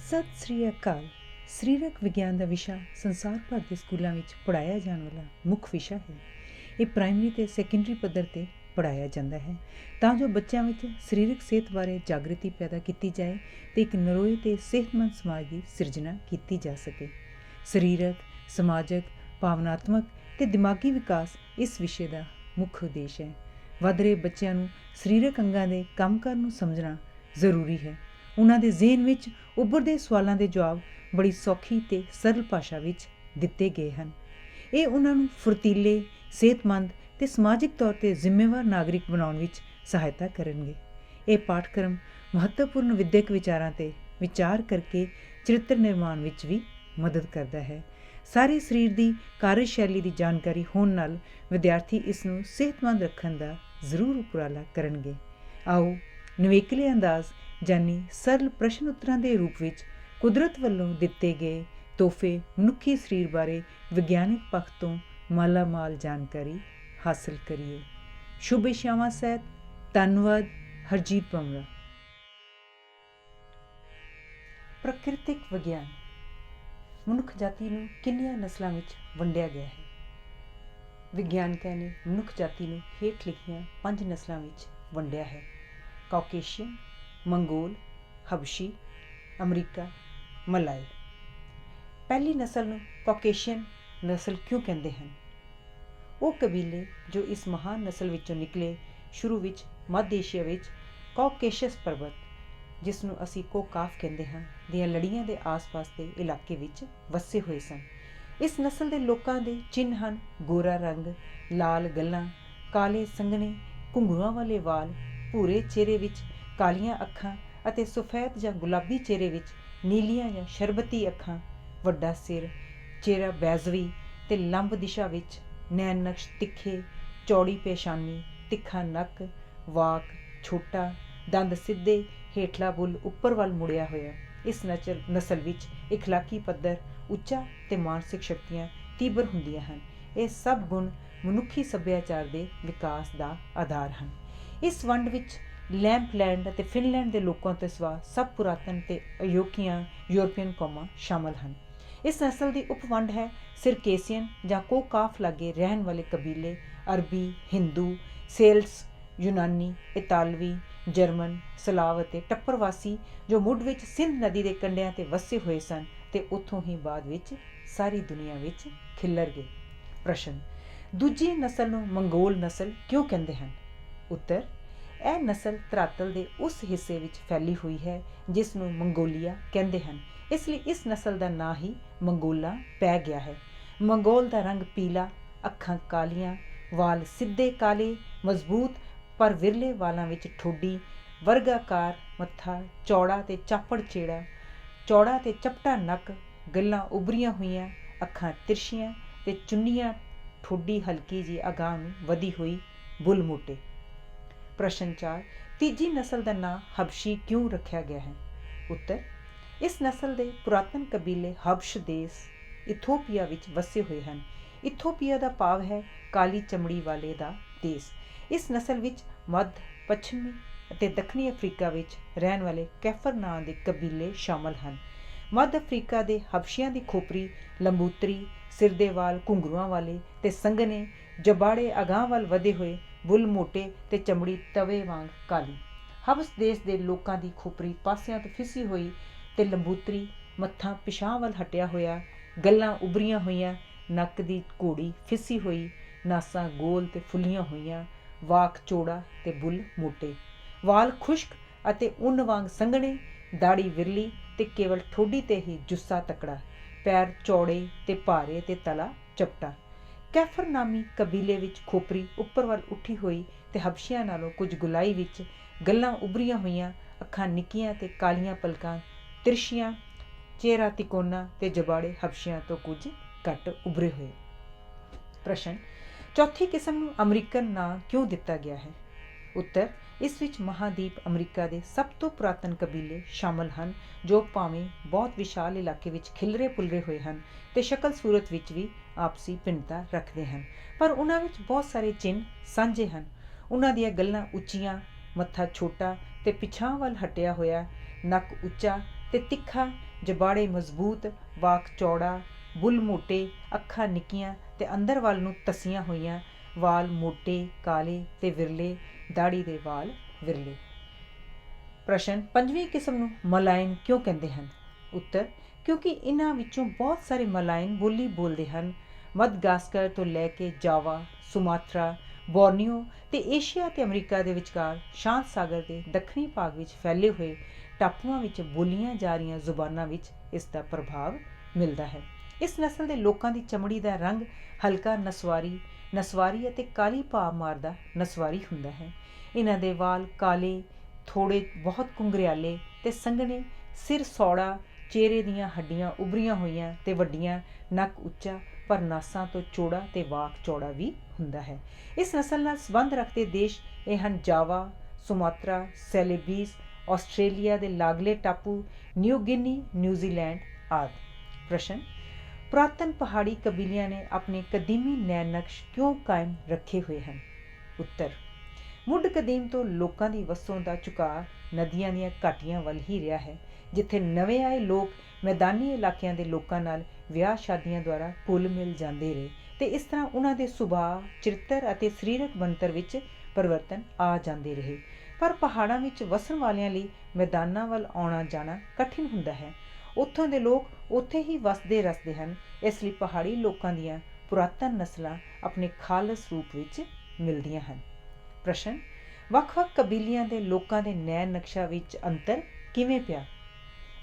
ਸਤਿ ਸ੍ਰੀ ਅਕਾਲ। ਸਰੀਰਕ ਵਿਗਿਆਨ ਦਾ ਵਿਸ਼ਾ ਸੰਸਾਰ ਭਰ ਦੇ ਸਕੂਲਾਂ ਵਿੱਚ ਪੜ੍ਹਾਇਆ ਜਾਣ ਵਾਲਾ ਮੁੱਖ ਵਿਸ਼ਾ ਹੈ। ਇਹ ਪ੍ਰਾਇਮਰੀ ਅਤੇ ਸੈਕੰਡਰੀ ਪੱਧਰ 'ਤੇ ਪੜ੍ਹਾਇਆ ਜਾਂਦਾ ਹੈ ਤਾਂ ਜੋ ਬੱਚਿਆਂ ਵਿੱਚ ਸਰੀਰਕ ਸਿਹਤ ਬਾਰੇ ਜਾਗ੍ਰਿਤੀ ਪੈਦਾ ਕੀਤੀ ਜਾਏ ਅਤੇ ਇੱਕ ਨਰੋਏ ਅਤੇ ਸਿਹਤਮੰਦ ਸਮਾਜ ਦੀ ਸਿਰਜਣਾ ਕੀਤੀ ਜਾ ਸਕੇ। ਸਰੀਰਕ, ਸਮਾਜਕ, ਭਾਵਨਾਤਮਕ ਅਤੇ ਦਿਮਾਗੀ ਵਿਕਾਸ ਇਸ ਵਿਸ਼ੇ ਦਾ ਮੁੱਖ ਉਦੇਸ਼ ਹੈ। ਵੱਧ ਰਹੇ ਬੱਚਿਆਂ ਨੂੰ ਸਰੀਰਕ ਅੰਗਾਂ ਦੇ ਕੰਮਕਾਰ ਨੂੰ ਸਮਝਣਾ ਜ਼ਰੂਰੀ ਹੈ। ਉਹਨਾਂ ਦੇ ਜ਼ਿਹਨ ਵਿੱਚ ਉੱਭਰਦੇ ਸਵਾਲਾਂ ਦੇ ਜਵਾਬ ਬੜੀ ਸੌਖੀ ਅਤੇ ਸਰਲ ਭਾਸ਼ਾ ਵਿੱਚ ਦਿੱਤੇ ਗਏ ਹਨ। ਇਹ ਉਹਨਾਂ ਨੂੰ ਫੁਰਤੀਲੇ, ਸਿਹਤਮੰਦ ਅਤੇ ਸਮਾਜਿਕ ਤੌਰ 'ਤੇ ਜ਼ਿੰਮੇਵਾਰ ਨਾਗਰਿਕ ਬਣਾਉਣ ਵਿੱਚ ਸਹਾਇਤਾ ਕਰਨਗੇ। ਇਹ ਪਾਠਕ੍ਰਮ ਮਹੱਤਵਪੂਰਨ ਵਿਦਿਅਕ ਵਿਚਾਰਾਂ 'ਤੇ ਵਿਚਾਰ ਕਰਕੇ ਚਰਿੱਤਰ ਨਿਰਮਾਣ ਵਿੱਚ ਵੀ ਮਦਦ ਕਰਦਾ ਹੈ। ਸਾਰੇ ਸਰੀਰ ਦੀ ਕਾਰਜਸ਼ੈਲੀ ਦੀ ਜਾਣਕਾਰੀ ਹੋਣ ਨਾਲ ਵਿਦਿਆਰਥੀ ਇਸ ਨੂੰ ਸਿਹਤਮੰਦ ਰੱਖਣ ਦਾ ਜ਼ਰੂਰ ਉਪਰਾਲਾ ਕਰਨਗੇ। ਆਓ ਨਿਵੇਕਲੇ ਅੰਦਾਜ਼ ਯਾਨੀ ਸਰਲ ਪ੍ਰਸ਼ਨ ਉੱਤਰਾਂ ਦੇ ਰੂਪ ਵਿੱਚ ਕੁਦਰਤ ਵੱਲੋਂ ਦਿੱਤੇ ਗਏ ਤੋਹਫੇ ਮਨੁੱਖੀ ਸਰੀਰ ਬਾਰੇ ਵਿਗਿਆਨਕ ਪੱਖ ਤੋਂ ਮਾਲਾਮਾਲ ਜਾਣਕਾਰੀ ਹਾਸਲ ਕਰੀਏ। ਸ਼ੁਭ ਇਛਾਵਾਂ ਸਹਿਤ ਧੰਨਵਾਦ। ਹਰਜੀਤ ਪੰਮਰਾ। ਪ੍ਰਕਿਰਤਿਕ ਵਿਗਿਆਨ ਮਨੁੱਖ ਜਾਤੀ ਨੂੰ ਕਿੰਨੀਆਂ ਨਸਲਾਂ ਵਿੱਚ ਵੰਡਿਆ ਗਿਆ ਹੈ। ਵਿਗਿਆਨਕਾਂ ਨੇ ਮਨੁੱਖ ਜਾਤੀ ਨੂੰ ਹੇਠ ਲਿਖੀਆਂ 5 ਨਸਲਾਂ ਵਿੱਚ ਵੰਡਿਆ ਹੈ: ਕਾਕੇਸ਼ੀਅਨ, ਮੰਗੋਲ, ਹਬਸ਼ੀ, ਅਮਰੀਕਾ, ਮਲਾਈ। ਪਹਿਲੀ ਨਸਲ ਨੂੰ ਕਾਕੇਸ਼ੀਅਨ ਨਸਲ ਕਿਉਂ ਕਹਿੰਦੇ ਹਨ? ਉਹ ਕਬੀਲੇ ਜੋ ਇਸ ਮਹਾਨ ਨਸਲ ਵਿੱਚੋਂ ਨਿਕਲੇ ਸ਼ੁਰੂ ਵਿੱਚ ਮੱਧ ਏਸ਼ੀਆ ਵਿੱਚ ਕਾਕੇਸ਼ਸ ਪਰਬਤ, ਜਿਸ ਨੂੰ ਅਸੀਂ ਕੋਕਾਫ ਕਹਿੰਦੇ ਹਾਂ, ਦੀਆਂ ਲੜੀਆਂ ਦੇ ਆਸ-ਪਾਸ ਦੇ ਇਲਾਕੇ ਵਿੱਚ ਵਸੇ ਹੋਏ ਸਨ। ਇਸ ਨਸਲ ਦੇ ਲੋਕਾਂ ਦੇ ਚਿੰਨ੍ਹ ਹਨ: ਗੋਰਾ ਰੰਗ, ਲਾਲ ਗੱਲ੍ਹਾਂ, ਕਾਲੇ ਸੰਘਣੇ ਘੁੰਗਰੂਆਂ ਵਾਲੇ ਵਾਲ, ਭੂਰੇ ਚਿਹਰੇ ਵਿੱਚ ਕਾਲੀਆਂ ਅੱਖਾਂ ਅਤੇ ਸਫੈਦ ਜਾਂ ਗੁਲਾਬੀ ਚਿਹਰੇ ਵਿੱਚ ਨੀਲੀਆਂ ਜਾਂ ਸ਼ਰਬਤੀ ਅੱਖਾਂ, ਵੱਡਾ ਸਿਰ, ਚਿਹਰਾ ਬੈਜ਼ਵੀ ਅਤੇ ਲੰਬ ਦਿਸ਼ਾ ਵਿੱਚ, ਨੈਣ ਨਕਸ਼ ਤਿੱਖੇ, ਚੌੜੀ ਪੇਸ਼ਾਨੀ, ਤਿੱਖਾ ਨੱਕ, ਵਾਕ ਛੋਟਾ, ਦੰਦ ਸਿੱਧੇ, ਹੇਠਲਾ ਬੁੱਲ੍ਹ ਉੱਪਰ ਵੱਲ ਮੁੜਿਆ ਹੋਇਆ। ਇਸ ਨਸਲ ਵਿੱਚ ਇਖਲਾਕੀ ਪੱਧਰ ਉੱਚਾ ਅਤੇ ਮਾਨਸਿਕ ਸ਼ਕਤੀਆਂ ਤੀਬਰ ਹੁੰਦੀਆਂ ਹਨ। ਇਹ ਸਭ ਗੁਣ ਮਨੁੱਖੀ ਸੱਭਿਆਚਾਰ ਦੇ ਵਿਕਾਸ ਦਾ ਆਧਾਰ ਹਨ। ਇਸ ਵੰਡ ਵਿੱਚ ਲੈਂਪਲੈਂਡ ਅਤੇ ਫਿਨਲੈਂਡ ਦੇ ਲੋਕਾਂ ਤੋਂ ਸਿਵਾ ਸਭ ਪੁਰਾਤਨ ਅਤੇ ਅਯੋਕੀਆਂ ਯੂਰਪੀਅਨ ਕੌਮਾਂ ਸ਼ਾਮਲ ਹਨ। ਇਸ ਨਸਲ ਦੀ ਉਪ ਵੰਡ ਹੈ ਸਿਰਕੇਸੀਅਨ ਜਾਂ ਕੋਕਾਫ ਲਾਗੇ ਰਹਿਣ ਵਾਲੇ ਕਬੀਲੇ ਅਰਬੀ, ਹਿੰਦੂ, ਸੇਲਟਸ, ਯੂਨਾਨੀ, ਇਤਾਲਵੀ, ਜਰਮਨ, ਸਲਾਵ ਅਤੇ ਟੱਪਰਵਾਸੀ, ਜੋ ਮੁੱਢ ਵਿੱਚ ਸਿੰਧ ਨਦੀ ਦੇ ਕੰਢਿਆਂ 'ਤੇ ਵਸੇ ਹੋਏ ਸਨ ਅਤੇ ਉੱਥੋਂ ਹੀ ਬਾਅਦ ਵਿੱਚ ਸਾਰੀ ਦੁਨੀਆ ਵਿੱਚ ਖਿੱਲਰ ਗਏ। ਪ੍ਰਸ਼ਨ: ਦੂਜੀ ਨਸਲ ਨੂੰ ਮੰਗੋਲ ਨਸਲ ਕਿਉਂ ਕਹਿੰਦੇ ਹਨ? ਉੱਤਰ: ਇਹ ਨਸਲ ਧਰਾਤਲ ਦੇ ਉਸ ਹਿੱਸੇ ਵਿੱਚ ਫੈਲੀ ਹੋਈ ਹੈ ਜਿਸ ਨੂੰ ਮੰਗੋਲੀਆ ਕਹਿੰਦੇ ਹਨ, ਇਸ ਲਈ ਇਸ ਨਸਲ ਦਾ ਨਾਂ ਹੀ ਮੰਗੋਲਾ ਪੈ ਗਿਆ ਹੈ। ਮੰਗੋਲ ਦਾ ਰੰਗ ਪੀਲਾ, ਅੱਖਾਂ ਕਾਲੀਆਂ, ਵਾਲ ਸਿੱਧੇ ਕਾਲੇ, ਮਜ਼ਬੂਤ ਪਰ ਵਿਰਲੇ ਵਾਲਾਂ ਵਿੱਚ ਠੋਡੀ, ਵਰਗਾਕਾਰ ਮੱਥਾ, ਚੌੜਾ ਅਤੇ ਚਾਪੜ ਚਿਹਰਾ, ਚੌੜਾ ਅਤੇ ਚਪਟਾ ਨੱਕ, ਗੱਲ੍ਹਾਂ ਉਭਰੀਆਂ ਹੋਈਆਂ, ਅੱਖਾਂ ਤਿਰਛੀਆਂ ਅਤੇ ਚੁੰਨੀਆਂ, ਠੋਡੀ ਹਲਕੀ ਜਿਹੀ ਅਗਾਂਹ ਨੂੰ ਵਧੀ ਹੋਈ, ਬੁੱਲ੍ਹ ਮੋਟੇ। ਪ੍ਰਸ਼ਨ 4: ਤੀਜੀ ਨਸਲ ਦਾ ਨਾਂ ਹਬਸ਼ੀ ਕਿਉਂ ਰੱਖਿਆ ਗਿਆ ਹੈ? ਉੱਤਰ: ਇਸ ਨਸਲ ਦੇ ਪੁਰਾਤਨ ਕਬੀਲੇ ਹਬਸ਼ ਦੇਸ਼ ਇਥੋਪੀਆ ਵਿੱਚ ਵਸੇ ਹੋਏ ਹਨ। ਇਥੋਪੀਆ ਦਾ ਭਾਵ ਹੈ ਕਾਲੀ ਚਮੜੀ ਵਾਲੇ ਦਾ ਦੇਸ਼। ਇਸ ਨਸਲ ਵਿੱਚ ਮੱਧ, ਪੱਛਮੀ ਅਤੇ ਦੱਖਣੀ ਅਫਰੀਕਾ ਵਿੱਚ ਰਹਿਣ ਵਾਲੇ ਕੈਫਰ ਨਾਂ ਦੇ ਕਬੀਲੇ ਸ਼ਾਮਲ ਹਨ। ਮੱਧ ਅਫਰੀਕਾ ਦੇ ਹਬਸ਼ੀਆਂ ਦੀ ਖੋਪਰੀ ਲੰਬੂਤਰੀ, ਸਿਰ ਦੇ ਵਾਲ ਘੁੰਗਰੂਆਂ ਵਾਲੇ ਅਤੇ ਸੰਘਣੇ, ਜਬਾੜੇ ਅਗਾਂਹ ਵੱਲ ਵਧੇ ਹੋਏ, ਬੁੱਲ੍ਹ ਮੋਟੇ ਅਤੇ ਚਮੜੀ ਤਵੇ ਵਾਂਗ ਕਾਲੀ। ਹਬਸ਼ ਦੇਸ਼ ਦੇ ਲੋਕਾਂ ਦੀ ਖੋਪਰੀ ਪਾਸਿਆਂ ਤੋਂ ਫਿੱਸੀ ਹੋਈ ਅਤੇ ਲੰਬੂਤਰੀ, ਮੱਥਾ ਪਿਛਾਂਹ ਵੱਲ ਹਟਿਆ ਹੋਇਆ, ਗੱਲ੍ਹਾਂ ਉਭਰੀਆਂ ਹੋਈਆਂ, ਨੱਕ ਦੀ ਘੋੜੀ ਫਿੱਸੀ ਹੋਈ, ਨਾਸਾਂ ਗੋਲ ਅਤੇ ਫੁੱਲੀਆਂ ਹੋਈਆਂ, ਵਾਕ ਚੌੜਾ ਅਤੇ ਬੁੱਲ੍ਹ ਮੋਟੇ, ਵਾਲ ਖੁਸ਼ਕ ਅਤੇ ਉੱਨ ਵਾਂਗ ਸੰਘਣੇ, ਦਾੜ੍ਹੀ ਵਿਰਲੀ ਅਤੇ ਕੇਵਲ ਠੋਡੀ 'ਤੇ ਹੀ ਜੁੱਸਾ ਤਕੜਾ, ਪੈਰ ਚੌੜੇ ਅਤੇ ਭਾਰੇ ਅਤੇ ਤਲਾ ਚਪਟਾ। ਕੈਫਰ ਨਾਮੀ ਕਬੀਲੇ ਵਿੱਚ ਖੋਪਰੀ ਉੱਪਰ ਵੱਲ ਉੱਠੀ ਹੋਈ ਅਤੇ ਹਬਸ਼ੀਆਂ ਨਾਲੋਂ ਕੁਝ ਗੁਲਾਈ ਵਿੱਚ, ਗੱਲ੍ਹਾਂ ਉਭਰੀਆਂ ਹੋਈਆਂ, ਅੱਖਾਂ ਨਿੱਕੀਆਂ ਅਤੇ ਕਾਲੀਆਂ ਪਲਕਾਂ ਤਿਰਛੀਆਂ, ਚਿਹਰਾ ਤਿਕੋਣਾ ਅਤੇ ਜਬਾੜੇ ਹਬਸ਼ੀਆਂ ਤੋਂ ਕੁਝ ਘੱਟ ਉਭਰੇ ਹੋਏ। ਪ੍ਰਸ਼ਨ: ਚੌਥੀ ਕਿਸਮ ਨੂੰ ਅਮਰੀਕਨ ਨਾਂ ਕਿਉਂ ਦਿੱਤਾ ਗਿਆ ਹੈ? ਉੱਤਰ: ਇਸ ਵਿੱਚ ਮਹਾਂਦੀਪ ਅਮਰੀਕਾ ਦੇ ਸਭ ਤੋਂ ਪੁਰਾਤਨ ਕਬੀਲੇ ਸ਼ਾਮਲ ਹਨ, ਜੋ ਭਾਵੇਂ ਬਹੁਤ ਵਿਸ਼ਾਲ ਇਲਾਕੇ ਵਿੱਚ ਖਿਲਰੇ ਪੁਲਰੇ ਹੋਏ ਹਨ ਅਤੇ ਸ਼ਕਲ ਸੂਰਤ ਵਿੱਚ ਵੀ ਆਪਸੀ ਭਿੰਨਤਾ ਰੱਖਦੇ ਹਨ, ਪਰ ਉਹਨਾਂ ਵਿੱਚ ਬਹੁਤ ਸਾਰੇ ਚਿੰਨ੍ਹ ਸਾਂਝੇ ਹਨ। ਉਹਨਾਂ ਦੀਆਂ ਗੱਲ੍ਹਾਂ ਉੱਚੀਆਂ, ਮੱਥਾ ਛੋਟਾ ਅਤੇ ਪਿਛਾਂਹ ਵੱਲ ਹਟਿਆ ਹੋਇਆ, ਨੱਕ ਉੱਚਾ ਤੇ ਤਿੱਖਾ, ਜਬਾੜੇ ਮਜ਼ਬੂਤ, ਵਾਕ ਚੌੜਾ, ਬੁੱਲ ਮੋਟੇ, ਅੱਖਾਂ ਨਿੱਕੀਆਂ ਤੇ ਅੰਦਰ ਵੱਲ ਨੂੰ ਤਸੀਆਂ ਹੋਈਆਂ, ਵਾਲ ਮੋਟੇ ਕਾਲੇ ਤੇ ਵਿਰਲੇ, ਦਾੜੀ ਦੇ ਵਾਲ ਵਿਰਲੇ। ਪ੍ਰਸ਼ਨ, ਪੰਜਵੀਂ ਕਿਸਮ ਨੂੰ ਮਲਾਇਨ ਕਿਉਂ ਕਹਿੰਦੇ ਹਨ? ਉੱਤਰ, ਕਿਉਂਕਿ ਇਹਨਾਂ ਵਿੱਚੋਂ ਬਹੁਤ ਸਾਰੇ ਮਲਾਇਨ ਬੋਲੀ ਬੋਲਦੇ ਹਨ। ਮਦਗਾਸਕਰ ਤੋਂ ਲੈ ਕੇ ਜਾਵਾ, ਸੁਮਾਤਰਾ, ਬੋਰਨੀਓ ਤੇ ਏਸ਼ੀਆ ਤੇ ਅਮਰੀਕਾ ਦੇ ਵਿਚਕਾਰ ਸ਼ਾਂਤ ਸਾਗਰ ਦੇ ਦੱਖਣੀ ਭਾਗ ਵਿੱਚ ਫੈਲੇ ਹੋਏ ਟਾਪੂਆਂ ਵਿੱਚ ਬੋਲੀਆਂ ਜਾ ਰਹੀਆਂ ਜ਼ੁਬਾਨਾਂ ਵਿੱਚ ਇਸ ਦਾ ਪ੍ਰਭਾਵ ਮਿਲਦਾ ਹੈ। ਇਸ ਨਸਲ ਦੇ ਲੋਕਾਂ ਦੀ ਚਮੜੀ ਦਾ ਰੰਗ ਹਲਕਾ ਨਸਵਾਰੀ ਅਤੇ ਕਾਲੀ ਭਾਵ ਮਾਰਦਾ ਨਸਵਾਰੀ ਹੁੰਦਾ ਹੈ। ਇਹਨਾਂ ਦੇ ਵਾਲ ਕਾਲੇ, ਥੋੜੇ ਬਹੁਤ ਘੁੰਗਰਿਆਲੇ ਤੇ ਸੰਘਣੇ, ਸਿਰ ਸੌੜਾ, ਚਿਹਰੇ ਦੀਆਂ ਹੱਡੀਆਂ ਉਭਰੀਆਂ ਹੋਈਆਂ ਤੇ ਵੱਡੀਆਂ, ਨੱਕ ਉੱਚਾ ਪਰ ਨਾਸਾਂ ਤੋਂ ਚੌੜਾ ਤੇ ਵਾਕ ਚੌੜਾ ਵੀ ਹੁੰਦਾ ਹੈ। ਇਸ ਨਸਲ ਨਾਲ ਸੰਬੰਧ ਰੱਖਦੇ ਦੇਸ਼ ਇਹ ਹਨ ਜਾਵਾ, ਸੁਮਾਤਰਾ, ਸੈਲੇਬੀਸ, ਆਸਟ੍ਰੇਲੀਆ ਦੇ ਲਾਗਲੇ ਟਾਪੂ, ਨਿਊ ਗਿਨੀ, ਨਿਊਜ਼ੀਲੈਂਡ ਆਦਿ। ਪ੍ਰਸ਼ਨ, ਪੁਰਾਤਨ ਪਹਾੜੀ ਕਬੀਲਿਆਂ ਨੇ ਆਪਣੇ ਕਦੀਮੀ ਨੈਣ ਨਕਸ਼ ਕਿਉਂ ਕਾਇਮ ਰੱਖੇ ਹੋਏ ਹਨ? ਉੱਤਰ, ਮੁੱਢ ਕਦੀਮ ਤੋਂ ਲੋਕਾਂ ਦੀ ਵਸੋਂ ਦਾ ਝੁਕਾਅ ਨਦੀਆਂ ਦੀਆਂ ਘਾਟੀਆਂ ਵੱਲ ਹੀ ਰਿਹਾ ਹੈ, ਜਿੱਥੇ ਨਵੇਂ ਆਏ ਲੋਕ ਮੈਦਾਨੀ ਇਲਾਕਿਆਂ ਦੇ ਲੋਕਾਂ ਨਾਲ ਵਿਆਹ ਸ਼ਾਦੀਆਂ ਦੁਆਰਾ ਘੁਲ ਮਿਲ ਜਾਂਦੇ ਰਹੇ ਤੇ ਇਸ ਤਰ੍ਹਾਂ ਉਹਨਾਂ ਦੇ ਸੁਭਾਅ, ਚਰਿੱਤਰ ਅਤੇ ਸਰੀਰਕ ਬਣਤਰ ਵਿੱਚ ਪਰਿਵਰਤਨ ਆ ਜਾਂਦੇ ਰਹੇ। ਪਰ ਪਹਾੜਾਂ ਵਿੱਚ ਵਸਣ ਵਾਲਿਆਂ ਲਈ ਮੈਦਾਨਾਂ ਵੱਲ ਆਉਣਾ ਜਾਣਾ ਕਠਿਨ ਹੁੰਦਾ ਹੈ। ਉੱਥੋਂ ਦੇ ਲੋਕ ਉੱਥੇ ਹੀ ਵਸਦੇ ਰਸਦੇ ਹਨ। ਇਸ ਲਈ ਪਹਾੜੀ ਲੋਕਾਂ ਦੀਆਂ ਪੁਰਾਤਨ ਨਸਲਾਂ ਆਪਣੇ ਖਾਲਸ ਰੂਪ ਵਿੱਚ ਮਿਲਦੀਆਂ ਹਨ। ਪ੍ਰਸ਼ਨ, ਵੱਖ-ਵੱਖ ਕਬੀਲਿਆਂ ਦੇ ਲੋਕਾਂ ਦੇ ਨੈਣ ਨਕਸ਼ਾਂ ਵਿੱਚ ਅੰਤਰ ਕਿਵੇਂ ਪਿਆ?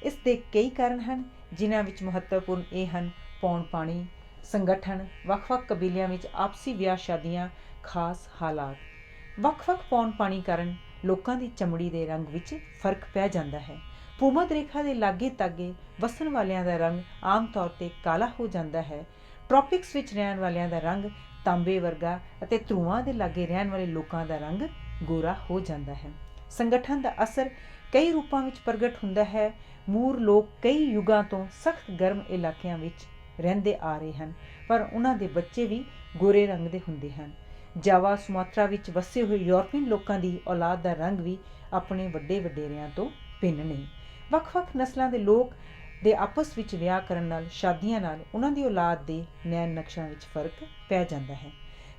ਇਸ ਦੇ ਕਈ ਕਾਰਨ ਹਨ, ਜਿਨ੍ਹਾਂ ਵਿੱਚ ਮਹੱਤਵਪੂਰਨ ਇਹ ਹਨ: ਪੌਣ ਪਾਣੀ, ਸੰਗਠਨ, ਵੱਖ-ਵੱਖ ਕਬੀਲਿਆਂ ਵਿੱਚ ਆਪਸੀ ਵਿਆਹ ਸ਼ਾਦੀਆਂ, ਖਾਸ ਹਾਲਾਤ। ਵੱਖ-ਵੱਖ ਪੌਣ ਪਾਣੀ ਕਾਰਨ ਲੋਕਾਂ ਦੀ ਚਮੜੀ ਦੇ ਰੰਗ ਵਿੱਚ ਫਰਕ ਪੈ ਜਾਂਦਾ ਹੈ। ਭੂਮੱਧ ਰੇਖਾ ਦੇ ਲਾਗੇ ਤਾਗੇ ਵਸਣ ਵਾਲਿਆਂ ਦਾ ਰੰਗ ਆਮ ਤੌਰ 'ਤੇ ਕਾਲਾ ਹੋ ਜਾਂਦਾ ਹੈ। ਟ੍ਰੋਪਿਕਸ ਵਿੱਚ ਰਹਿਣ ਵਾਲਿਆਂ ਦਾ ਰੰਗ ਤਾਂਬੇ ਵਰਗਾ ਅਤੇ ਧਰੂਆਂ ਦੇ ਲਾਗੇ ਰਹਿਣ ਵਾਲੇ ਲੋਕਾਂ ਦਾ ਰੰਗ ਗੋਰਾ ਹੋ ਜਾਂਦਾ ਹੈ। ਸੰਗਠਨ ਦਾ ਅਸਰ ਕਈ ਰੂਪਾਂ ਵਿੱਚ ਪ੍ਰਗਟ ਹੁੰਦਾ ਹੈ। ਮੂਰ ਲੋਕ ਕਈ ਯੁੱਗਾਂ ਤੋਂ ਸਖਤ ਗਰਮ ਇਲਾਕਿਆਂ ਵਿੱਚ ਰਹਿੰਦੇ ਆ ਰਹੇ ਹਨ, ਪਰ ਉਹਨਾਂ ਦੇ ਬੱਚੇ ਵੀ ਗੋਰੇ ਰੰਗ ਦੇ ਹੁੰਦੇ ਹਨ। ਜਾਵਾ, ਸੁਮਾਤਰਾ ਵਿੱਚ ਵਸੇ ਹੋਏ ਯੂਰਪੀਅਨ ਲੋਕਾਂ ਦੀ ਔਲਾਦ ਦਾ ਰੰਗ ਵੀ ਆਪਣੇ ਵੱਡੇ ਵਡੇਰਿਆਂ ਤੋਂ ਭਿੰਨ ਨਹੀਂ। ਵੱਖ-ਵੱਖ ਨਸਲਾਂ ਦੇ ਲੋਕ ਦੇ ਆਪਸ ਵਿੱਚ ਵਿਆਹ ਕਰਨ ਨਾਲ, ਸ਼ਾਦੀਆਂ ਨਾਲ ਉਹਨਾਂ ਦੀ ਔਲਾਦ ਦੇ ਨੈਣ ਨਕਸ਼ਾਂ ਵਿੱਚ ਫਰਕ ਪੈ ਜਾਂਦਾ ਹੈ।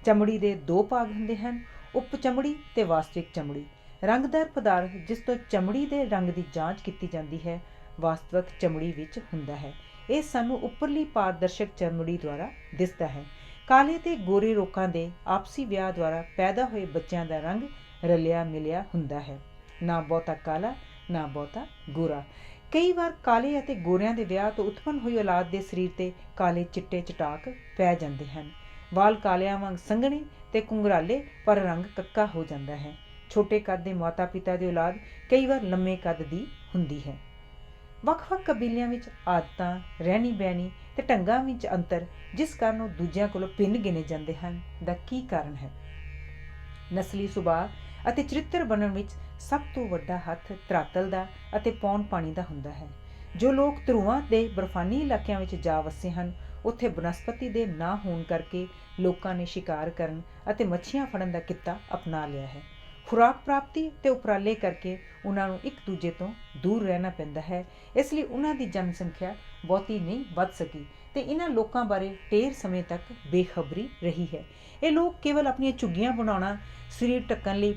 ਚਮੜੀ ਦੇ ਦੋ ਭਾਗ ਹੁੰਦੇ ਹਨ: ਉਪ ਚਮੜੀ ਤੇ ਵਾਸਤਵਿਕ ਚਮੜੀ। ਰੰਗਦਾਰ ਪਦਾਰਥ ਜਿਸ ਤੋਂ ਚਮੜੀ ਦੇ ਰੰਗ ਦੀ ਜਾਂਚ ਕੀਤੀ ਜਾਂਦੀ ਹੈ, ਵਾਸਤਵਿਕ ਚਮੜੀ ਵਿੱਚ ਹੁੰਦਾ ਹੈ। ਇਹ ਸਾਨੂੰ ਉੱਪਰਲੀ ਪਾਰਦਰਸ਼ਕ ਚਮੜੀ ਦੁਆਰਾ ਦਿਸਦਾ ਹੈ। ਕਾਲੇ ਤੇ ਗੋਰੇ ਲੋਕਾਂ ਦੇ ਆਪਸੀ ਵਿਆਹ ਦੁਆਰਾ ਪੈਦਾ ਹੋਏ ਬੱਚਿਆਂ ਦਾ ਰੰਗ ਰਲਿਆ ਮਿਲਿਆ ਹੁੰਦਾ ਹੈ, ਨਾ ਬਹੁਤਾ ਕਾਲਾ ਨਾ ਬਹੁਤਾ ਗੋਰਾ। ਕਈ ਵਾਰ ਕਾਲੇ ਅਤੇ ਗੋਰਿਆਂ ਦੇ ਵਿਆਹ ਤੋਂ ਉਤਪੰਨ ਹੋਈ ਔਲਾਦ ਦੇ ਸਰੀਰ ਤੇ ਕਾਲੇ ਚਿੱਟੇ ਚਟਾਕ ਪੈ ਜਾਂਦੇ ਹਨ। ਵਾਲ ਕਾਲਿਆਂ ਵਾਂਗ ਸੰਘਣੇ ਤੇ ਘੁੰਗਰਾਲੇ, ਪਰ ਰੰਗ ਕੱਕਾ ਹੋ ਜਾਂਦਾ ਹੈ। ਛੋਟੇ ਕੱਦ ਦੇ ਮਾਤਾ ਪਿਤਾ ਦੀ ਔਲਾਦ ਕਈ ਵਾਰ ਲੰਮੇ ਕੱਦ ਦੀ ਹੁੰਦੀ ਹੈ। ਵੱਖ-ਵੱਖ ਕਬੀਲਿਆਂ ਵਿੱਚ ਆਦਤਾਂ, ਰਹਿਣੀ ਬਹਿਣੀ ਤੇ ਢੰਗਾਂ ਵਿੱਚ ਅੰਤਰ, ਜਿਸ ਕਾਰਨ ਉਹ ਦੂਜਿਆਂ ਕੋਲੋਂ ਭਿੰਨ ਗਿਣੇ ਜਾਂਦੇ ਹਨ, ਦਾ ਕੀ ਕਾਰਨ ਹੈ? ਨਸਲੀ ਸੁਭਾਅ ਅਤੇ ਚਰਿੱਤਰ ਬਣਨ ਵਿੱਚ ਸਭ ਤੋਂ ਵੱਡਾ ਹੱਥ ਧਰਾਤਲ ਦਾ ਅਤੇ ਪੌਣ ਪਾਣੀ ਦਾ ਹੁੰਦਾ ਹੈ। ਜੋ ਲੋਕ ਧਰੂਆਂ ਦੇ ਬਰਫਾਨੀ ਇਲਾਕਿਆਂ ਵਿੱਚ ਜਾ ਵਸੇ ਹਨ, ਉੱਥੇ ਬਨਸਪਤੀ ਦੇ ਨਾ ਹੋਣ ਕਰਕੇ ਲੋਕਾਂ ਨੇ ਸ਼ਿਕਾਰ ਕਰਨ ਅਤੇ ਮੱਛੀਆਂ ਫੜਨ ਦਾ ਕਿੱਤਾ ਅਪਣਾ ਲਿਆ ਹੈ। ਖੁਰਾਕ ਪ੍ਰਾਪਤੀ ਤੇ ਉਪਰਾਲੇ ਕਰਕੇ ਉਹਨਾਂ ਨੂੰ ਇੱਕ ਦੂਜੇ ਤੋਂ ਦੂਰ ਰਹਿਣਾ ਪੈਂਦਾ ਹੈ। ਇਸ ਲਈ ਉਹਨਾਂ ਦੀ ਜਨਸੰਖਿਆ ਬਹੁਤੀ ਨਹੀਂ ਵੱਧ ਸਕੀ ਤੇ ਇਹਨਾਂ ਲੋਕਾਂ ਬਾਰੇ ਢੇਰ ਸਮੇਂ ਤੱਕ ਬੇਖਬਰੀ ਰਹੀ ਹੈ। ਇਹ ਲੋਕ ਕੇਵਲ ਆਪਣੀਆਂ ਝੁੱਗੀਆਂ ਬਣਾਉਣਾ, ਸਰੀਰ ਢੱਕਣ ਲਈ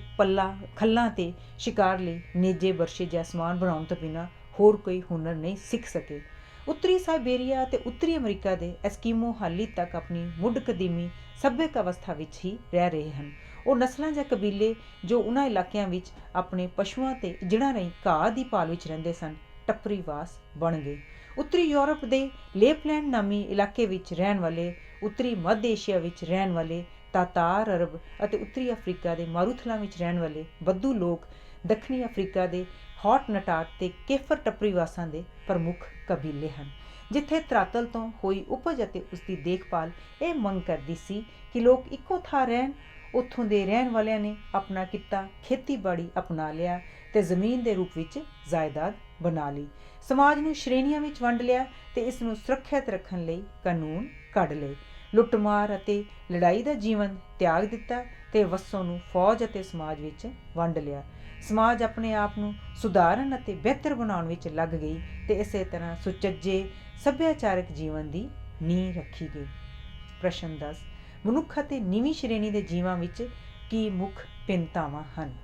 ਖੱਲਾਂ ਤੇ ਸ਼ਿਕਾਰ ਲਈ ਨੇਜੇ, ਬਰਸ਼ੇ ਜਾਂ ਸਮਾਨ ਬਣਾਉਣ ਤੋਂ ਬਿਨਾਂ ਹੋਰ ਕੋਈ ਹੁਨਰ ਨਹੀਂ ਸਿੱਖ ਸਕੇ। ਉੱਤਰੀ ਸਾਇਬੇਰੀਆ ਅਤੇ ਉੱਤਰੀ ਅਮਰੀਕਾ ਦੇ ਐਸਕੀਮੋ ਹਾਲੀ ਤੱਕ ਆਪਣੀ ਮੁੱਢ ਕਦੀਮੀ ਸੱਭਿਅਕ ਅਵਸਥਾ ਵਿੱਚ ਹੀ ਰਹਿ ਰਹੇ ਹਨ। ਉਹ ਨਸਲਾਂ ਜਾਂ ਕਬੀਲੇ ਜੋ ਉਹਨਾਂ ਇਲਾਕਿਆਂ ਵਿੱਚ ਆਪਣੇ ਪਸ਼ੂਆਂ ਤੇ ਇੱਜੜਾਂ ਰਾਹੀਂ ਘਾਹ ਦੀ ਭਾਲ ਵਿੱਚ ਰਹਿੰਦੇ ਸਨ, ਟੱਪਰੀ ਵਾਸ ਬਣ ਗਏ। ਉੱਤਰੀ ਯੂਰਪ ਦੇ ਲੇਪਲੈਂਡ ਨਾਮੀ ਇਲਾਕੇ ਵਿੱਚ ਰਹਿਣ ਵਾਲੇ, ਉੱਤਰੀ ਮੱਧ ਏਸ਼ੀਆ ਵਿੱਚ ਰਹਿਣ ਵਾਲੇ, ਤਾਤਾਰ ਅਰਬ ਅਤੇ ਉੱਤਰੀ ਅਫਰੀਕਾ ਦੇ ਮਾਰੂਥਲਾਂ ਵਿੱਚ ਰਹਿਣ ਵਾਲੇ ਬੱਦੂ ਲੋਕ ਦੱਖਣੀ ਅਫਰੀਕਾ ਦੇ ਹੌਟਨਟਾਟ ਤੇ ਕੇਫਰ ਟੱਪਰੀਵਾਸਾਂ ਦੇ ਪ੍ਰਮੁੱਖ ਕਬੀਲੇ ਹਨ। ਜਿੱਥੇ ਧਰਾਤਲ ਤੋਂ ਹੋਈ ਉਪਜ ਅਤੇ ਉਸਦੀ ਦੇਖਭਾਲ ਇਹ ਮੰਗ ਕਰਦੀ ਸੀ ਕਿ ਲੋਕ ਇੱਕੋ ਥਾਂ ਰਹਿਣ, ਉੱਥੋਂ ਦੇ ਰਹਿਣ ਵਾਲਿਆਂ ਨੇ ਆਪਣਾ ਕਿੱਤਾ ਖੇਤੀਬਾੜੀ ਅਪਣਾ ਲਿਆ ਤੇ ਜ਼ਮੀਨ ਦੇ ਰੂਪ ਵਿੱਚ ਜਾਇਦਾਦ ਬਣਾ ਲਈ। ਸਮਾਜ ਨੂੰ ਸ਼੍ਰੇਣੀਆਂ ਵਿੱਚ ਵੰਡ ਲਿਆ ਤੇ ਇਸ ਨੂੰ ਸੁਰੱਖਿਅਤ ਰੱਖਣ ਲਈ ਕਾਨੂੰਨ ਕੱਢ ਲਏ। ਲੁੱਟਮਾਰ ਅਤੇ ਲੜਾਈ ਦਾ ਜੀਵਨ ਤਿਆਗ ਦਿੱਤਾ ਤੇ ਵਸੋਂ ਨੂੰ ਫੌਜ ਅਤੇ ਸਮਾਜ ਵਿੱਚ ਵੰਡ ਲਿਆ। ਸਮਾਜ ਆਪਣੇ ਆਪ ਨੂੰ ਸੁਧਾਰਨ ਅਤੇ ਬਿਹਤਰ ਬਣਾਉਣ ਵਿੱਚ ਲੱਗ ਗਈ ਤੇ ਇਸੇ ਤਰ੍ਹਾਂ ਸੁਚੱਜੇ ਸੱਭਿਆਚਾਰਕ ਜੀਵਨ ਦੀ ਨੀਂਹ ਰੱਖੀ ਗਈ। ਪ੍ਰਸ਼ਨ 10 ਮਨੁੱਖ ਅਤੇ ਨੀਵੀਂ ਸ਼੍ਰੇਣੀ ਦੇ ਜੀਵਾਂ ਵਿੱਚ ਕੀ ਮੁੱਖ ਭਿੰਨਤਾਵਾਂ ਹਨ?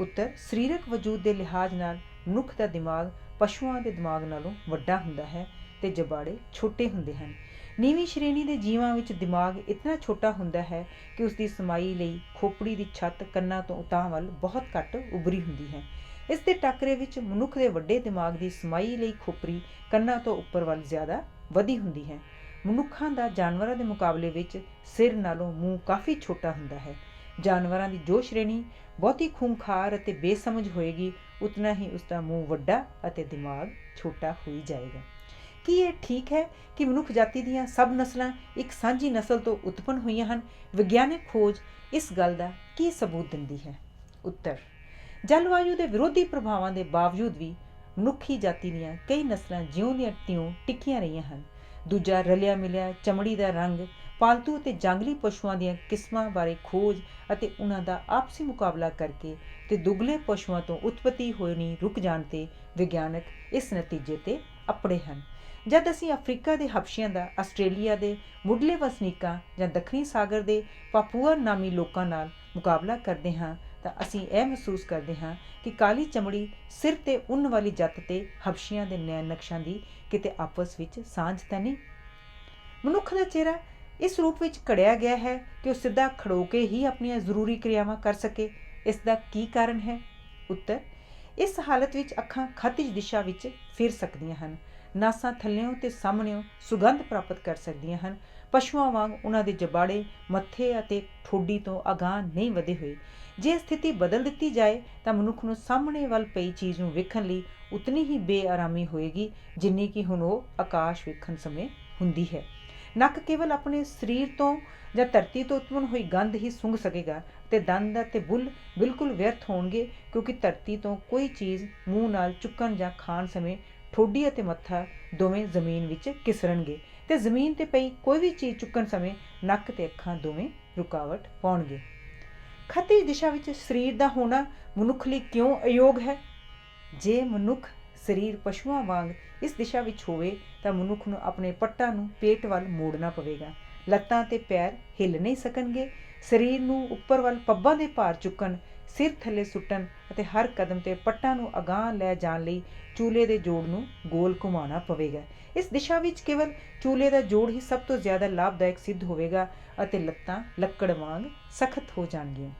ਉੱਤਰ ਸਰੀਰਕ ਵਜੂਦ ਦੇ ਲਿਹਾਜ਼ ਨਾਲ ਮਨੁੱਖ ਦਾ ਦਿਮਾਗ ਪਸ਼ੂਆਂ ਦੇ ਦਿਮਾਗ ਨਾਲੋਂ ਵੱਡਾ ਹੁੰਦਾ ਹੈ ਤੇ ਜਬਾੜੇ ਛੋਟੇ ਹੁੰਦੇ ਹਨ। ਨੀਵੀਂ ਸ਼੍ਰੇਣੀ ਦੇ ਜੀਵਾਂ ਵਿੱਚ ਦਿਮਾਗ ਇਤਨਾ ਛੋਟਾ ਹੁੰਦਾ ਹੈ ਕਿ ਉਸ ਦੀ ਸਮਾਈ ਲਈ ਖੋਪੜੀ ਦੀ ਛੱਤ ਕੰਨਾਂ ਤੋਂ ਉਤਾਂਹ ਵੱਲ ਬਹੁਤ ਘੱਟ ਉਭਰੀ ਹੁੰਦੀ ਹੈ। ਇਸ ਦੇ ਟਾਕਰੇ ਵਿੱਚ ਮਨੁੱਖ ਦੇ ਵੱਡੇ ਦਿਮਾਗ ਦੀ ਸਮਾਈ ਲਈ ਖੋਪਰੀ ਕੰਨਾਂ ਤੋਂ ਉੱਪਰ ਵੱਲ ਜ਼ਿਆਦਾ ਵਧੀ ਹੁੰਦੀ ਹੈ। ਮਨੁੱਖਾਂ ਦਾ ਜਾਨਵਰਾਂ ਦੇ ਮੁਕਾਬਲੇ ਵਿੱਚ ਸਿਰ ਨਾਲੋਂ ਮੂੰਹ ਕਾਫੀ ਛੋਟਾ ਹੁੰਦਾ ਹੈ। ਜਾਨਵਰਾਂ ਦੀ ਜੋ ਸ਼੍ਰੇਣੀ ਬਹੁਤੀ ਖੂੰਖਾਰ ਅਤੇ ਬੇਸਮਝ ਹੋਏਗੀ ਉਤਨਾ ਹੀ ਉਸਦਾ ਮੂੰਹ ਵੱਡਾ ਅਤੇ ਦਿਮਾਗ ਛੋਟਾ ਹੋਈ ਜਾਏਗਾ। ਕੀ ਇਹ ਠੀਕ ਹੈ ਕਿ ਮਨੁੱਖ ਜਾਤੀ ਦੀਆਂ ਸਭ ਨਸਲਾਂ ਇੱਕ ਸਾਂਝੀ ਨਸਲ ਤੋਂ ਉਤਪੰਨ ਹੋਈਆਂ ਹਨ? ਵਿਗਿਆਨਕ ਖੋਜ ਇਸ ਗੱਲ ਦਾ ਕੀ ਸਬੂਤ ਦਿੰਦੀ ਹੈ? ਉੱਤਰ ਜਲਵਾਯੂ ਦੇ ਵਿਰੋਧੀ ਪ੍ਰਭਾਵਾਂ ਦੇ ਬਾਵਜੂਦ ਵੀ ਮਨੁੱਖੀ ਜਾਤੀ ਦੀਆਂ ਕਈ ਨਸਲਾਂ ਜਿਉਂ ਦੀਆਂ ਤਿਉਂ ਟਿਕੀਆਂ ਰਹੀਆਂ ਹਨ। ਦੂਜਾ ਰਲਿਆ ਮਿਲਿਆ ਚਮੜੀ ਦਾ ਰੰਗ, ਪਾਲਤੂ ਅਤੇ ਜੰਗਲੀ ਪਸ਼ੂਆਂ ਦੀਆਂ ਕਿਸਮਾਂ ਬਾਰੇ ਖੋਜ ਅਤੇ ਉਹਨਾਂ ਦਾ ਆਪਸੀ ਮੁਕਾਬਲਾ ਕਰਕੇ ਤੇ ਦੁਗਲੇ ਪਸ਼ੂਆਂ ਤੋਂ ਉਤਪਤੀ ਹੋਣੀ ਰੁਕ ਜਾਣ ਤੇ ਵਿਗਿਆਨਕ ਇਸ ਨਤੀਜੇ ਤੇ ਅਪੜੇ ਹਨ। ਜਦ ਅਸੀਂ ਅਫਰੀਕਾ ਦੇ ਹਬਸ਼ੀਆਂ ਦਾ ਆਸਟ੍ਰੇਲੀਆ ਦੇ ਮੁੱਢਲੇ ਵਸਨੀਕਾਂ ਜਾਂ ਦੱਖਣੀ ਸਾਗਰ ਦੇ ਪਾਪੂਆ ਨਾਮੀ ਲੋਕਾਂ ਨਾਲ ਮੁਕਾਬਲਾ ਕਰਦੇ ਹਾਂ ਤਾਂ ਅਸੀਂ ਇਹ ਮਹਿਸੂਸ ਕਰਦੇ ਹਾਂ ਕਿ ਕਾਲੀ ਚਮੜੀ, ਸਿਰ ਤੇ ਉੱਨ ਵਾਲੀ ਜੱਤ ਤੇ ਹਬਸ਼ੀਆਂ ਦੇ ਨੈਣ ਨਕਸ਼ਾਂ ਦੀ ਕਿਤੇ ਆਪਸ ਵਿੱਚ ਸਾਂਝ ਤਾਂ ਨਹੀਂ। ਮਨੁੱਖ ਦਾ ਚਿਹਰਾ ਇਸ ਰੂਪ ਵਿੱਚ ਘੜਿਆ ਗਿਆ ਹੈ ਕਿ ਉਹ ਸਿੱਧਾ ਖੜੋ ਕੇ ਹੀ ਆਪਣੀਆਂ ਜ਼ਰੂਰੀ ਕਿਰਿਆਵਾਂ ਕਰ ਸਕੇ। ਇਸ ਦਾ ਕੀ ਕਾਰਨ ਹੈ? ਉੱਤਰ ਇਸ ਹਾਲਤ ਵਿੱਚ ਅੱਖਾਂ ਖਾਤਿਜ ਦਿਸ਼ਾ ਵਿੱਚ ਫਿਰ ਸਕਦੀਆਂ ਹਨ। ਨਾਸਾਂ ਥੱਲਿਓਂ ਤੇ ਸਾਹਮਣਿਓਂ ਸੁਗੰਧ ਪ੍ਰਾਪਤ ਕਰ ਸਕਦੀਆਂ ਹਨ। ਪਸ਼ੂਆਂ ਵਾਂਗ ਉਹਨਾਂ ਦੇ ਜਬਾੜੇ ਮੱਥੇ ਅਤੇ ਠੋਡੀ ਤੋਂ ਅਗਾਂਹ ਨਹੀਂ ਵਧੇ ਹੋਏ। ਜੇ ਸਥਿਤੀ ਬਦਲ ਦਿੱਤੀ ਜਾਏ ਤਾਂ ਮਨੁੱਖ ਨੂੰ ਸਾਹਮਣੇ ਵੱਲ ਪਈ ਚੀਜ਼ ਨੂੰ ਵੇਖਣ ਲਈ ਉਤਨੀ ਹੀ ਬੇਆਰਾਮੀ ਹੋਏਗੀ ਜਿੰਨੀ ਕਿ ਹੁਣ ਉਹ ਆਕਾਸ਼ ਵੇਖਣ ਸਮੇਂ ਹੁੰਦੀ ਹੈ। ਨੱਕ ਕੇਵਲ ਆਪਣੇ ਸਰੀਰ ਤੋਂ ਜਾਂ ਧਰਤੀ ਤੋਂ ਉਤਪੰਨ ਹੋਈ ਗੰਧ ਹੀ ਸੁੰਘ ਸਕੇਗਾ ਤੇ ਦੰਦ ਅਤੇ ਬੁੱਲ ਬਿਲਕੁਲ ਵਿਅਰਥ ਹੋਣਗੇ, ਕਿਉਂਕਿ ਧਰਤੀ ਤੋਂ ਕੋਈ ਚੀਜ਼ ਮੂੰਹ ਨਾਲ ਚੁੱਕਣ ਜਾਂ ਖਾਣ ਸਮੇਂ ਠੋਡੀ ਅਤੇ ਮੱਥਾ ਦੋਵੇਂ ਜ਼ਮੀਨ ਵਿੱਚ ਕਿਸਰਨਗੇ ਤੇ ਜ਼ਮੀਨ ਤੇ ਪਈ ਕੋਈ ਵੀ ਚੀਜ਼ ਚੁੱਕਣ ਸਮੇਂ ਨੱਕ ਤੇ ਅੱਖਾਂ ਦੋਵੇਂ ਰੁਕਾਵਟ ਪਾਉਣਗੇ। ਖੱਤੀ ਦਿਸ਼ਾ ਵਿੱਚ ਸਰੀਰ ਦਾ ਹੋਣਾ ਮਨੁੱਖ ਲਈ ਕਿਉਂ ਅਯੋਗ ਹੈ? ਜੇ ਮਨੁੱਖ ਸਰੀਰ ਪਸ਼ੂਆਂ ਵਾਂਗ ਇਸ ਦਿਸ਼ਾ ਵਿੱਚ ਹੋਵੇ ਤਾਂ ਮਨੁੱਖ ਨੂੰ ਆਪਣੇ ਪੱਟਾਂ ਨੂੰ ਪੇਟ ਵੱਲ ਮੋੜਨਾ ਪਵੇਗਾ। ਲੱਤਾਂ ਤੇ ਪੈਰ ਹਿੱਲ ਨਹੀਂ ਸਕਣਗੇ। ਸਰੀਰ ਨੂੰ ਉੱਪਰ ਵੱਲ ਪੱਬਾਂ ਦੇ ਭਾਰ ਚੁੱਕਣ, ਸਿਰ ਥੱਲੇ ਸੁੱਟਣ ਅਤੇ ਹਰ ਕਦਮ ਤੇ ਪੱਟਾਂ ਨੂੰ ਅਗਾਂਹ ਲੈ ਜਾਣ ਲਈ ਚੂਲੇ ਦੇ ਜੋੜ ਨੂੰ ਗੋਲ ਘੁਮਾਉਣਾ ਪਵੇਗਾ। ਇਸ ਦਿਸ਼ਾ ਵਿੱਚ ਕੇਵਲ ਚੂਲੇ ਦਾ ਜੋੜ ਹੀ ਸਭ ਤੋਂ ਜ਼ਿਆਦਾ ਲਾਭਦਾਇਕ ਸਿੱਧ ਹੋਵੇਗਾ ਅਤੇ ਲੱਤਾਂ ਲੱਕੜ ਵਾਂਗ ਸਖਤ ਹੋ ਜਾਣਗੀਆਂ।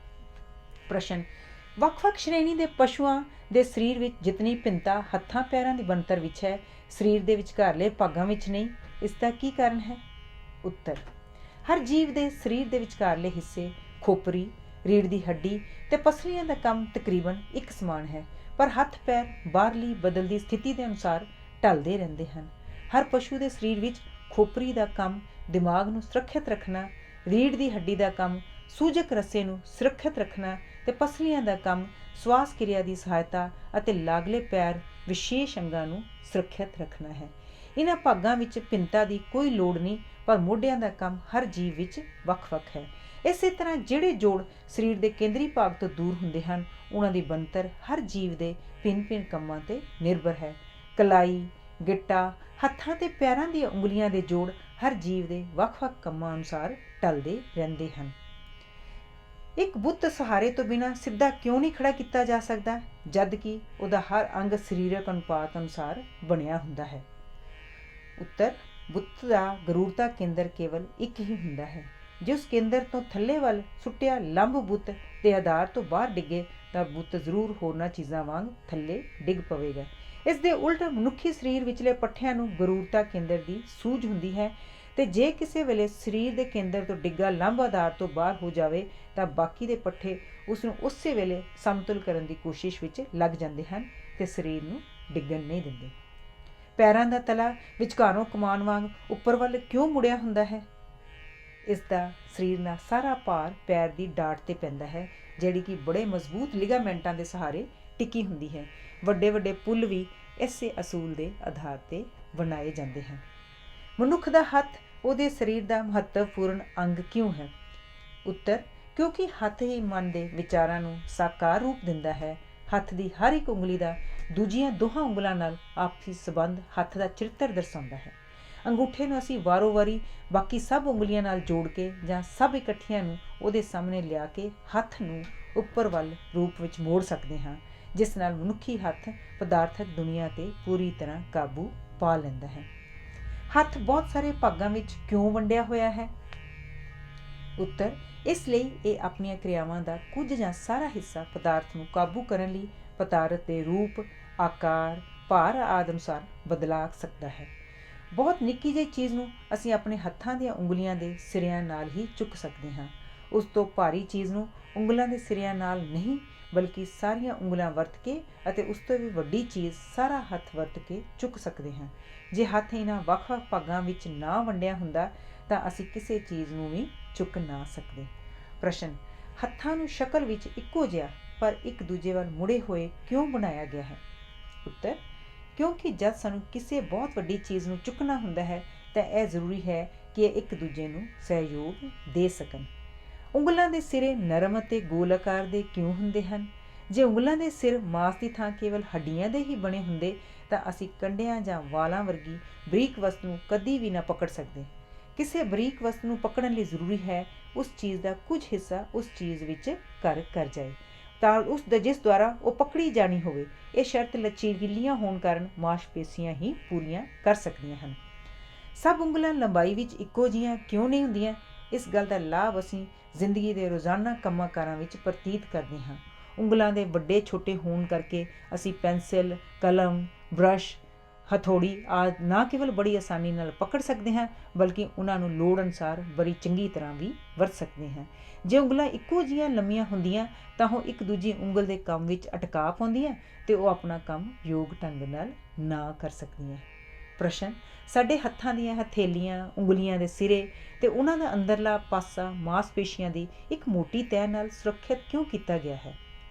ਪ੍ਰਸ਼ਨ ਵੱਖ-ਵੱਖ ਸ਼੍ਰੇਣੀ ਦੇ ਪਸ਼ੂਆਂ ਦੇ ਸਰੀਰ ਵਿੱਚ ਜਿਤਨੀ ਭਿੰਨਤਾ ਹੱਥਾਂ ਪੈਰਾਂ ਦੀ ਬਣਤਰ ਵਿੱਚ ਹੈ, ਸਰੀਰ ਦੇ ਵਿਚਕਾਰਲੇ ਭਾਗਾਂ ਵਿੱਚ ਨਹੀਂ। ਇਸ ਦਾ ਕੀ ਕਾਰਨ ਹੈ? ਉੱਤਰ ਹਰ ਜੀਵ ਦੇ ਸਰੀਰ ਦੇ ਵਿਚਕਾਰਲੇ ਹਿੱਸੇ, ਖੋਪਰੀ, ਰੀੜ੍ਹ ਦੀ ਹੱਡੀ ਤੇ ਪਸਲੀਆਂ ਦਾ ਕੰਮ ਤਕਰੀਬਨ ਇੱਕ ਸਮਾਨ ਹੈ, ਪਰ ਹੱਥ ਪੈਰ ਬਾਹਰਲੀ ਬਦਲਦੀ ਸਥਿਤੀ ਦੇ ਅਨੁਸਾਰ ਢਲਦੇ ਰਹਿੰਦੇ ਹਨ। ਹਰ ਪਸ਼ੂ ਦੇ ਸਰੀਰ ਵਿੱਚ ਖੋਪਰੀ ਦਾ ਕੰਮ ਦਿਮਾਗ ਨੂੰ ਸੁਰੱਖਿਅਤ ਰੱਖਣਾ, ਰੀੜ੍ਹ ਦੀ ਹੱਡੀ ਦਾ ਕੰਮ ਸੂਜਕ ਰੱਸੇ ਨੂੰ ਸੁਰੱਖਿਅਤ ਰੱਖਣਾ ਤੇ ਪਸਲੀਆਂ ਦਾ ਕੰਮ ਸਵਾਸ ਕਿਰਿਆ ਦੀ ਸਹਾਇਤਾ ਅਤੇ ਲਾਗਲੇ ਪੈਰ ਵਿਸ਼ੇਸ਼ ਅੰਗਾਂ ਨੂੰ ਸੁਰੱਖਿਅਤ ਰੱਖਣਾ ਹੈ। ਇਹਨਾਂ ਭਾਗਾਂ ਵਿੱਚ ਭਿੰਨਤਾ ਦੀ ਕੋਈ ਲੋੜ ਨਹੀਂ, ਪਰ ਮੋਢਿਆਂ ਦਾ ਕੰਮ ਹਰ ਜੀਵ ਵਿੱਚ ਵੱਖ-ਵੱਖ ਹੈ। ਇਸੇ ਤਰ੍ਹਾਂ ਜਿਹੜੇ ਜੋੜ ਸਰੀਰ ਦੇ ਕੇਂਦਰੀ ਭਾਗ ਤੋਂ ਦੂਰ ਹੁੰਦੇ ਹਨ, ਉਹਨਾਂ ਦੀ ਬਣਤਰ ਹਰ ਜੀਵ ਦੇ ਭਿੰਨ-ਭਿੰਨ ਕੰਮਾਂ ਤੇ ਨਿਰਭਰ ਹੈ। ਕਲਾਈ, ਗਿੱਟਾ, ਹੱਥਾਂ ਤੇ ਪੈਰਾਂ ਦੀਆਂ ਉਂਗਲੀਆਂ ਦੇ ਜੋੜ ਹਰ ਜੀਵ ਦੇ ਵੱਖ-ਵੱਖ ਕੰਮਾਂ ਅਨੁਸਾਰ ਢਲਦੇ ਰਹਿੰਦੇ ਹਨ। ਇੱਕ ਬੁੱਤ ਸਹਾਰੇ ਤੋਂ ਬਿਨਾਂ ਸਿੱਧਾ ਕਿਉਂ ਨਹੀਂ ਖੜਾ ਕੀਤਾ ਜਾ ਸਕਦਾ, ਜਦ ਕਿ ਉਹਦਾ ਹਰ ਅੰਗ ਸਰੀਰਕ ਅਨੁਪਾਤ ਅਨੁਸਾਰ ਬਣਿਆ ਹੁੰਦਾ ਹੈ? ਉੱਤਰ ਬੁੱਤ ਦਾ ਗਰੂਰਤਾ ਕੇਂਦਰ ਕੇਵਲ ਇੱਕ ਹੀ ਹੁੰਦਾ ਹੈ। ਜੇ ਉਸ ਕੇਂਦਰ ਤੋਂ ਥੱਲੇ ਵੱਲ ਸੁੱਟਿਆ ਲੰਬ ਬੁੱਤ ਦੇ ਆਧਾਰ ਤੋਂ ਬਾਹਰ ਡਿੱਗੇ ਤਾਂ ਬੁੱਤ ਜ਼ਰੂਰ ਹੋਰਨਾਂ ਚੀਜ਼ਾਂ ਵਾਂਗ ਥੱਲੇ ਡਿੱਗ ਪਵੇਗਾ। ਇਸ ਦੇ ਉਲਟ ਮਨੁੱਖੀ ਸਰੀਰ ਵਿਚਲੇ ਪੱਠਿਆਂ ਨੂੰ ਗਰੂਰਤਾ ਕੇਂਦਰ ਦੀ ਸੂਝ ਹੁੰਦੀ ਹੈ ਤੇ ਜੇ ਕਿਸੇ ਵੇਲੇ ਸਰੀਰ ਦੇ ਕੇਂਦਰ ਤੋਂ ਡਿੱਗਾ ਲੰਬ ਆਧਾਰ ਤੋਂ ਬਾਹਰ ਹੋ ਜਾਵੇ ਤਾਂ ਬਾਕੀ ਦੇ ਪੱਠੇ ਉਸ ਨੂੰ ਉਸੇ ਵੇਲੇ ਸਮਤੁਲ ਕਰਨ ਦੀ ਕੋਸ਼ਿਸ਼ ਵਿੱਚ ਲੱਗ ਜਾਂਦੇ ਹਨ ਤੇ ਸਰੀਰ ਨੂੰ ਡਿੱਗਣ ਨਹੀਂ ਦਿੰਦੇ। ਪੈਰਾਂ ਦਾ ਤਲਾ ਵਿਚਕਾਰੋਂ ਕਮਾਨ ਵਾਂਗ ਉੱਪਰ ਵੱਲ ਕਿਉਂ ਮੁੜਿਆ ਹੁੰਦਾ ਹੈ? ਇਸ ਦਾ ਸਰੀਰ ਦਾ ਸਾਰਾ ਭਾਰ ਪੈਰ ਦੀ ਡਾਟ ਤੇ ਪੈਂਦਾ ਹੈ, ਜਿਹੜੀ ਕਿ ਬੜੇ ਮਜ਼ਬੂਤ ਲਿਗਾਮੈਂਟਾਂ ਦੇ ਸਹਾਰੇ ਟਿਕੀ ਹੁੰਦੀ ਹੈ। ਵੱਡੇ ਵੱਡੇ ਪੁੱਲ ਵੀ ਇਸੇ ਅਸੂਲ ਦੇ ਆਧਾਰ ਤੇ ਬਣਾਏ ਜਾਂਦੇ ਹਨ। ਮਨੁੱਖ ਦਾ ਹੱਥ ਉਹਦੇ ਸਰੀਰ ਦਾ ਮਹੱਤਵਪੂਰਨ ਅੰਗ ਕਿਉਂ ਹੈ? ਉੱਤਰ ਕਿਉਂਕਿ ਹੱਥ ਹੀ ਮਨ ਦੇ ਵਿਚਾਰਾਂ ਨੂੰ ਸਾਕਾਰ ਰੂਪ ਦਿੰਦਾ ਹੈ। ਹੱਥ ਦੀ ਹਰ ਇੱਕ ਉਂਗਲੀ ਦਾ ਦੂਜੀਆਂ ਦੋਹਾਂ ਉਂਗਲਾਂ ਨਾਲ ਆਪਸੀ ਸੰਬੰਧ ਹੱਥ ਦਾ ਚਰਿੱਤਰ ਦਰਸਾਉਂਦਾ ਹੈ। ਅੰਗੂਠੇ ਨੂੰ ਅਸੀਂ ਵਾਰੋ ਵਾਰੀ ਬਾਕੀ ਸਭ ਉਂਗਲੀਆਂ ਨਾਲ ਜੋੜ ਕੇ ਜਾਂ ਸਭ ਇਕੱਠੀਆਂ ਨੂੰ ਉਹਦੇ ਸਾਹਮਣੇ ਲਿਆ ਕੇ ਹੱਥ ਨੂੰ ਉੱਪਰ ਵੱਲ ਰੂਪ ਵਿੱਚ ਮੋੜ ਸਕਦੇ ਹਾਂ, ਜਿਸ ਨਾਲ ਮਨੁੱਖੀ ਹੱਥ ਪਦਾਰਥਕ ਦੁਨੀਆ 'ਤੇ ਪੂਰੀ ਤਰ੍ਹਾਂ ਕਾਬੂ ਪਾ ਲੈਂਦਾ ਹੈ। ਹੱਥ ਬਹੁਤ ਸਾਰੇ ਭਾਗਾਂ ਵਿੱਚ ਕਿਉਂ ਵੰਡਿਆ ਹੋਇਆ ਹੈ? ਉੱਤਰ, ਇਸ ਲਈ ਇਹ ਆਪਣੀਆਂ ਕਿਰਿਆਵਾਂ ਦਾ ਕੁਝ ਜਾਂ ਸਾਰਾ ਹਿੱਸਾ ਪਦਾਰਥ ਨੂੰ ਕਾਬੂ ਕਰਨ ਲਈ ਪਦਾਰਥ ਦੇ ਰੂਪ, ਆਕਾਰ, ਭਾਰ ਆਦਿ ਅਨੁਸਾਰ ਬਦਲਾ ਸਕਦਾ ਹੈ। ਬਹੁਤ ਨਿੱਕੀ ਜਿਹੀ ਚੀਜ਼ ਨੂੰ ਅਸੀਂ ਆਪਣੇ ਹੱਥਾਂ ਦੀਆਂ ਉਂਗਲੀਆਂ ਦੇ ਸਿਰਿਆਂ ਨਾਲ ਹੀ ਚੁੱਕ ਸਕਦੇ ਹਾਂ। ਉਸ ਤੋਂ ਭਾਰੀ ਚੀਜ਼ ਨੂੰ ਉਂਗਲਾਂ ਦੇ ਸਿਰਿਆਂ ਨਾਲ ਨਹੀਂ, ਬਲਕਿ ਸਾਰੀਆਂ ਉਂਗਲਾਂ ਵਰਤ ਕੇ ਅਤੇ ਉਸ ਤੋਂ ਵੀ ਵੱਡੀ ਚੀਜ਼ ਸਾਰਾ ਹੱਥ ਵਰਤ ਕੇ ਚੁੱਕ ਸਕਦੇ ਹਾਂ। ਜੇ ਹੱਥ ਇਹਨਾਂ ਵੱਖ-ਵੱਖ ਭਾਗਾਂ ਵਿੱਚ ਨਾ ਵੰਡਿਆ ਹੁੰਦਾ ਤਾਂ ਅਸੀਂ ਕਿਸੇ ਚੀਜ਼ ਨੂੰ ਵੀ ਚੁੱਕ ਨਾ ਸਕਦੇ। ਪ੍ਰਸ਼ਨ, ਹੱਥਾਂ ਨੂੰ ਸ਼ਕਲ ਵਿੱਚ ਇੱਕੋ ਜਿਹਾ ਪਰ ਇੱਕ ਦੂਜੇ ਵੱਲ ਮੁੜੇ ਹੋਏ ਕਿਉਂ ਬਣਾਇਆ ਗਿਆ ਹੈ? ਉੱਤਰ, ਕਿਉਂਕਿ ਜਦ ਸਾਨੂੰ ਕਿਸੇ ਬਹੁਤ ਵੱਡੀ ਚੀਜ਼ ਨੂੰ ਚੁੱਕਣਾ ਹੁੰਦਾ ਹੈ ਤਾਂ ਇਹ ਜ਼ਰੂਰੀ ਹੈ ਕਿ ਇਹ ਇੱਕ ਦੂਜੇ ਨੂੰ ਸਹਿਯੋਗ ਦੇ ਸਕਣ। ਉਂਗਲਾਂ ਦੇ ਸਿਰੇ ਨਰਮ ਅਤੇ ਗੋਲ ਆਕਾਰ ਦੇ ਕਿਉਂ ਹੁੰਦੇ ਹਨ? ਜੇ ਉਂਗਲਾਂ ਦੇ ਸਿਰ ਮਾਸ ਦੀ ਥਾਂ ਕੇਵਲ ਹੱਡੀਆਂ ਦੇ ਹੀ ਬਣੇ ਹੁੰਦੇ ਤਾਂ ਅਸੀਂ ਕੰਡਿਆਂ ਜਾਂ ਵਾਲਾਂ ਵਰਗੀ ਬਰੀਕ ਵਸਤੂ ਨੂੰ ਕਦੀ ਵੀ ਨਾ ਪਕੜ ਸਕਦੇ। ਕਿਸੇ ਬਰੀਕ ਵਸਤੂ ਨੂੰ ਪਕੜਨ ਲਈ ਜ਼ਰੂਰੀ ਹੈ ਉਸ ਚੀਜ਼ ਦਾ ਕੁਝ ਹਿੱਸਾ ਉਸ ਚੀਜ਼ ਵਿੱਚ ਕਰ ਜਾਏ ਤਾਂ ਉਸ ਦਾ ਜਿਸ ਦੁਆਰਾ ਉਹ ਪਕੜੀ ਜਾਣੀ ਹੋਵੇ। ਇਹ ਸ਼ਰਤ ਲਚੀਲੀਆਂ ਹੋਣ ਕਾਰਨ ਮਾਸਪੇਸ਼ੀਆਂ ਹੀ ਪੂਰੀਆਂ ਕਰ ਸਕਦੀਆਂ ਹਨ। ਸਭ ਉਂਗਲਾਂ ਲੰਬਾਈ ਵਿੱਚ ਇੱਕੋ ਜਿਹੀਆਂ ਕਿਉਂ ਨਹੀਂ ਹੁੰਦੀਆਂ? ਇਸ ਗੱਲ ਦਾ ਲਾਭ ਅਸੀਂ ਜ਼ਿੰਦਗੀ ਦੇ ਰੋਜ਼ਾਨਾ ਕੰਮਾਂ ਕਾਰਾਂ ਵਿੱਚ ਪ੍ਰਤੀਤ ਕਰਦੇ ਹਾਂ। ਉਂਗਲਾਂ ਦੇ ਵੱਡੇ ਛੋਟੇ ਹੋਣ ਕਰਕੇ ਅਸੀਂ ਪੈਨਸਿਲ, ਕਲਮ, ਬ੍ਰਸ਼, ਹਥੌੜੀ ਆਦਿ ਨਾ ਕੇਵਲ ਬੜੀ ਆਸਾਨੀ ਨਾਲ ਪਕੜ ਸਕਦੇ ਹਾਂ, ਬਲਕਿ ਉਹਨਾਂ ਨੂੰ ਲੋੜ ਅਨੁਸਾਰ ਬੜੀ ਚੰਗੀ ਤਰ੍ਹਾਂ ਵੀ ਵਰਤ ਸਕਦੇ ਹਾਂ। ਜੇ ਉਂਗਲਾਂ ਇੱਕੋ ਜਿਹੀਆਂ ਲੰਮੀਆਂ ਹੁੰਦੀਆਂ ਤਾਂ ਉਹ ਇੱਕ ਦੂਜੀ ਉਂਗਲ ਦੇ ਕੰਮ ਵਿੱਚ ਅਟਕਾ ਪਾਉਂਦੀਆਂ ਅਤੇ ਉਹ ਆਪਣਾ ਕੰਮ ਯੋਗ ਢੰਗ ਨਾਲ ਨਾ ਕਰ ਸਕਦੀਆਂ। ਪ੍ਰਸ਼ਨ, ਸਾਡੇ ਹੱਥਾਂ ਦੀਆਂ ਹਥੇਲੀਆਂ, ਉਂਗਲੀਆਂ ਦੇ ਸਿਰੇ ਅਤੇ ਉਹਨਾਂ ਦਾ ਅੰਦਰਲਾ ਪਾਸਾ ਮਾਸਪੇਸ਼ੀਆਂ ਦੀ ਇੱਕ ਮੋਟੀ ਤਹਿ ਨਾਲ ਸੁਰੱਖਿਅਤ ਕਿਉਂ ਕੀਤਾ ਗਿਆ ਹੈ?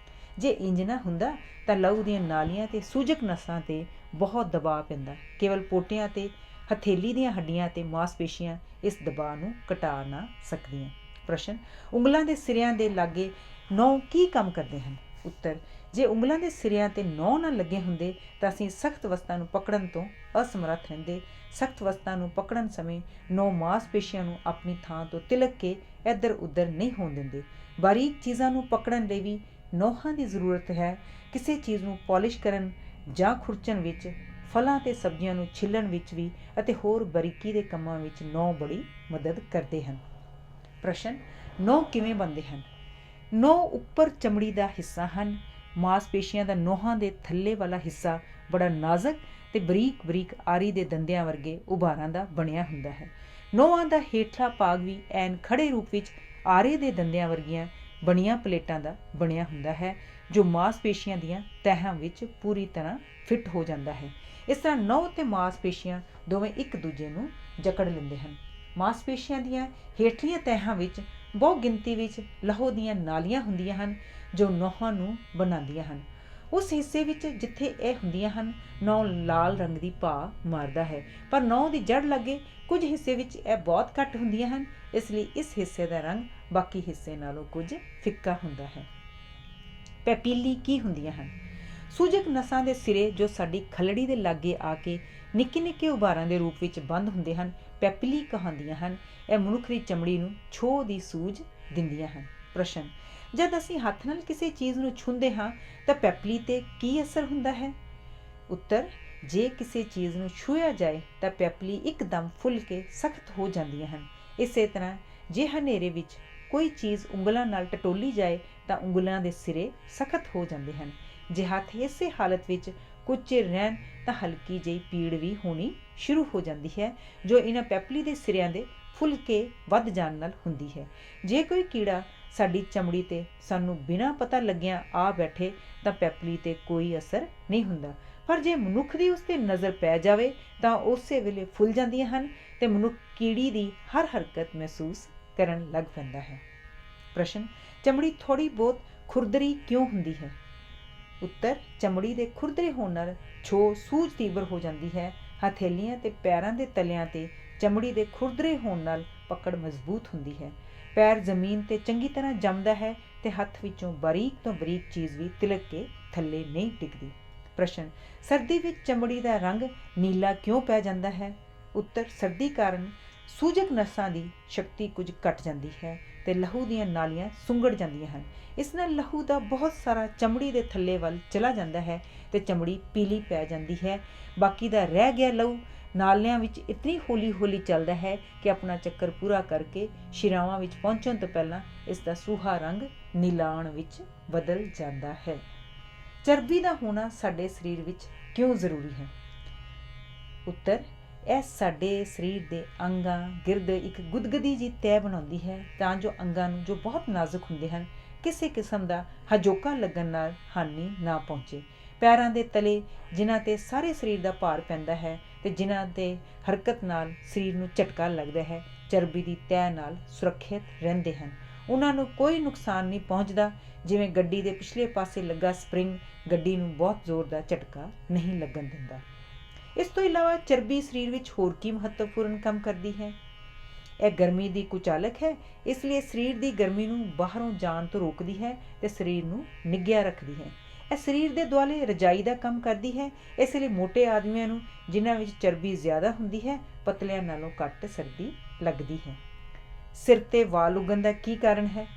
ਜੇ ਇੰਜ ਨਾ ਹੁੰਦਾ ਤਾਂ ਲਹੂ ਦੀਆਂ ਨਾਲੀਆਂ ਅਤੇ ਸੂਜਕ ਨਸਾਂ 'ਤੇ ਬਹੁਤ ਦਬਾਅ ਪੈਂਦਾ। ਕੇਵਲ ਪੋਟਿਆਂ 'ਤੇ ਹਥੇਲੀ ਦੀਆਂ ਹੱਡੀਆਂ ਅਤੇ ਮਾਸਪੇਸ਼ੀਆਂ ਇਸ ਦਬਾਅ ਨੂੰ ਘਟਾ ਨਾ ਸਕਦੀਆਂ। ਪ੍ਰਸ਼ਨ, ਉਂਗਲਾਂ ਦੇ ਸਿਰਿਆਂ ਦੇ ਲਾਗੇ ਨਹੁੰ ਕੀ ਕੰਮ ਕਰਦੇ ਹਨ? ਉੱਤਰ, ਜੇ ਉਂਗਲਾਂ ਦੇ ਸਿਰਿਆਂ 'ਤੇ ਨਹੁੰ ਨਾ ਲੱਗੇ ਹੁੰਦੇ ਤਾਂ ਅਸੀਂ ਸਖਤ ਵਸਤਾਂ ਨੂੰ ਪਕੜਨ ਤੋਂ ਅਸਮਰੱਥ ਰਹਿੰਦੇ। ਸਖਤ ਵਸਤਾਂ ਨੂੰ ਪਕੜਨ ਸਮੇਂ ਨਹੁੰ ਮਾਸਪੇਸ਼ੀਆਂ ਨੂੰ ਆਪਣੀ ਥਾਂ ਤੋਂ ਤਿਲਕ ਕੇ ਇੱਧਰ ਉੱਧਰ ਨਹੀਂ ਹੋਣ ਦਿੰਦੇ। ਬਾਰੀਕ ਚੀਜ਼ਾਂ ਨੂੰ ਪਕੜਨ ਲਈ ਵੀ ਨਹੁੰਾਂ ਦੀ ਜ਼ਰੂਰਤ ਹੈ। ਕਿਸੇ ਚੀਜ਼ ਨੂੰ ਪੋਲਿਸ਼ ਕਰਨ ਜਾਂ ਖੁਰਚਣ ਵਿੱਚ, ਫਲਾਂ ਅਤੇ ਸਬਜ਼ੀਆਂ ਨੂੰ ਛਿੱਲਣ ਵਿੱਚ ਵੀ ਅਤੇ ਹੋਰ ਬਾਰੀਕੀ ਦੇ ਕੰਮਾਂ ਵਿੱਚ ਨਹੁੰ ਬੜੀ ਮਦਦ ਕਰਦੇ ਹਨ। ਪ੍ਰਸ਼ਨ, ਨਹੁੰ ਕਿਵੇਂ ਬਣਦੇ ਹਨ? ਨਹੁੰ ਉੱਪਰ ਚਮੜੀ ਦਾ ਹਿੱਸਾ ਹਨ। ਮਾਸਪੇਸ਼ੀਆਂ ਦਾ ਨਹੁੰਾਂ ਦੇ ਥੱਲੇ ਵਾਲਾ ਹਿੱਸਾ ਬੜਾ ਨਾਜ਼ੁਕ ਅਤੇ ਬਰੀਕ ਬਰੀਕ ਆਰੀ ਦੇ ਦੰਦਿਆਂ ਵਰਗੇ ਉਭਾਰਾਂ ਦਾ ਬਣਿਆ ਹੁੰਦਾ ਹੈ। ਨਹੁੰਾਂ ਦਾ ਹੇਠਲਾ ਭਾਗ ਵੀ ਐਨ ਖੜੇ ਰੂਪ ਵਿੱਚ ਆਰੇ ਦੇ ਦੰਦਿਆਂ ਵਰਗੀਆਂ ਬਣੀਆਂ ਪਲੇਟਾਂ ਦਾ ਬਣਿਆ ਹੁੰਦਾ ਹੈ, ਜੋ ਮਾਸਪੇਸ਼ੀਆਂ ਦੀਆਂ ਤਹਿਾਂ ਵਿੱਚ ਪੂਰੀ ਤਰ੍ਹਾਂ ਫਿੱਟ ਹੋ ਜਾਂਦਾ ਹੈ। ਇਸ ਤਰ੍ਹਾਂ ਨਹੁੰ ਅਤੇ ਮਾਸਪੇਸ਼ੀਆਂ ਦੋਵੇਂ ਇੱਕ ਦੂਜੇ ਨੂੰ ਜਕੜ ਲੈਂਦੇ ਹਨ। ਮਾਸਪੇਸ਼ੀਆਂ ਦੀਆਂ ਹੇਠਲੀਆਂ ਤਹਿਾਂ ਵਿੱਚ ਬਹੁ ਗਿਣਤੀ ਵਿੱਚ ਲਹੂ ਦੀਆਂ ਨਾਲੀਆਂ ਹੁੰਦੀਆਂ ਹਨ ਜੋ ਨਹੁੰਾਂ ਨੂੰ ਬਣਾਉਂਦੀਆਂ ਹਨ। ਉਸ ਹਿੱਸੇ ਵਿੱਚ ਜਿੱਥੇ ਇਹ ਹੁੰਦੀਆਂ ਹਨ ਨਹੁੰ ਲਾਲ ਰੰਗ ਦੀ ਭਾ ਮਾਰਦਾ ਹੈ, ਪਰ ਨਹੁੰ ਦੀ ਜੜ ਲਾਗੇ ਕੁਝ ਹਿੱਸੇ ਵਿੱਚ ਇਹ ਬਹੁਤ ਘੱਟ ਹੁੰਦੀਆਂ ਹਨ, ਇਸ ਲਈ ਇਸ ਹਿੱਸੇ ਦਾ ਰੰਗ ਬਾਕੀ ਹਿੱਸੇ ਨਾਲੋਂ ਕੁਝ ਫਿੱਕਾ ਹੁੰਦਾ ਹੈ। ਪੈਪੀਲੀ ਕੀ ਹੁੰਦੀਆਂ ਹਨ? ਸੂਜਕ ਨਸਾਂ ਦੇ ਸਿਰੇ ਜੋ ਸਾਡੀ ਖੱਲੜੀ ਦੇ ਲਾਗੇ ਆ ਕੇ ਨਿੱਕੇ ਨਿੱਕੇ ਉਭਾਰਾਂ ਦੇ ਰੂਪ ਵਿੱਚ ਬੰਦ ਹੁੰਦੇ ਹਨ, ਪੈਪੀਲੀ ਕਹਾਉਂਦੀਆਂ ਹਨ। ਇਹ ਮਨੁੱਖ ਦੀ ਚਮੜੀ ਨੂੰ ਛੋਹ ਦੀ ਸੂਝ ਦਿੰਦੀਆਂ ਹਨ। ਪ੍ਰਸ਼ਨ, ਜਦ ਅਸੀਂ ਹੱਥ ਨਾਲ ਕਿਸੇ ਚੀਜ਼ ਨੂੰ ਛੂੰਹਦੇ ਹਾਂ ਤਾਂ ਪੈਪੀਲੀ 'ਤੇ ਕੀ ਅਸਰ ਹੁੰਦਾ ਹੈ? ਉੱਤਰ, ਜੇ ਕਿਸੇ ਚੀਜ਼ ਨੂੰ ਛੂਹਿਆ ਜਾਏ ਤਾਂ ਪੈਪੀਲੀ ਇੱਕਦਮ ਫੁੱਲ ਕੇ ਸਖਤ ਹੋ ਜਾਂਦੀਆਂ ਹਨ। ਇਸੇ ਤਰ੍ਹਾਂ ਜੇ ਹਨੇਰੇ ਵਿੱਚ ਕੋਈ ਚੀਜ਼ ਉਂਗਲਾਂ ਨਾਲ ਟਟੋਲੀ ਜਾਏ ਤਾਂ ਉਂਗਲਾਂ ਦੇ ਸਿਰੇ ਸਖਤ ਹੋ ਜਾਂਦੇ ਹਨ। ਜੇ ਹੱਥ ਇਸੇ ਹਾਲਤ ਵਿੱਚ ਕੁਝ ਚਿਰ ਰਹਿਣ ਤਾਂ ਹਲਕੀ ਜਿਹੀ ਪੀੜ ਵੀ ਹੋਣੀ ਸ਼ੁਰੂ ਹੋ ਜਾਂਦੀ ਹੈ, ਜੋ ਇਹਨਾਂ ਪੈਪੀਲੀ ਦੇ ਸਿਰਿਆਂ ਦੇ ਫੁੱਲ ਕੇ ਵੱਧ ਜਾਣ ਨਾਲ ਹੁੰਦੀ ਹੈ। ਜੇ ਕੋਈ ਕੀੜਾ ਸਾਡੀ ਚਮੜੀ 'ਤੇ ਸਾਨੂੰ ਬਿਨਾਂ ਪਤਾ ਲੱਗਿਆਂ ਆ ਬੈਠੇ ਤਾਂ ਪੈਪੀਲੀ 'ਤੇ ਕੋਈ ਅਸਰ ਨਹੀਂ ਹੁੰਦਾ, ਪਰ ਜੇ ਮਨੁੱਖ ਦੀ ਉਸ 'ਤੇ ਨਜ਼ਰ ਪੈ ਜਾਵੇ ਤਾਂ ਉਸੇ ਵੇਲੇ ਫੁੱਲ ਜਾਂਦੀਆਂ ਹਨ ਅਤੇ ਮਨੁੱਖ ਕੀੜੀ ਦੀ ਹਰ ਹਰਕਤ ਮਹਿਸੂਸ ਕਰਨ ਲੱਗ ਪੈਂਦਾ ਹੈ। ਪ੍ਰਸ਼ਨ, ਚਮੜੀ ਥੋੜ੍ਹੀ ਬਹੁਤ ਖੁਰਦਰੀ ਕਿਉਂ ਹੁੰਦੀ ਹੈ? ਉੱਤਰ, ਚਮੜੀ ਦੇ ਖੁਰਦਰੇ ਹੋਣ ਨਾਲ ਛੋਹ ਸੂਝ ਤੀਬਰ ਹੋ ਜਾਂਦੀ ਹੈ। ਹਥੇਲੀਆਂ ਅਤੇ ਪੈਰਾਂ ਦੇ ਤਲਿਆਂ 'ਤੇ ਚਮੜੀ ਦੇ ਖੁਰਦਰੇ ਹੋਣ ਨਾਲ ਪਕੜ ਮਜ਼ਬੂਤ ਹੁੰਦੀ ਹੈ। ਪੈਰ ਜ਼ਮੀਨ ਤੇ ਚੰਗੀ ਤਰ੍ਹਾਂ ਜੰਮਦਾ ਹੈ ਤੇ ਹੱਥ ਵਿੱਚੋਂ ਬਾਰੀਕ ਤੋਂ ਬਾਰੀਕ ਚੀਜ਼ ਵੀ ਤਿਲਕ ਕੇ ਥੱਲੇ ਨਹੀਂ ਡਿੱਗਦੀ। ਪ੍ਰਸ਼ਨ, ਸਰਦੀ ਵਿੱਚ ਚਮੜੀ ਦਾ ਰੰਗ ਨੀਲਾ ਕਿਉਂ ਪੈ ਜਾਂਦਾ ਹੈ? ਉੱਤਰ, ਸਰਦੀ ਕਾਰਨ ਸੂਜਕ ਨਸਾਂ ਦੀ ਸ਼ਕਤੀ ਕੁਝ ਘਟ ਜਾਂਦੀ ਹੈ ਤੇ ਲਹੂ ਦੀਆਂ ਨਾਲੀਆਂ ਸੁੰਗੜ ਜਾਂਦੀਆਂ ਹਨ। ਇਸ ਨਾਲ ਲਹੂ ਦਾ ਬਹੁਤ ਸਾਰਾ ਚਮੜੀ ਦੇ ਥੱਲੇ ਵੱਲ ਚਲਾ ਜਾਂਦਾ ਹੈ ਤੇ ਚਮੜੀ ਪੀਲੀ ਪੈ ਜਾਂਦੀ ਹੈ। ਬਾਕੀ ਦਾ ਰਹਿ ਗਿਆ ਲਹੂ ਨਾਲਿਆਂ ਵਿੱਚ ਇਤਨੀ ਹੌਲੀ ਹੌਲੀ ਚੱਲਦਾ ਹੈ ਕਿ ਆਪਣਾ ਚੱਕਰ ਪੂਰਾ ਕਰਕੇ ਸ਼ਿਰਾਵਾਂ ਵਿੱਚ ਪਹੁੰਚਣ ਤੋਂ ਪਹਿਲਾਂ ਇਸ ਦਾ ਸੂਹਾ ਰੰਗ ਨੀਲਾਣ ਵਿੱਚ ਬਦਲ ਜਾਂਦਾ ਹੈ। ਚਰਬੀ ਦਾ ਹੋਣਾ ਸਾਡੇ ਸਰੀਰ ਵਿੱਚ ਕਿਉਂ ਜ਼ਰੂਰੀ ਹੈ? ਉੱਤਰ, ਇਹ ਸਾਡੇ ਸਰੀਰ ਦੇ ਅੰਗਾਂ ਗਿਰਦ ਇੱਕ ਗੁਦਗਦੀ ਜਿਹੀ ਤੈਅ ਬਣਾਉਂਦੀ ਹੈ ਤਾਂ ਜੋ ਅੰਗਾਂ ਨੂੰ, ਜੋ ਬਹੁਤ ਨਾਜ਼ੁਕ ਹੁੰਦੇ ਹਨ, ਕਿਸੇ ਕਿਸਮ ਦਾ ਹਜੋਕਾ ਲੱਗਣ ਨਾਲ ਹਾਨੀ ਨਾ ਪਹੁੰਚੇ। ਪੈਰਾਂ ਦੇ ਤਲੇ ਜਿਨ੍ਹਾਂ 'ਤੇ ਸਾਰੇ ਸਰੀਰ ਦਾ ਭਾਰ ਪੈਂਦਾ ਹੈ ਤੇ ਜਿਨ੍ਹਾਂ 'ਤੇ ਹਰਕਤ ਨਾਲ ਸਰੀਰ ਨੂੰ ਝਟਕਾ ਲੱਗਦਾ ਹੈ, ਚਰਬੀ ਦੀ ਤੈਅ ਨਾਲ ਸੁਰੱਖਿਅਤ ਰਹਿੰਦੇ ਹਨ। ਉਹਨਾਂ ਨੂੰ ਕੋਈ ਨੁਕਸਾਨ ਨਹੀਂ ਪਹੁੰਚਦਾ। ਜਿਵੇਂ ਗੱਡੀ ਦੇ ਪਿਛਲੇ ਪਾਸੇ ਲੱਗਾ ਸਪਰਿੰਗ ਗੱਡੀ ਨੂੰ ਬਹੁਤ ਜ਼ੋਰ ਦਾ ਝਟਕਾ ਨਹੀਂ ਲੱਗਣ ਦਿੰਦਾ। ਇਸ ਤੋਂ ਇਲਾਵਾ ਚਰਬੀ ਸਰੀਰ ਵਿੱਚ ਹੋਰ ਕੀ ਮਹੱਤਵਪੂਰਨ ਕੰਮ ਕਰਦੀ ਹੈ? ਇਹ ਗਰਮੀ ਦੀ ਕੁਚਾਲਕ ਹੈ, ਇਸ ਲਈ ਸਰੀਰ ਦੀ ਗਰਮੀ ਨੂੰ ਬਾਹਰੋਂ ਜਾਣ ਤੋਂ ਰੋਕਦੀ ਹੈ ਤੇ ਸਰੀਰ ਨੂੰ ਨਿੱਘਿਆ ਰੱਖਦੀ ਹੈ। ਇਹ ਸਰੀਰ ਦੇ ਦੁਆਲੇ ਰਜਾਈ ਦਾ ਕੰਮ ਕਰਦੀ ਹੈ। ਇਸ ਲਈ ਮੋਟੇ ਆਦਮੀਆਂ ਨੂੰ, ਜਿਨ੍ਹਾਂ ਵਿੱਚ ਚਰਬੀ ਜ਼ਿਆਦਾ ਹੁੰਦੀ ਹੈ, ਪਤਲਿਆਂ ਨਾਲੋਂ ਘੱਟ ਸਰਦੀ ਲੱਗਦੀ ਹੈ। ਸਿਰ ਤੇ ਵਾਲ ਉੱਗਣ ਦਾ ਕੀ ਕਾਰਨ ਹੈ?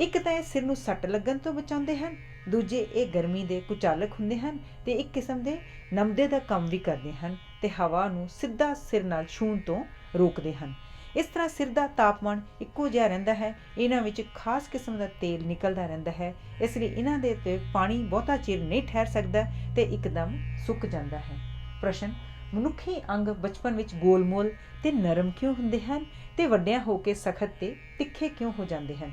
ਇੱਕ ਤਾਂ ਇਹ ਸਿਰ ਨੂੰ ਸੱਟ ਲੱਗਣ ਤੋਂ ਬਚਾਉਂਦੇ ਹਨ, ਦੂਜੇ ਇਹ ਗਰਮੀ ਦੇ ਕੁਚਾਲਕ ਹੁੰਦੇ ਹਨ ਤੇ ਇੱਕ ਕਿਸਮ ਦੇ ਨਮਦੇ ਦਾ ਕੰਮ ਵੀ ਕਰਦੇ ਹਨ ਤੇ ਹਵਾ ਨੂੰ ਸਿੱਧਾ ਸਿਰ ਨਾਲ ਛੂਹਣ ਤੋਂ ਰੋਕਦੇ ਹਨ। ਇਸ ਤਰ੍ਹਾਂ ਸਿਰ ਦਾ ਤਾਪਮਾਨ ਇੱਕੋ ਜਿਹਾ ਰਹਿੰਦਾ ਹੈ। ਇਹਨਾਂ ਵਿੱਚ ਖਾਸ ਕਿਸਮ ਦਾ ਤੇਲ ਨਿਕਲਦਾ ਰਹਿੰਦਾ ਹੈ, ਇਸ ਲਈ ਇਹਨਾਂ ਦੇ ਉੱਤੇ ਪਾਣੀ ਬਹੁਤਾ ਚਿਰ ਨਹੀਂ ਠਹਿਰ ਸਕਦਾ ਤੇ ਇੱਕਦਮ ਸੁੱਕ ਜਾਂਦਾ ਹੈ। ਪ੍ਰਸ਼ਨ, ਮਨੁੱਖੀ ਅੰਗ ਬਚਪਨ ਵਿੱਚ ਗੋਲ-ਮੋਲ ਤੇ ਨਰਮ ਕਿਉਂ ਹੁੰਦੇ ਹਨ ਤੇ ਵੱਡਿਆਂ ਹੋ ਕੇ ਸਖਤ ਤੇ ਤਿੱਖੇ ਕਿਉਂ ਹੋ ਜਾਂਦੇ ਹਨ?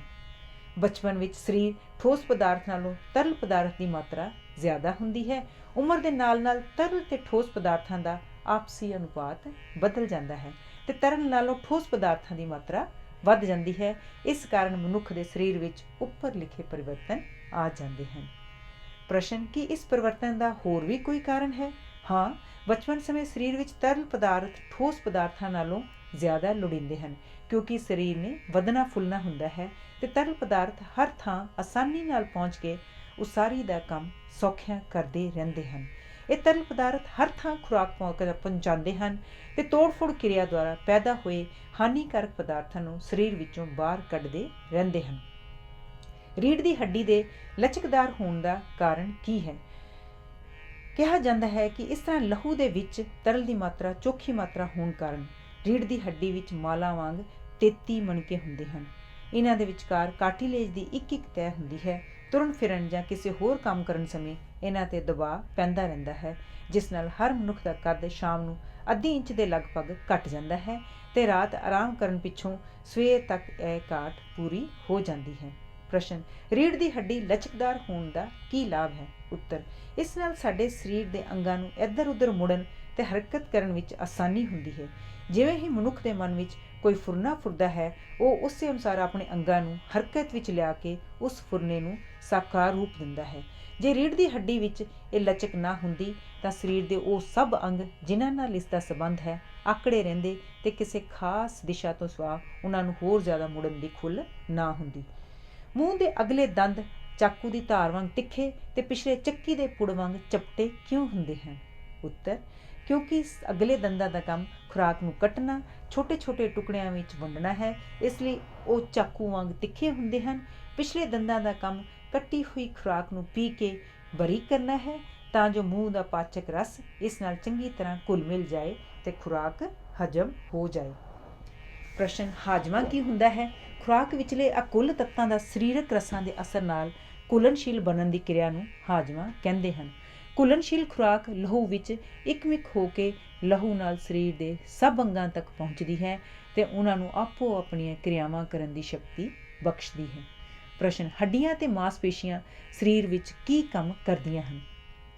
ਬਚਪਨ ਵਿੱਚ ਸਰੀਰ ਠੋਸ ਪਦਾਰਥ ਨਾਲੋਂ ਤਰਲ ਪਦਾਰਥ ਦੀ ਮਾਤਰਾ ਜ਼ਿਆਦਾ ਹੁੰਦੀ ਹੈ। ਉਮਰ ਦੇ ਨਾਲ ਨਾਲ ਤਰਲ ਤੇ ਠੋਸ ਪਦਾਰਥਾਂ ਦਾ ਆਪਸੀ ਅਨੁਪਾਤ ਬਦਲ ਜਾਂਦਾ ਹੈ ਤੇ ਤਰਲ ਨਾਲੋਂ ਠੋਸ ਪਦਾਰਥਾਂ ਦੀ ਮਾਤਰਾ ਵੱਧ ਜਾਂਦੀ ਹੈ। ਇਸ ਕਾਰਨ ਮਨੁੱਖ ਦੇ ਸਰੀਰ ਵਿੱਚ ਉੱਪਰ ਲਿਖੇ ਪਰਿਵਰਤਨ ਆ ਜਾਂਦੇ ਹਨ। ਪ੍ਰਸ਼ਨ, ਕੀ ਇਸ ਪਰਿਵਰਤਨ ਦਾ ਹੋਰ ਵੀ ਕੋਈ ਕਾਰਨ ਹੈ? ਹਾਂ, ਬਚਪਨ ਸਮੇਂ ਸਰੀਰ ਵਿੱਚ ਤਰਲ ਪਦਾਰਥ ਠੋਸ ਪਦਾਰਥਾਂ ਨਾਲੋਂ ਜ਼ਿਆਦਾ ਲੋੜੀਂਦੇ ਹਨ ਕਿਉਂਕਿ ਸਰੀਰ ਨੇ ਵਧਣਾ ਫੁੱਲਣਾ ਹੁੰਦਾ ਹੈ ਤੇ ਤਰਲ ਪਦਾਰਥ ਹਰ ਥਾਂ ਆਸਾਨੀ ਨਾਲ ਪਹੁੰਚ ਕੇ ਉਸਾਰੀ ਦਾ ਕੰਮ ਸੌਖਿਆਂ ਕਰਦੇ ਰਹਿੰਦੇ ਹਨ। ਇਹ ਤਰਲ ਪਦਾਰਥ ਹਰ ਥਾਂ ਖੁਰਾਕ ਪਹੁੰਚਾਉਂਦੇ ਹਨ ਤੇ ਤੋੜ-ਫੋੜ ਕਿਰਿਆ ਦੁਆਰਾ ਪੈਦਾ ਹੋਏ ਹਾਨੀਕਾਰਕ ਪਦਾਰਥਾਂ ਨੂੰ ਸਰੀਰ ਵਿੱਚੋਂ ਬਾਹਰ ਕੱਢਦੇ ਰਹਿੰਦੇ ਹਨ। ਰੀੜ੍ਹ ਦੀ ਹੱਡੀ ਦੇ ਲਚਕਦਾਰ ਹੋਣ ਦਾ ਕਾਰਨ ਕੀ ਹੈ? ਕਿਹਾ ਜਾਂਦਾ ਹੈ ਕਿ ਇਸ ਤਰ੍ਹਾਂ ਲਹੂ ਦੇ ਵਿੱਚ ਤਰਲ ਦੀ ਮਾਤਰਾ ਚੋਖੀ ਮਾਤਰਾ ਹੋਣ ਕਾਰਨ ਰੀੜ੍ਹ ਦੀ ਹੱਡੀ ਵਿੱਚ ਮਾਲਾ ਵਾਂਗ 33 ਮਣਕੇ ਹੁੰਦੇ ਹਨ। ਇਹਨਾਂ ਦੇ ਵਿਚਕਾਰ ਕਾਰਟਿਲੇਜ ਦੀ ਇੱਕ ਤਹਿ ਹੁੰਦੀ ਹੈ। ਤੁਰਨ ਫਿਰਨ ਜਾਂ ਕਿਸੇ ਹੋਰ ਕੰਮ ਕਰਨ ਸਮੇਂ ਇਹਨਾਂ 'ਤੇ ਦਬਾਅ ਪੈਂਦਾ ਰਹਿੰਦਾ ਹੈ, ਜਿਸ ਨਾਲ ਹਰ ਮਨੁੱਖ ਦਾ ਕੱਦ ਸ਼ਾਮ ਨੂੰ ਅੱਧੀ ਇੰਚ ਦੇ ਲਗਭਗ ਘਟ ਜਾਂਦਾ ਹੈ ਤੇ ਰਾਤ ਆਰਾਮ ਕਰਨ ਪਿੱਛੋਂ ਸਵੇਰ ਤੱਕ ਇਹ ਘਾਟ ਪੂਰੀ ਹੋ ਜਾਂਦੀ ਹੈ। ਪ੍ਰਸ਼ਨ, ਰੀੜ੍ਹ ਦੀ ਹੱਡੀ ਲਚਕਦਾਰ ਹੋਣ ਦਾ ਕੀ ਲਾਭ ਹੈ? ਉੱਤਰ, ਇਸ ਨਾਲ ਸਾਡੇ ਸਰੀਰ ਦੇ ਅੰਗਾਂ ਨੂੰ ਇੱਧਰ ਉੱਧਰ ਮੁੜਨ ਤੇ ਹਰਕਤ ਕਰਨ ਵਿੱਚ ਆਸਾਨੀ ਹੁੰਦੀ ਹੈ। ਜਿਵੇਂ ਹੀ ਮਨੁੱਖ ਦੇ ਮਨ ਵਿੱਚ ਕੋਈ ਫੁਰਨਾ ਫੁਰਦਾ ਹੈ, ਉਹ ਉਸੇ ਅਨੁਸਾਰ ਆਪਣੇ ਅੰਗਾਂ ਨੂੰ ਹਰਕਤ ਵਿੱਚ ਲਿਆ ਕੇ ਉਸ ਫੁਰਨੇ ਨੂੰ ਸਾਕਾਰ ਰੂਪ ਦਿੰਦਾ ਹੈ। ਜੇ ਰੀੜ੍ਹ ਦੀ ਹੱਡੀ ਵਿੱਚ ਇਹ ਲਚਕ ਨਾ ਹੁੰਦੀ ਤਾਂ ਸਰੀਰ ਦੇ ਉਹ ਸਭ ਅੰਗ ਜਿਨ੍ਹਾਂ ਨਾਲ ਇਸ ਦਾ ਸੰਬੰਧ ਹੈ ਆਕੜੇ ਰਹਿੰਦੇ ਤੇ ਕਿਸੇ ਖਾਸ ਦਿਸ਼ਾ ਤੋਂ ਸਿਵਾ ਉਹਨਾਂ ਨੂੰ ਹੋਰ ਜ਼ਿਆਦਾ ਮੁੜਨ ਦੀ ਖੁੱਲ੍ਹ ਨਾ ਹੁੰਦੀ। ਮੂੰਹ ਦੇ ਅਗਲੇ ਦੰਦ ਚਾਕੂ ਦੀ ਧਾਰ ਵਾਂਗ ਤਿੱਖੇ ਤੇ ਪਿਛਲੇ ਚੱਕੀ ਦੇ ਪੁੜ ਵਾਂਗ ਚਪਟੇ ਕਿਉਂ ਹੁੰਦੇ ਹਨ? ਉੱਤਰ, ਕਿਉਂਕਿ ਅਗਲੇ ਦੰਦਾਂ ਦਾ ਕੰਮ ਖੁਰਾਕ ਨੂੰ ਕੱਟਣਾ, ਛੋਟੇ-ਛੋਟੇ ਟੁਕੜਿਆਂ ਵਿੱਚ ਵੰਡਣਾ ਹੈ, ਇਸ ਲਈ ਉਹ ਚਾਕੂ ਵਾਂਗ ਤਿੱਖੇ ਹੁੰਦੇ ਹਨ। ਪਿਛਲੇ ਦੰਦਾਂ ਦਾ ਕੰਮ ਕੱਟੀ ਹੋਈ ਖੁਰਾਕ ਨੂੰ ਪੀ ਕੇ ਬਰੀਕ ਕਰਨਾ ਹੈ ਤਾਂ ਜੋ ਮੂੰਹ ਦਾ ਪਾਚਕ ਰਸ ਇਸ ਨਾਲ ਚੰਗੀ ਤਰ੍ਹਾਂ ਘੁਲ ਮਿਲ ਜਾਏ ਤੇ ਖੁਰਾਕ ਹਜਮ ਹੋ ਜਾਏ। ਪ੍ਰਸ਼ਨ, ਹਾਜਮਾ ਕੀ ਹੁੰਦਾ ਹੈ? ਖੁਰਾਕ ਵਿਚਲੇ ਅਕੁੱਲ ਤੱਤਾਂ ਦਾ ਸਰੀਰਕ ਰਸਾਂ ਦੇ ਅਸਰ ਨਾਲ ਘੁਲਣਸ਼ੀਲ ਬਣਨ ਦੀ ਕਿਰਿਆ ਨੂੰ ਹਾਜਮਾ ਕਹਿੰਦੇ ਹਨ। ਘੁਲਣਸ਼ੀਲ ਖੁਰਾਕ ਲਹੂ ਵਿੱਚ ਇੱਕਮਿਕ ਹੋ ਕੇ ਲਹੂ ਨਾਲ ਸਰੀਰ ਦੇ ਸਭ ਅੰਗਾਂ ਤੱਕ ਪਹੁੰਚਦੀ ਹੈ ਤੇ ਉਹਨਾਂ ਨੂੰ ਆਪੋ ਆਪਣੀਆਂ ਕਿਰਿਆਵਾਂ ਕਰਨ ਦੀ ਸ਼ਕਤੀ ਬਖਸ਼ਦੀ ਹੈ। ਪ੍ਰਸ਼ਨ, ਹੱਡੀਆਂ ਤੇ ਮਾਸਪੇਸ਼ੀਆਂ ਸਰੀਰ ਵਿੱਚ ਕੀ ਕੰਮ ਕਰਦੀਆਂ ਹਨ?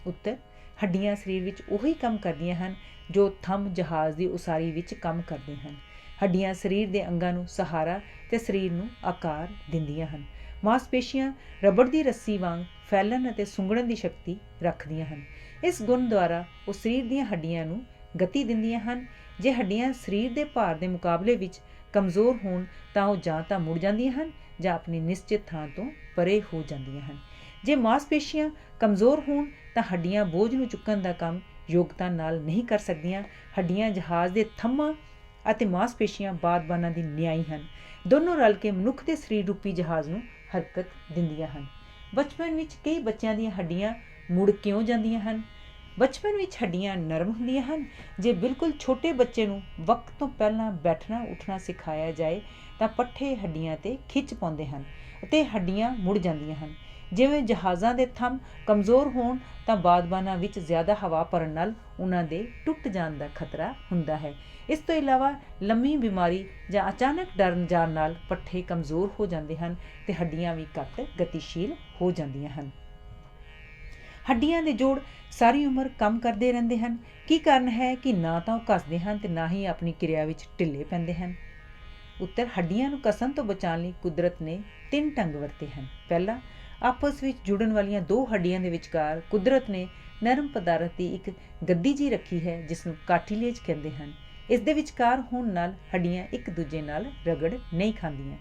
ਉੱਤਰ, ਹੱਡੀਆਂ ਸਰੀਰ ਵਿੱਚ ਉਹੀ ਕੰਮ ਕਰਦੀਆਂ ਹਨ ਜੋ ਥੰਮ ਜਹਾਜ਼ ਦੀ ਉਸਾਰੀ ਵਿੱਚ ਕੰਮ ਕਰਦੇ ਹਨ। ਹੱਡੀਆਂ ਸਰੀਰ ਦੇ ਅੰਗਾਂ ਨੂੰ ਸਹਾਰਾ ਤੇ ਸਰੀਰ ਨੂੰ ਆਕਾਰ ਦਿੰਦੀਆਂ ਹਨ। ਮਾਸਪੇਸ਼ੀਆਂ ਰਬੜ ਦੀ ਰੱਸੀ ਵਾਂਗ ਫੈਲਣ ਅਤੇ ਸੁੰਗੜਨ ਦੀ ਸ਼ਕਤੀ ਰੱਖਦੀਆਂ ਹਨ। ਇਸ ਗੁਣ ਦੁਆਰਾ ਉਹ ਸਰੀਰ ਦੀਆਂ ਹੱਡੀਆਂ ਨੂੰ ਗਤੀ ਦਿੰਦੀਆਂ ਹਨ। ਜੇ ਹੱਡੀਆਂ ਸਰੀਰ ਦੇ ਭਾਰ ਦੇ ਮੁਕਾਬਲੇ ਵਿੱਚ ਕਮਜ਼ੋਰ ਹੋਣ ਤਾਂ ਉਹ ਜਾਂ ਤਾਂ ਮੁੜ ਜਾਂਦੀਆਂ ਹਨ ਜਾਂ ਆਪਣੀ ਨਿਸ਼ਚਿਤ ਥਾਂ ਤੋਂ ਪਰੇ ਹੋ ਜਾਂਦੀਆਂ ਹਨ। ਜੇ ਮਾਸਪੇਸ਼ੀਆਂ ਕਮਜ਼ੋਰ ਹੋਣ ਤਾਂ ਹੱਡੀਆਂ ਬੋਝ ਨੂੰ ਚੁੱਕਣ ਦਾ ਕੰਮ ਯੋਗਤਾ ਨਾਲ ਨਹੀਂ ਕਰ ਸਕਦੀਆਂ। ਹੱਡੀਆਂ ਜਹਾਜ਼ ਦੇ ਥੰਮਾਂ ਅਤੇ ਮਾਸਪੇਸ਼ੀਆਂ ਬਾਦਬਾਨਾਂ ਦੀ ਨਿਆਈ ਹਨ। ਦੋਨੋਂ ਰਲ ਕੇ ਮਨੁੱਖ ਦੇ ਸਰੀਰ ਰੂਪੀ ਜਹਾਜ਼ ਨੂੰ ਹਰਕਤ ਦਿੰਦੀਆਂ ਹਨ। ਬਚਪਨ ਵਿੱਚ ਕਈ ਬੱਚਿਆਂ ਦੀਆਂ ਹੱਡੀਆਂ ਮੁੜ ਕਿਉਂ ਜਾਂਦੀਆਂ ਹਨ? ਬਚਪਨ ਵਿੱਚ ਹੱਡੀਆਂ ਨਰਮ ਹੁੰਦੀਆਂ ਹਨ। ਜੇ ਬਿਲਕੁਲ ਛੋਟੇ ਬੱਚੇ ਨੂੰ ਵਕਤ ਤੋਂ ਪਹਿਲਾਂ ਬੈਠਣਾ ਉੱਠਣਾ ਸਿਖਾਇਆ ਜਾਏ ਤਾਂ ਪੱਠੇ ਹੱਡੀਆਂ 'ਤੇ ਖਿੱਚ ਪਾਉਂਦੇ ਹਨ ਅਤੇ ਹੱਡੀਆਂ ਮੁੜ ਜਾਂਦੀਆਂ ਹਨ। ਜਿਵੇਂ ਜਹਾਜ਼ਾਂ ਦੇ ਥੰਮ ਕਮਜ਼ੋਰ ਹੋਣ ਤਾਂ ਬਾਦਬਾਨਾਂ ਵਿੱਚ ਜ਼ਿਆਦਾ ਹਵਾ ਭਰਨ ਨਾਲ ਉਹਨਾਂ ਦੇ ਟੁੱਟ ਜਾਣ ਦਾ ਖਤਰਾ ਹੁੰਦਾ ਹੈ। ਇਸ ਤੋਂ ਇਲਾਵਾ ਲੰਮੀ ਬਿਮਾਰੀ ਜਾਂ ਅਚਾਨਕ ਡਰਨ ਜਾਣ ਨਾਲ ਪੱਠੇ ਕਮਜ਼ੋਰ ਹੋ ਜਾਂਦੇ ਹਨ ਅਤੇ ਹੱਡੀਆਂ ਵੀ ਘੱਟ ਗਤੀਸ਼ੀਲ ਹੋ ਜਾਂਦੀਆਂ ਹਨ। ਹੱਡੀਆਂ ਦੇ ਜੋੜ ਸਾਰੀ ਉਮਰ ਕੰਮ ਕਰਦੇ ਰਹਿੰਦੇ ਹਨ। ਕੀ ਕਾਰਨ ਹੈ ਕਿ ਨਾ ਤਾਂ ਉਹ ਘਸਦੇ ਹਨ ਅਤੇ ਨਾ ਹੀ ਆਪਣੀ ਕਿਰਿਆ ਵਿੱਚ ਢਿੱਲੇ ਪੈਂਦੇ ਹਨ? ਉੱਤਰ, ਹੱਡੀਆਂ ਨੂੰ ਘਸਣ ਤੋਂ ਬਚਾਉਣ ਲਈ ਕੁਦਰਤ ਨੇ 3 ਢੰਗ ਵਰਤੇ ਹਨ। ਪਹਿਲਾ, ਆਪਸ ਵਿੱਚ ਜੁੜਨ ਵਾਲੀਆਂ 2 ਹੱਡੀਆਂ ਦੇ ਵਿਚਕਾਰ ਕੁਦਰਤ ਨੇ ਨਰਮ ਪਦਾਰਥ ਦੀ ਇੱਕ ਗੱਦੀ ਜਿਹੀ ਰੱਖੀ ਹੈ ਜਿਸ ਨੂੰ ਕਾਰਟਿਲੇਜ ਕਹਿੰਦੇ ਹਨ। ਇਸ ਦੇ ਵਿਚਕਾਰ ਹੋਣ ਨਾਲ ਹੱਡੀਆਂ ਇੱਕ ਦੂਜੇ ਨਾਲ ਰਗੜ ਨਹੀਂ ਖਾਂਦੀਆਂ।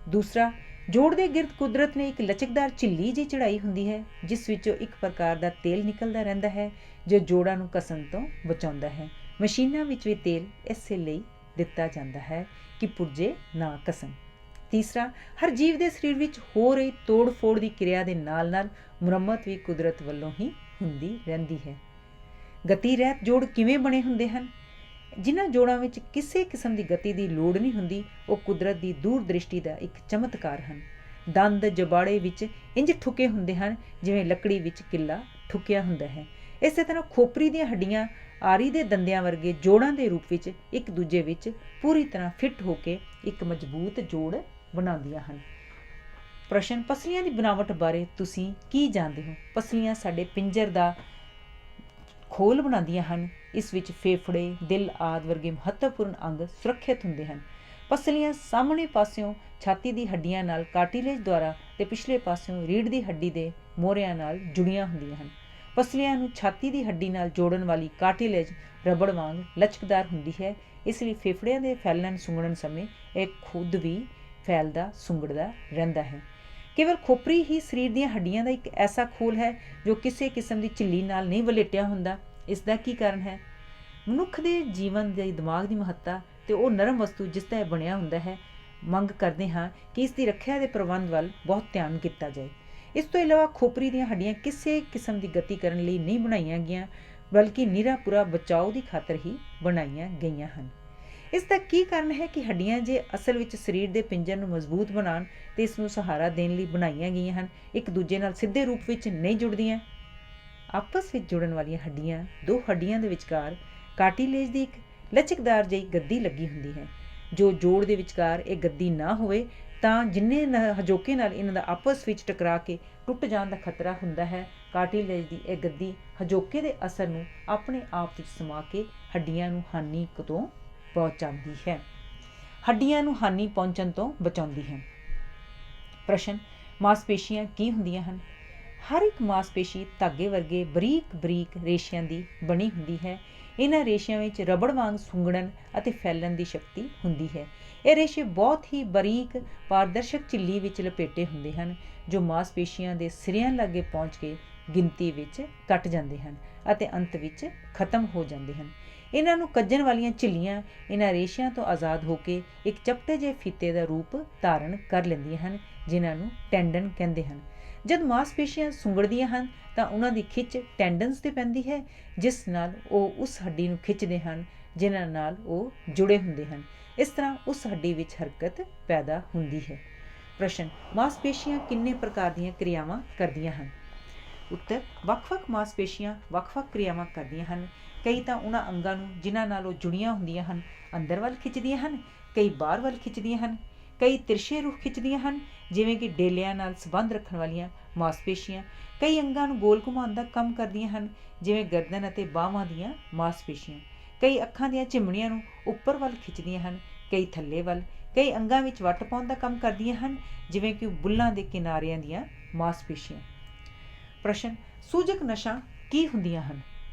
ਦੂਸਰਾ, ਜੋੜ ਦੇ ਗਿਰਦ ਕੁਦਰਤ ਨੇ ਇੱਕ ਲਚਕਦਾਰ ਝਿੱਲੀ ਜਿਹੀ ਚੜਾਈ ਹੁੰਦੀ ਹੈ ਜਿਸ ਵਿੱਚੋਂ ਇੱਕ ਪ੍ਰਕਾਰ ਦਾ ਤੇਲ ਨਿਕਲਦਾ ਰਹਿੰਦਾ ਹੈ ਜੋ ਜੋੜਾਂ ਨੂੰ ਘਸਣ ਤੋਂ ਬਚਾਉਂਦਾ ਹੈ। ਮਸ਼ੀਨਾਂ ਵਿੱਚ ਵੀ ਤੇਲ ਇਸੇ ਲਈ ਦਿੱਤਾ ਜਾਂਦਾ ਹੈ ਕਿ ਪੁਰਜੇ ਨਾ ਘਸਣ। ਤੀਸਰਾ, ਹਰ ਜੀਵ ਦੇ ਸਰੀਰ ਵਿੱਚ ਹੋ ਰਹੀ ਤੋੜ ਫੋੜ ਦੀ ਕਿਰਿਆ ਦੇ ਨਾਲ ਨਾਲ ਮੁਰੰਮਤ ਵੀ ਕੁਦਰਤ ਵੱਲੋਂ ਹੀ ਹੁੰਦੀ ਰਹਿੰਦੀ ਹੈ। ਗਤੀ ਰਹਿਤ ਜੋੜ ਕਿਵੇਂ ਬਣੇ ਹੁੰਦੇ ਹਨ? ਜਿਨ੍ਹਾਂ ਜੋੜਾਂ ਵਿੱਚ ਕਿਸੇ ਕਿਸਮ ਦੀ ਗਤੀ ਦੀ ਲੋੜ ਨਹੀਂ ਹੁੰਦੀ ਉਹ ਕੁਦਰਤ ਦੀ ਦੂਰ ਦ੍ਰਿਸ਼ਟੀ ਦਾ ਇੱਕ ਚਮਤਕਾਰ ਹਨ। ਦੰਦ ਜਬਾੜੇ ਵਿੱਚ ਇੰਜ ਠੁਕੇ ਹੁੰਦੇ ਹਨ ਜਿਵੇਂ ਲੱਕੜੀ ਵਿੱਚ ਕਿੱਲਾ ਠੁਕਿਆ ਹੁੰਦਾ ਹੈ। ਇਸੇ ਤਰ੍ਹਾਂ ਖੋਪਰੀ ਦੀਆਂ ਹੱਡੀਆਂ ਆਰੀ ਦੇ ਦੰਦਿਆਂ ਵਰਗੇ ਜੋੜਾਂ ਦੇ ਰੂਪ ਵਿੱਚ ਇੱਕ ਦੂਜੇ ਵਿੱਚ ਪੂਰੀ ਤਰ੍ਹਾਂ ਫਿੱਟ ਹੋ ਕੇ ਇੱਕ ਮਜ਼ਬੂਤ ਜੋੜ ਬਣਾਉਂਦੀਆਂ ਹਨ। ਪ੍ਰਸ਼ਨ, ਪਸਲੀਆਂ ਦੀ ਬਣਾਵਟ ਬਾਰੇ ਤੁਸੀਂ ਕੀ ਜਾਣਦੇ ਹੋ? ਪਸਲੀਆਂ ਸਾਡੇ ਪਿੰਜਰ ਦਾ ਖੋਲ ਬਣਾਉਂਦੀਆਂ ਹਨ। ਇਸ ਵਿੱਚ ਫੇਫੜੇ, ਦਿਲ ਆਦਿ ਵਰਗੇ ਮਹੱਤਵਪੂਰਨ ਅੰਗ ਸੁਰੱਖਿਅਤ ਹੁੰਦੇ ਹਨ। ਪਸਲੀਆਂ ਸਾਹਮਣੇ ਪਾਸਿਓਂ ਛਾਤੀ ਦੀ ਹੱਡੀਆਂ ਨਾਲ ਕਾਰਟਿਲੇਜ ਦੁਆਰਾ ਅਤੇ ਪਿਛਲੇ ਪਾਸਿਓਂ ਰੀੜ੍ਹ ਦੀ ਹੱਡੀ ਦੇ ਮੋਹਰਿਆਂ ਨਾਲ ਜੁੜੀਆਂ ਹੁੰਦੀਆਂ ਹਨ। ਪਸਲੀਆਂ ਨੂੰ ਛਾਤੀ ਦੀ ਹੱਡੀ ਨਾਲ ਜੋੜਨ ਵਾਲੀ ਕਾਰਟਿਲੇਜ ਰਬੜ ਵਾਂਗ ਲਚਕਦਾਰ ਹੁੰਦੀ ਹੈ। ਇਸ ਲਈ ਫੇਫੜਿਆਂ ਦੇ ਫੈਲਣ ਸੁੰਗੜਨ ਸਮੇਂ ਇਹ ਖੁਦ ਵੀ ਫੈਲਦਾ ਸੁੰਗੜਦਾ ਰਹਿੰਦਾ ਹੈ। ਕੇਵਲ ਖੋਪਰੀ ਹੀ ਸਰੀਰ ਦੀਆਂ ਹੱਡੀਆਂ ਦਾ ਇੱਕ ਐਸਾ ਖੋਲ ਹੈ ਜੋ ਕਿਸੇ ਕਿਸਮ ਦੀ ਝਿੱਲੀ ਨਾਲ ਨਹੀਂ ਵਲੇਟਿਆ ਹੁੰਦਾ। ਇਸ ਦਾ ਕੀ ਕਾਰਨ ਹੈ? ਮਨੁੱਖ ਦੇ ਜੀਵਨ ਦੇ ਦਿਮਾਗ ਦੀ ਮਹੱਤਤਾ ਅਤੇ ਉਹ ਨਰਮ ਵਸਤੂ ਜਿਸ ਦਾ ਇਹ ਬਣਿਆ ਹੁੰਦਾ ਹੈ ਮੰਗ ਕਰਦੇ ਹਾਂ ਕਿ ਇਸ ਦੀ ਰੱਖਿਆ ਦੇ ਪ੍ਰਬੰਧ ਵੱਲ ਬਹੁਤ ਧਿਆਨ ਕੀਤਾ ਜਾਏ। ਇਸ ਤੋਂ ਇਲਾਵਾ ਖੋਪਰੀ ਦੀਆਂ ਹੱਡੀਆਂ ਕਿਸੇ ਕਿਸਮ ਦੀ ਗਤੀ ਕਰਨ ਲਈ ਨਹੀਂ ਬਣਾਈਆਂ ਗਈਆਂ ਬਲਕਿ ਨਿਰਾ ਪੂਰਾ ਬਚਾਓ ਦੀ ਖਾਤਰ ਹੀ ਬਣਾਈਆਂ ਗਈਆਂ ਹਨ। ਇਸ ਦਾ ਕੀ ਕਾਰਨ ਹੈ ਕਿ ਹੱਡੀਆਂ ਜੇ ਅਸਲ ਵਿੱਚ ਸਰੀਰ ਦੇ ਪਿੰਜਰ ਨੂੰ ਮਜ਼ਬੂਤ ਬਣਾਉਣ ਅਤੇ ਇਸ ਨੂੰ ਸਹਾਰਾ ਦੇਣ ਲਈ ਬਣਾਈਆਂ ਗਈਆਂ ਹਨ, ਇੱਕ ਦੂਜੇ ਨਾਲ ਸਿੱਧੇ ਰੂਪ ਵਿੱਚ ਨਹੀਂ ਜੁੜਦੀਆਂ। ਆਪਸ ਵਿੱਚ ਜੁੜਨ ਵਾਲੀਆਂ ਹੱਡੀਆਂ 2 ਹੱਡੀਆਂ ਦੇ ਵਿਚਕਾਰ ਕਾਰਟਿਲੇਜ ਦੀ ਇੱਕ ਲਚਕਦਾਰ ਜਿਹੀ ਗੱਦੀ ਲੱਗੀ ਹੁੰਦੀ ਹੈ। ਜੋ ਜੋੜ ਦੇ ਵਿਚਕਾਰ ਇਹ ਗੱਦੀ ਨਾ ਹੋਵੇ ਤਾਂ ਜਿੰਨੇ ਹਜੋਕੇ ਨਾਲ ਇਹਨਾਂ ਦਾ ਆਪਸ ਵਿੱਚ ਟਕਰਾ ਕੇ ਟੁੱਟ ਜਾਣ ਦਾ ਖਤਰਾ ਹੁੰਦਾ ਹੈ। ਕਾਰਟਿਲੇਜ ਦੀ ਇਹ ਗੱਦੀ ਹਜੋਕੇ ਦੇ ਅਸਰ ਨੂੰ ਆਪਣੇ ਆਪ ਵਿੱਚ ਸਮਾ ਕੇ ਹੱਡੀਆਂ ਨੂੰ ਹਾਨੀ ਤੋਂ ਪਹੁੰਚਾਉਂਦੀ ਹੈ। ਹੱਡੀਆਂ ਨੂੰ ਹਾਨੀ ਪਹੁੰਚਣ ਤੋਂ ਬਚਾਉਂਦੀ ਹੈ। ਪ੍ਰਸ਼ਨ, ਮਾਸਪੇਸ਼ੀਆਂ ਕੀ ਹੁੰਦੀਆਂ ਹਨ? ਹਰ ਇੱਕ ਮਾਸਪੇਸ਼ੀ ਧਾਗੇ ਵਰਗੇ ਬਰੀਕ ਬਰੀਕ ਰੇਸ਼ਿਆਂ ਦੀ ਬਣੀ ਹੁੰਦੀ ਹੈ। ਇਹਨਾਂ ਰੇਸ਼ਿਆਂ ਵਿੱਚ ਰਬੜ ਵਾਂਗ ਸੁੰਗੜਨ ਅਤੇ ਫੈਲਣ ਦੀ ਸ਼ਕਤੀ ਹੁੰਦੀ ਹੈ। ਇਹ ਰੇਸ਼ੇ ਬਹੁਤ ਹੀ ਬਰੀਕ ਪਾਰਦਰਸ਼ਕ ਝਿੱਲੀ ਵਿੱਚ ਲਪੇਟੇ ਹੁੰਦੇ ਹਨ ਜੋ ਮਾਸਪੇਸ਼ੀਆਂ ਦੇ ਸਿਰਿਆਂ ਲਾਗੇ ਪਹੁੰਚ ਕੇ ਗਿਣਤੀ ਵਿੱਚ ਕੱਟ ਜਾਂਦੇ ਹਨ ਅਤੇ ਅੰਤ ਵਿੱਚ ਖਤਮ ਹੋ ਜਾਂਦੇ ਹਨ। ਇਹਨਾਂ ਨੂੰ ਕੱਜਣ ਵਾਲੀਆਂ ਝਿੱਲੀਆਂ ਇਹਨਾਂ ਰੇਸ਼ਿਆਂ ਤੋਂ ਆਜ਼ਾਦ ਹੋ ਕੇ ਇੱਕ ਚਪਟੇ ਜਿਹੇ ਫੀਤੇ ਦਾ ਰੂਪ ਧਾਰਨ ਕਰ ਲੈਂਦੀਆਂ ਹਨ ਜਿਨ੍ਹਾਂ ਨੂੰ ਟੈਂਡਨ ਕਹਿੰਦੇ ਹਨ। ਜਦ ਮਾਸਪੇਸ਼ੀਆਂ ਸੁੰਗੜਦੀਆਂ ਹਨ ਤਾਂ ਉਹਨਾਂ ਦੀ ਖਿੱਚ ਟੈਂਡਨਸ 'ਤੇ ਪੈਂਦੀ ਹੈ ਜਿਸ ਨਾਲ ਉਹ ਉਸ ਹੱਡੀ ਨੂੰ ਖਿੱਚਦੇ ਹਨ ਜਿਨ੍ਹਾਂ ਨਾਲ ਉਹ ਜੁੜੇ ਹੁੰਦੇ ਹਨ। ਇਸ ਤਰ੍ਹਾਂ ਉਸ ਹੱਡੀ ਵਿੱਚ ਹਰਕਤ ਪੈਦਾ ਹੁੰਦੀ ਹੈ। ਪ੍ਰਸ਼ਨ, ਮਾਸਪੇਸ਼ੀਆਂ ਕਿੰਨੇ ਪ੍ਰਕਾਰ ਦੀਆਂ ਕਿਰਿਆਵਾਂ ਕਰਦੀਆਂ ਹਨ? ਉੱਤਰ, ਵੱਖ-ਵੱਖ ਮਾਸਪੇਸ਼ੀਆਂ ਵੱਖ-ਵੱਖ ਕਿਰਿਆਵਾਂ ਕਰਦੀਆਂ ਹਨ। ਕਈ ਤਾਂ ਉਹਨਾਂ ਅੰਗਾਂ ਨੂੰ ਜਿਨ੍ਹਾਂ ਨਾਲ ਉਹ ਜੁੜੀਆਂ ਹੁੰਦੀਆਂ ਹਨ ਅੰਦਰ ਵੱਲ ਖਿੱਚਦੀਆਂ ਹਨ, ਕਈ ਬਾਹਰ ਵੱਲ ਖਿੱਚਦੀਆਂ ਹਨ, ਕਈ ਤਿਰਛੇ ਰੁਖ ਖਿੱਚਦੀਆਂ ਹਨ ਜਿਵੇਂ ਕਿ ਡੇਲਿਆਂ ਨਾਲ ਸੰਬੰਧ ਰੱਖਣ ਵਾਲੀਆਂ ਮਾਸਪੇਸ਼ੀਆਂ। ਕਈ ਅੰਗਾਂ ਨੂੰ ਗੋਲ ਘੁਮਾਉਣ ਦਾ ਕੰਮ ਕਰਦੀਆਂ ਹਨ ਜਿਵੇਂ ਗਰਦਨ ਅਤੇ ਬਾਹਾਂ ਦੀਆਂ ਮਾਸਪੇਸ਼ੀਆਂ। ਕਈ ਅੱਖਾਂ ਦੀਆਂ ਝਿਮਣੀਆਂ ਨੂੰ ਉੱਪਰ ਵੱਲ ਖਿੱਚਦੀਆਂ ਹਨ, ਕਈ ਥੱਲੇ ਵੱਲ। ਕਈ ਅੰਗਾਂ ਵਿੱਚ ਵੱਟ ਪਾਉਣ ਦਾ ਕੰਮ ਕਰਦੀਆਂ ਹਨ ਜਿਵੇਂ ਕਿ ਬੁੱਲ੍ਹਾਂ ਦੇ ਕਿਨਾਰਿਆਂ ਦੀਆਂ ਮਾਸਪੇਸ਼ੀਆਂ। ਪ੍ਰਸ਼ਨ, ਸੂਜਕ ਨਸਾਂ ਕੀ ਹੁੰਦੀਆਂ ਹਨ?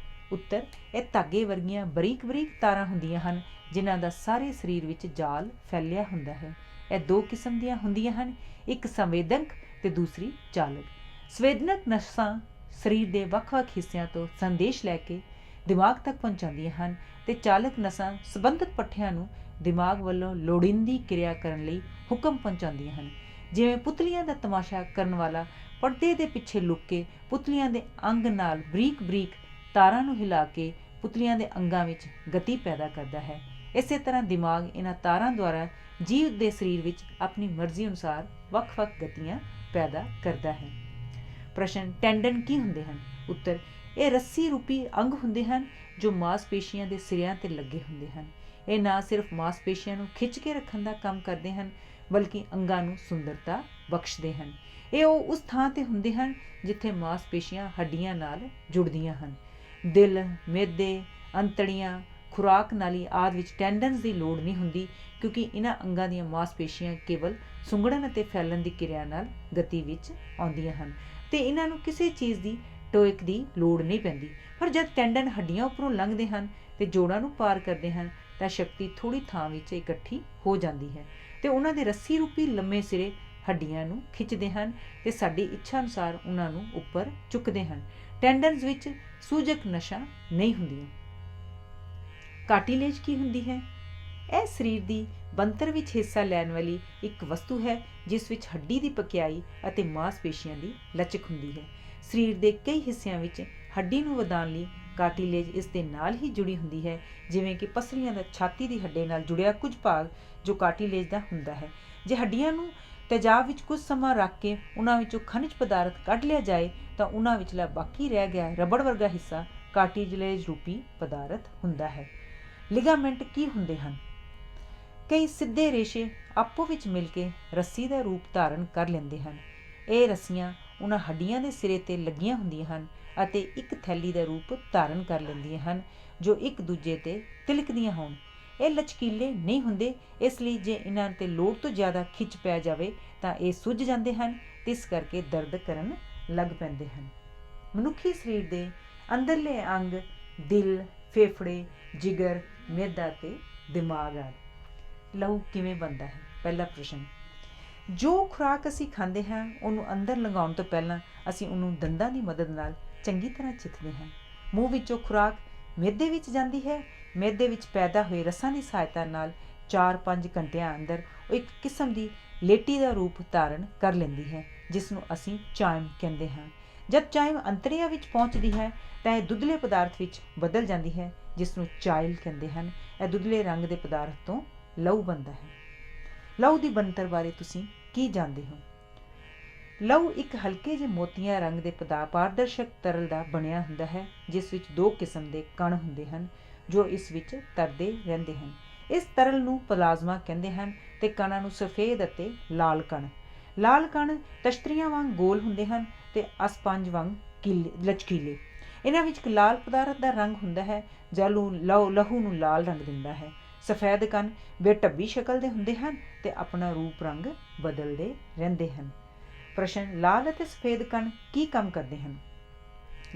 ਉੱਤਰ, ਇਹ ਧਾਗੇ ਵਰਗੀਆਂ ਬਰੀਕ ਬਰੀਕ ਤਾਰਾਂ ਹੁੰਦੀਆਂ ਹਨ ਜਿਨ੍ਹਾਂ ਦਾ ਸਾਰੇ ਸਰੀਰ ਵਿੱਚ ਜਾਲ ਫੈਲਿਆ ਹੁੰਦਾ ਹੈ। ਇਹ ਦੋ ਕਿਸਮ ਦੀਆਂ ਹੁੰਦੀਆਂ ਹਨ, ਇੱਕ ਸੰਵੇਦਕ ਤੇ ਦੂਸਰੀ ਚਾਲਕ। ਸੰਵੇਦਨਕ ਨਸਾਂ ਸਰੀਰ ਦੇ ਵੱਖ-ਵੱਖ ਹਿੱਸਿਆਂ ਤੋਂ ਸੰਦੇਸ਼ ਲੈ ਕੇ ਦਿਮਾਗ ਤੱਕ ਪਹੁੰਚਾਉਂਦੀਆਂ ਹਨ ਤੇ ਚਾਲਕ ਨਸਾਂ ਸੰਬੰਧਿਤ ਪੱਠਿਆਂ ਨੂੰ ਦਿਮਾਗ ਵੱਲੋਂ ਲੋੜੀਂਦੀ ਕਿਰਿਆ ਕਰਨ ਲਈ ਹੁਕਮ ਪਹੁੰਚਾਉਂਦੀਆਂ ਹਨ। ਜਿਵੇਂ ਪੁਤਲੀਆਂ ਦਾ ਤਮਾਸ਼ਾ ਕਰਨ ਵਾਲਾ ਪਰਦੇ ਦੇ ਪਿੱਛੇ ਲੁਕ ਕੇ ਪੁਤਲੀਆਂ ਦੇ ਅੰਗ ਨਾਲ ਬਰੀਕ ਬਰੀਕ ਤਾਰਾਂ ਨੂੰ ਹਿਲਾ ਕੇ ਪੁਤਲੀਆਂ ਦੇ ਅੰਗਾਂ ਵਿੱਚ ਗਤੀ ਪੈਦਾ ਕਰਦਾ ਹੈ, ਇਸੇ ਤਰ੍ਹਾਂ ਦਿਮਾਗ ਇਹਨਾਂ ਤਾਰਾਂ ਦੁਆਰਾ ਜੀਵ ਦੇ ਸਰੀਰ ਵਿੱਚ ਆਪਣੀ ਮਰਜ਼ੀ ਅਨੁਸਾਰ ਵੱਖ-ਵੱਖ ਗਤੀਆਂ ਪੈਦਾ ਕਰਦਾ ਹੈ। ਪ੍ਰਸ਼ਨ, ਟੈਂਡਨ ਕੀ ਹੁੰਦੇ ਹਨ? ਉੱਤਰ, ਇਹ ਰੱਸੀ ਰੂਪੀ ਅੰਗ ਹੁੰਦੇ ਹਨ ਜੋ ਮਾਸਪੇਸ਼ੀਆਂ ਦੇ ਸਿਰਿਆਂ ਤੇ ਲੱਗੇ ਹੁੰਦੇ ਹਨ। ਇਹ ਨਾ ਸਿਰਫ ਮਾਸਪੇਸ਼ੀਆਂ ਨੂੰ ਖਿੱਚ ਕੇ ਰੱਖਣ ਦਾ ਕੰਮ ਕਰਦੇ ਹਨ ਬਲਕਿ ਅੰਗਾਂ ਨੂੰ ਸੁੰਦਰਤਾ ਬਖਸ਼ਦੇ ਹਨ। ਇਹ ਉਹ ਉਸ ਥਾਂ ਤੇ ਹੁੰਦੇ ਹਨ ਜਿੱਥੇ ਮਾਸਪੇਸ਼ੀਆਂ ਹੱਡੀਆਂ ਨਾਲ ਜੁੜਦੀਆਂ ਹਨ। ਦਿਲ, ਮਿਹਦੇ, ਅੰਤੜੀਆਂ, ਖੁਰਾਕ ਨਾਲੀ ਆਦਿ ਵਿੱਚ ਟੈਂਡਨਸ ਦੀ ਲੋੜ ਨਹੀਂ ਹੁੰਦੀ ਕਿਉਂਕਿ ਇਹਨਾਂ ਅੰਗਾਂ ਦੀਆਂ ਮਾਸਪੇਸ਼ੀਆਂ ਕੇਵਲ ਸੁੰਗੜਨ ਅਤੇ ਫੈਲਣ ਦੀ ਕਿਰਿਆ ਨਾਲ ਗਤੀ ਵਿੱਚ ਆਉਂਦੀਆਂ ਹਨ ਤੇ ਇਹਨਾਂ ਨੂੰ ਕਿਸੇ ਚੀਜ਼ ਦੀ ਟੋਇਕ ਦੀ ਲੋੜ ਨਹੀਂ ਪੈਂਦੀ। ਪਰ ਜਦ ਟੈਂਡਨ ਹੱਡੀਆਂ ਉੱਪਰੋਂ ਲੰਘਦੇ ਹਨ ਤੇ ਜੋੜਾਂ ਨੂੰ ਪਾਰ ਕਰਦੇ ਹਨ ਤਾਂ ਸ਼ਕਤੀ ਥੋੜ੍ਹੀ ਥਾਂ ਵਿੱਚ ਇਕੱਠੀ ਹੋ ਜਾਂਦੀ ਹੈ ਤੇ ਉਹਨਾਂ ਦੇ ਰੱਸੀ ਰੂਪੀ ਲੰਮੇ ਸਿਰੇ ਹੱਡੀਆਂ ਨੂੰ ਖਿੱਚਦੇ ਹਨ ਤੇ ਸਾਡੀ ਇੱਛਾ ਅਨੁਸਾਰ ਉਹਨਾਂ ਨੂੰ ਉੱਪਰ ਚੁੱਕਦੇ ਹਨ। ਟੈਂਡਨਸ ਵਿੱਚ ਸੂਜਕ ਨਸਾਂ ਨਹੀਂ ਹੁੰਦੀਆਂ। ਕਾਰਟਿਲੇਜ ਕੀ ਹੁੰਦੀ ਹੈ? ਇਹ ਸਰੀਰ ਦੀ ਬਣਤਰ ਵਿੱਚ ਹਿੱਸਾ ਲੈਣ ਵਾਲੀ ਇੱਕ ਵਸਤੂ ਹੈ ਜਿਸ ਵਿੱਚ ਹੱਡੀ ਦੀ ਪਕਿਆਈ ਅਤੇ ਮਾਸਪੇਸ਼ੀਆਂ ਦੀ ਲਚਕ ਹੁੰਦੀ ਹੈ। ਸਰੀਰ ਦੇ ਕਈ ਹਿੱਸਿਆਂ ਵਿੱਚ ਹੱਡੀ ਨੂੰ ਵਧਾਉਣ ਲਈ ਕਾਰਟਿਲੇਜ ਇਸ ਦੇ ਨਾਲ ਹੀ ਜੁੜੀ ਹੁੰਦੀ ਹੈ, ਜਿਵੇਂ ਕਿ ਪਸਲੀਆਂ ਦਾ ਛਾਤੀ ਦੀ ਹੱਡੀ ਨਾਲ ਜੁੜਿਆ ਕੁਝ ਭਾਗ ਜੋ ਕਾਰਟਿਲੇਜ ਦਾ ਹੁੰਦਾ ਹੈ। ਜੇ ਹੱਡੀਆਂ ਨੂੰ ਤੇਜ਼ਾਬ ਵਿੱਚ ਕੁਝ ਸਮਾਂ ਰੱਖ ਕੇ ਉਹਨਾਂ ਵਿੱਚੋਂ ਖਣਿਜ ਪਦਾਰਥ ਕੱਢ ਲਿਆ ਜਾਏ ਤਾਂ ਉਹਨਾਂ ਵਿਚਲਾ ਬਾਕੀ ਰਹਿ ਗਿਆ ਰਬੜ ਵਰਗਾ ਹਿੱਸਾ ਕਾਰਟਿਲੇਜ ਰੂਪੀ ਪਦਾਰਥ ਹੁੰਦਾ ਹੈ। ਲਿਗਾਮੈਂਟ ਕੀ ਹੁੰਦੇ ਹਨ? ਕਈ ਸਿੱਧੇ ਰੇਸ਼ੇ ਆਪੋ ਵਿੱਚ ਮਿਲ ਕੇ ਰੱਸੀ ਦਾ ਰੂਪ ਧਾਰਨ ਕਰ ਲੈਂਦੇ ਹਨ। ਇਹ ਰੱਸੀਆਂ ਉਹਨਾਂ ਹੱਡੀਆਂ ਦੇ ਸਿਰੇ ਤੇ ਲੱਗੀਆਂ ਹੁੰਦੀਆਂ ਹਨ ਅਤੇ ਇੱਕ ਥੈਲੀ ਦਾ ਰੂਪ ਧਾਰਨ ਕਰ ਲੈਂਦੀਆਂ ਹਨ ਜੋ ਇੱਕ ਦੂਜੇ ਤੇ ਤਿਲਕਦੀਆਂ ਹੋਣ। ਇਹ ਲਚਕੀਲੇ ਨਹੀਂ ਹੁੰਦੇ, ਇਸ ਲਈ ਜੇ ਇਹਨਾਂ ਤੇ ਲੋੜ ਤੋਂ ਜ਼ਿਆਦਾ ਖਿੱਚ ਪੈ ਜਾਵੇ ਤਾਂ ਇਹ ਸੁੱਜ ਜਾਂਦੇ ਹਨ ਤੇ ਇਸ ਕਰਕੇ ਦਰਦ ਕਰਨ ਲੱਗ ਪੈਂਦੇ ਹਨ। ਮਨੁੱਖੀ ਸਰੀਰ ਦੇ ਅੰਦਰਲੇ ਅੰਗ ਦਿਲ, ਫੇਫੜੇ, ਜਿਗਰ, ਮਿਹਦਾ ਤੇ ਦਿਮਾਗ ਆਦਿ। ਲਹੂ ਕਿਵੇਂ ਬਣਦਾ ਹੈ? ਪਹਿਲਾ ਪ੍ਰਸ਼ਨ, ਜੋ ਖੁਰਾਕ ਅਸੀਂ ਖਾਂਦੇ ਹਾਂ ਉਹਨੂੰ ਅੰਦਰ ਲੰਘਾਉਣ ਤੋਂ ਪਹਿਲਾਂ ਅਸੀਂ ਉਹਨੂੰ ਦੰਦਾਂ ਦੀ ਮਦਦ ਨਾਲ ਚੰਗੀ ਤਰ੍ਹਾਂ ਚਿੱਥਦੇ ਹਾਂ। ਮੂੰਹ ਵਿੱਚੋਂ ਖੁਰਾਕ ਮਿਹਦੇ ਵਿੱਚ ਜਾਂਦੀ ਹੈ। ਮਿਹਦੇ ਵਿੱਚ ਪੈਦਾ ਹੋਏ ਰਸਾਂ ਦੀ ਸਹਾਇਤਾ ਨਾਲ 4-5 ਘੰਟਿਆਂ ਅੰਦਰ ਉਹ ਇੱਕ ਕਿਸਮ ਦੀ ਲੇਟੀ ਦਾ ਰੂਪ ਧਾਰਨ ਕਰ ਲੈਂਦੀ ਹੈ ਜਿਸ ਨੂੰ ਅਸੀਂ ਚਾਇਮ ਕਹਿੰਦੇ ਹਾਂ। ਜਦ ਚਾਇਮ ਅੰਤੜੀਆਂ ਵਿੱਚ ਪਹੁੰਚਦੀ ਹੈ ਤਾਂ ਇਹ ਦੁੱਧਲੇ ਪਦਾਰਥ ਵਿੱਚ ਬਦਲ ਜਾਂਦੀ ਹੈ ਜਿਸ ਨੂੰ ਚਾਇਲ ਕਹਿੰਦੇ ਹਨ। ਇਹ ਦੁੱਧਲੇ ਰੰਗ ਦੇ ਪਦਾਰਥ ਤੋਂ ਲਹੂ ਬਣਦਾ ਹੈ। ਲਹੂ ਦੀ ਬਣਤਰ ਬਾਰੇ ਤੁਸੀਂ ਕੀ ਜਾਣਦੇ ਹੋ? ਲਹੂ ਇੱਕ ਹਲਕੇ ਜਿਹੇ ਮੋਤੀਆਂ ਰੰਗ ਦੇ ਪਾਰਦਰਸ਼ਕ ਤਰਲ ਦਾ ਬਣਿਆ ਹੁੰਦਾ ਹੈ ਜਿਸ ਵਿੱਚ 2 ਕਿਸਮ ਦੇ ਕਣ ਹੁੰਦੇ ਹਨ ਜੋ ਇਸ ਵਿੱਚ ਤਰਦੇ ਰਹਿੰਦੇ ਹਨ। ਇਸ ਤਰਲ ਨੂੰ ਪਲਾਜ਼ਮਾ ਕਹਿੰਦੇ ਹਨ ਤੇ ਕਣਾਂ ਨੂੰ ਸਫੇਦ ਅਤੇ ਲਾਲ ਕਣ। ਲਾਲ ਕਣ ਤਸ਼ਤਰੀਆਂ ਵਾਂਗ ਗੋਲ ਹੁੰਦੇ ਹਨ ਤੇ ਅਸਪੰਜ ਵਾਂਗ ਲਚਕੀਲੇ। ਇਹਨਾਂ ਵਿੱਚ ਇੱਕ ਲਾਲ ਪਦਾਰਥ ਦਾ ਰੰਗ ਹੁੰਦਾ ਹੈ ਜੋ ਲਹੂ ਨੂੰ ਲਾਲ ਰੰਗ ਦਿੰਦਾ ਹੈ। ਸਫੈਦ ਕਣ ਬੇਢੱਬੀ ਸ਼ਕਲ ਦੇ ਹੁੰਦੇ ਹਨ ਤੇ ਆਪਣਾ ਰੂਪ ਰੰਗ ਬਦਲਦੇ ਰਹਿੰਦੇ ਹਨ। ਪ੍ਰਸ਼ਨ, ਲਾਲ ਅਤੇ ਸਫੇਦ ਕਣ ਕੀ ਕੰਮ ਕਰਦੇ ਹਨ?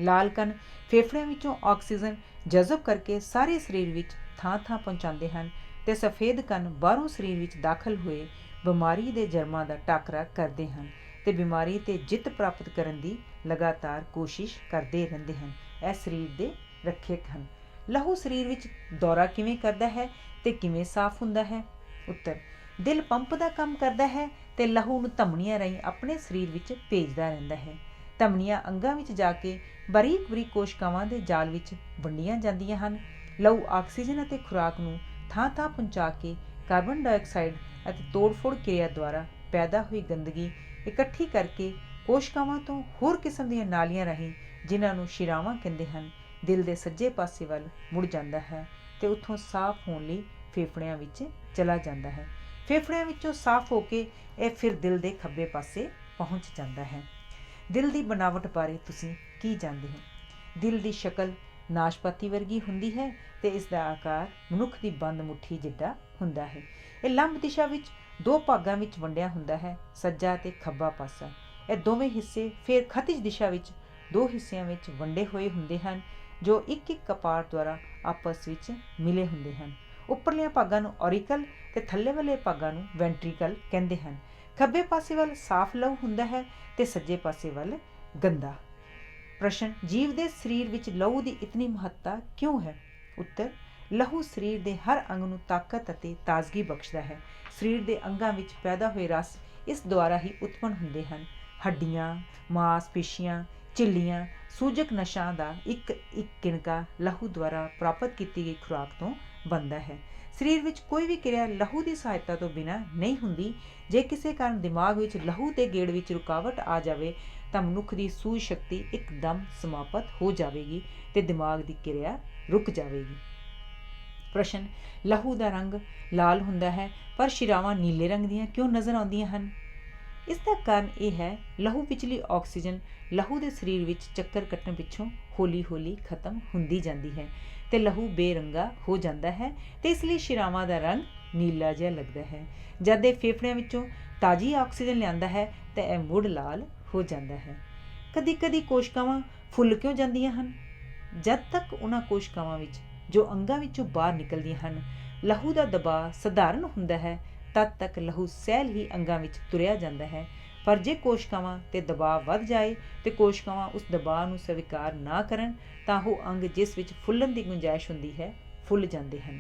ਲਾਲ ਕਣ ਫੇਫੜਿਆਂ ਵਿੱਚੋਂ ਆਕਸੀਜਨ ਜਜ਼ਬ ਕਰਕੇ ਸਾਰੇ ਸਰੀਰ ਵਿੱਚ ਥਾਂ-ਥਾਂ ਪਹੁੰਚਾਉਂਦੇ ਹਨ ਤੇ ਸਫੇਦ ਕਣ ਬਾਹਰੋਂ ਸਰੀਰ ਵਿੱਚ ਦਾਖਲ ਹੋਏ ਬਿਮਾਰੀ ਦੇ ਜਰਮਾਂ ਦਾ ਟਾਕਰਾ ਕਰਦੇ ਹਨ ਤੇ ਬਿਮਾਰੀ ਤੇ ਜਿੱਤ ਪ੍ਰਾਪਤ ਕਰਨ ਦੀ ਲਗਾਤਾਰ ਕੋਸ਼ਿਸ਼ ਕਰਦੇ ਰਹਿੰਦੇ ਹਨ। ਇਹ ਸਰੀਰ ਦੇ ਰੱਖਿਅਕ ਹਨ। ਲਹੂ ਸਰੀਰ ਵਿੱਚ ਦੌਰਾ ਕਿਵੇਂ ਕਰਦਾ ਹੈ ਤੇ ਕਿਵੇਂ ਸਾਫ਼ ਹੁੰਦਾ ਹੈ? ਉੱਤਰ, ਦਿਲ ਪੰਪ ਦਾ ਕੰਮ ਕਰਦਾ ਹੈ ਤੇ ਲਹੂ ਨੂੰ ਧਮਨੀਆਂ ਰਾਹੀਂ ਆਪਣੇ ਸਰੀਰ ਵਿੱਚ ਭੇਜਦਾ ਰਹਿੰਦਾ ਹੈ। ਧਮਨੀਆਂ ਅੰਗਾਂ ਵਿੱਚ ਜਾ ਕੇ ਬਾਰੀਕ-ਬਾਰੀਕ ਕੋਸ਼ਿਕਾਵਾਂ ਦੇ ਜਾਲ ਵਿੱਚ ਵੰਡੀਆਂ ਜਾਂਦੀਆਂ ਹਨ। ਲਹੂ ਆਕਸੀਜਨ ਅਤੇ ਖੁਰਾਕ ਨੂੰ ਥਾਂ-ਥਾਂ ਪਹੁੰਚਾ ਕੇ ਕਾਰਬਨ ਡਾਈਆਕਸਾਈਡ ਅਤੇ ਤੋੜ-ਫੋੜ ਕਿਰਿਆ ਦੁਆਰਾ ਪੈਦਾ ਹੋਈ ਗੰਦਗੀ ਇਕੱਠੀ ਕਰਕੇ ਕੋਸ਼ਿਕਾਵਾਂ ਤੋਂ ਹੋਰ ਕਿਸਮ ਦੀਆਂ ਨਾਲੀਆਂ ਰਾਹੀਂ, ਜਿਨ੍ਹਾਂ ਨੂੰ ਸ਼ਿਰਾਵਾਂ ਕਹਿੰਦੇ ਹਨ, ਦਿਲ ਦੇ ਸੱਜੇ ਪਾਸੇ ਵੱਲ ਮੁੜ ਜਾਂਦਾ ਹੈ ਤੇ ਉੱਥੋਂ ਸਾਫ਼ ਹੋਣ ਲਈ ਫੇਫੜਿਆਂ ਵਿੱਚ ਚਲਾ ਜਾਂਦਾ ਹੈ। ਫੇਫੜਿਆਂ ਵਿੱਚੋਂ ਸਾਫ਼ ਹੋ ਕੇ ਇਹ ਫਿਰ ਦਿਲ ਦੇ ਖੱਬੇ ਪਾਸੇ ਪਹੁੰਚ ਜਾਂਦਾ ਹੈ। ਦਿਲ ਦੀ ਬਣਾਵਟ ਬਾਰੇ ਤੁਸੀਂ ਕੀ ਜਾਣਦੇ ਹੋ? ਦਿਲ ਦੀ ਸ਼ਕਲ ਨਾਸ਼ਪਾਤੀ ਵਰਗੀ ਹੁੰਦੀ ਹੈ ਤੇ ਇਸ ਦਾ ਆਕਾਰ ਮਨੁੱਖ ਦੀ ਬੰਦ ਮੁੱਠੀ ਜਿੱਡਾ ਹੁੰਦਾ ਹੈ। ਇਹ ਲੰਬ ਦਿਸ਼ਾ ਵਿੱਚ 2 ਭਾਗਾਂ ਵਿੱਚ ਵੰਡਿਆ ਹੁੰਦਾ ਹੈ, ਸੱਜਾ ਅਤੇ ਖੱਬਾ ਪਾਸਾ। ਇਹ ਦੋਵੇਂ ਹਿੱਸੇ ਫਿਰ ਖੱਤਿਜ ਦਿਸ਼ਾ ਵਿੱਚ 2 ਹਿੱਸਿਆਂ ਵਿੱਚ ਵੰਡੇ ਹੋਏ ਹੁੰਦੇ ਹਨ। ਜੋ ਇੱਕ ਇੱਕ ਕਪਾੜ ਦੁਆਰਾ ਆਪਸ ਵਿੱਚ ਮਿਲੇ ਹੁੰਦੇ ਹਨ। ਉੱਪਰਲੀਆਂ ਭਾਗਾਂ ਨੂੰ ਔਰੀਕਲ ਅਤੇ ਥੱਲੇ ਵਾਲੇ ਭਾਗਾਂ ਨੂੰ ਵੈਂਟਰੀਕਲ ਕਹਿੰਦੇ ਹਨ। ਖੱਬੇ ਪਾਸੇ ਵੱਲ ਸਾਫ਼ ਲਹੂ ਹੁੰਦਾ ਹੈ ਅਤੇ ਸੱਜੇ ਪਾਸੇ ਵੱਲ ਗੰਦਾ। ਪ੍ਰਸ਼ਨ, ਜੀਵ ਦੇ ਸਰੀਰ ਵਿੱਚ ਲਹੂ ਦੀ ਇਤਨੀ ਮਹੱਤਤਾ ਕਿਉਂ ਹੈ? ਉੱਤਰ, ਲਹੂ ਸਰੀਰ ਦੇ ਹਰ ਅੰਗ ਨੂੰ ਤਾਕਤ ਅਤੇ ਤਾਜ਼ਗੀ ਬਖਸ਼ਦਾ ਹੈ। ਸਰੀਰ ਦੇ ਅੰਗਾਂ ਵਿੱਚ ਪੈਦਾ ਹੋਏ ਰਸ ਇਸ ਦੁਆਰਾ ਹੀ ਉਤਪੰਨ ਹੁੰਦੇ ਹਨ। ਹੱਡੀਆਂ, ਮਾਸਪੇਸ਼ੀਆਂ, ਝਿੱਲੀਆਂ, ਸੂਜਕ ਨਸਾਂ ਦਾ ਇੱਕ ਇੱਕ ਕਿਣਕਾ ਲਹੂ ਦੁਆਰਾ ਪ੍ਰਾਪਤ ਕੀਤੀ ਗਈ ਖੁਰਾਕ ਤੋਂ ਬਣਦਾ ਹੈ। ਸਰੀਰ ਵਿੱਚ ਕੋਈ ਵੀ ਕਿਰਿਆ ਲਹੂ ਦੀ ਸਹਾਇਤਾ ਤੋਂ ਬਿਨਾਂ ਨਹੀਂ ਹੁੰਦੀ। ਜੇ ਕਿਸੇ ਕਾਰਨ ਦਿਮਾਗ ਵਿੱਚ ਲਹੂ ਦੇ ਗੇੜ ਵਿੱਚ ਰੁਕਾਵਟ ਆ ਜਾਵੇ ਤਾਂ ਮਨੁੱਖ ਦੀ ਸੂਝ ਸ਼ਕਤੀ ਇੱਕਦਮ ਸਮਾਪਤ ਹੋ ਜਾਵੇਗੀ ਅਤੇ ਦਿਮਾਗ ਦੀ ਕਿਰਿਆ ਰੁਕ ਜਾਵੇਗੀ। ਪ੍ਰਸ਼ਨ, ਲਹੂ ਦਾ ਰੰਗ ਲਾਲ ਹੁੰਦਾ ਹੈ ਪਰ ਸ਼ਿਰਾਵਾਂ ਨੀਲੇ ਰੰਗ ਦੀਆਂ ਕਿਉਂ ਨਜ਼ਰ ਆਉਂਦੀਆਂ ਹਨ? ਇਸ ਦਾ ਕਾਰਨ ਇਹ ਹੈ, ਲਹੂ ਵਿਚਲੀ ਆਕਸੀਜਨ ਲਹੂ ਦੇ ਸਰੀਰ ਵਿੱਚ ਚੱਕਰ ਕੱਟਣ ਪਿੱਛੋਂ ਹੌਲੀ ਹੌਲੀ ਖਤਮ ਹੁੰਦੀ ਜਾਂਦੀ ਹੈ ਅਤੇ ਲਹੂ ਬੇਰੰਗਾ ਹੋ ਜਾਂਦਾ ਹੈ ਅਤੇ ਇਸ ਲਈ ਸ਼ਿਰਾਵਾਂ ਦਾ ਰੰਗ ਨੀਲਾ ਜਿਹਾ ਲੱਗਦਾ ਹੈ। ਜਦ ਇਹ ਫੇਫੜਿਆਂ ਵਿੱਚੋਂ ਤਾਜ਼ੀ ਆਕਸੀਜਨ ਲਿਆਉਂਦਾ ਹੈ ਤਾਂ ਇਹ ਮੁੜ ਲਾਲ ਹੋ ਜਾਂਦਾ ਹੈ। ਕਦੀ ਕਦੀ ਕੋਸ਼ਿਕਾਵਾਂ ਫੁੱਲ ਕਿਉਂ ਜਾਂਦੀਆਂ ਹਨ? ਜਦ ਤੱਕ ਉਹਨਾਂ ਕੋਸ਼ਿਕਾਵਾਂ ਵਿੱਚ ਜੋ ਅੰਗਾਂ ਵਿੱਚੋਂ ਬਾਹਰ ਨਿਕਲਦੀਆਂ ਹਨ ਲਹੂ ਦਾ ਦਬਾਅ ਸਧਾਰਨ ਹੁੰਦਾ ਹੈ ਤਦ ਤੱਕ ਲਹੂ ਸਹਿਲ ਹੀ ਅੰਗਾਂ ਵਿੱਚ ਤੁਰਿਆ ਜਾਂਦਾ ਹੈ। ਪਰ ਜੇ ਕੋਸ਼ਿਕਾਵਾਂ 'ਤੇ ਦਬਾਅ ਵੱਧ ਜਾਏ ਅਤੇ ਕੋਸ਼ਿਕਾਵਾਂ ਉਸ ਦਬਾਅ ਨੂੰ ਸਵੀਕਾਰ ਨਾ ਕਰਨ ਤਾਂ ਉਹ ਅੰਗ ਜਿਸ ਵਿੱਚ ਫੁੱਲਣ ਦੀ ਗੁੰਜਾਇਸ਼ ਹੁੰਦੀ ਹੈ ਫੁੱਲ ਜਾਂਦੇ ਹਨ।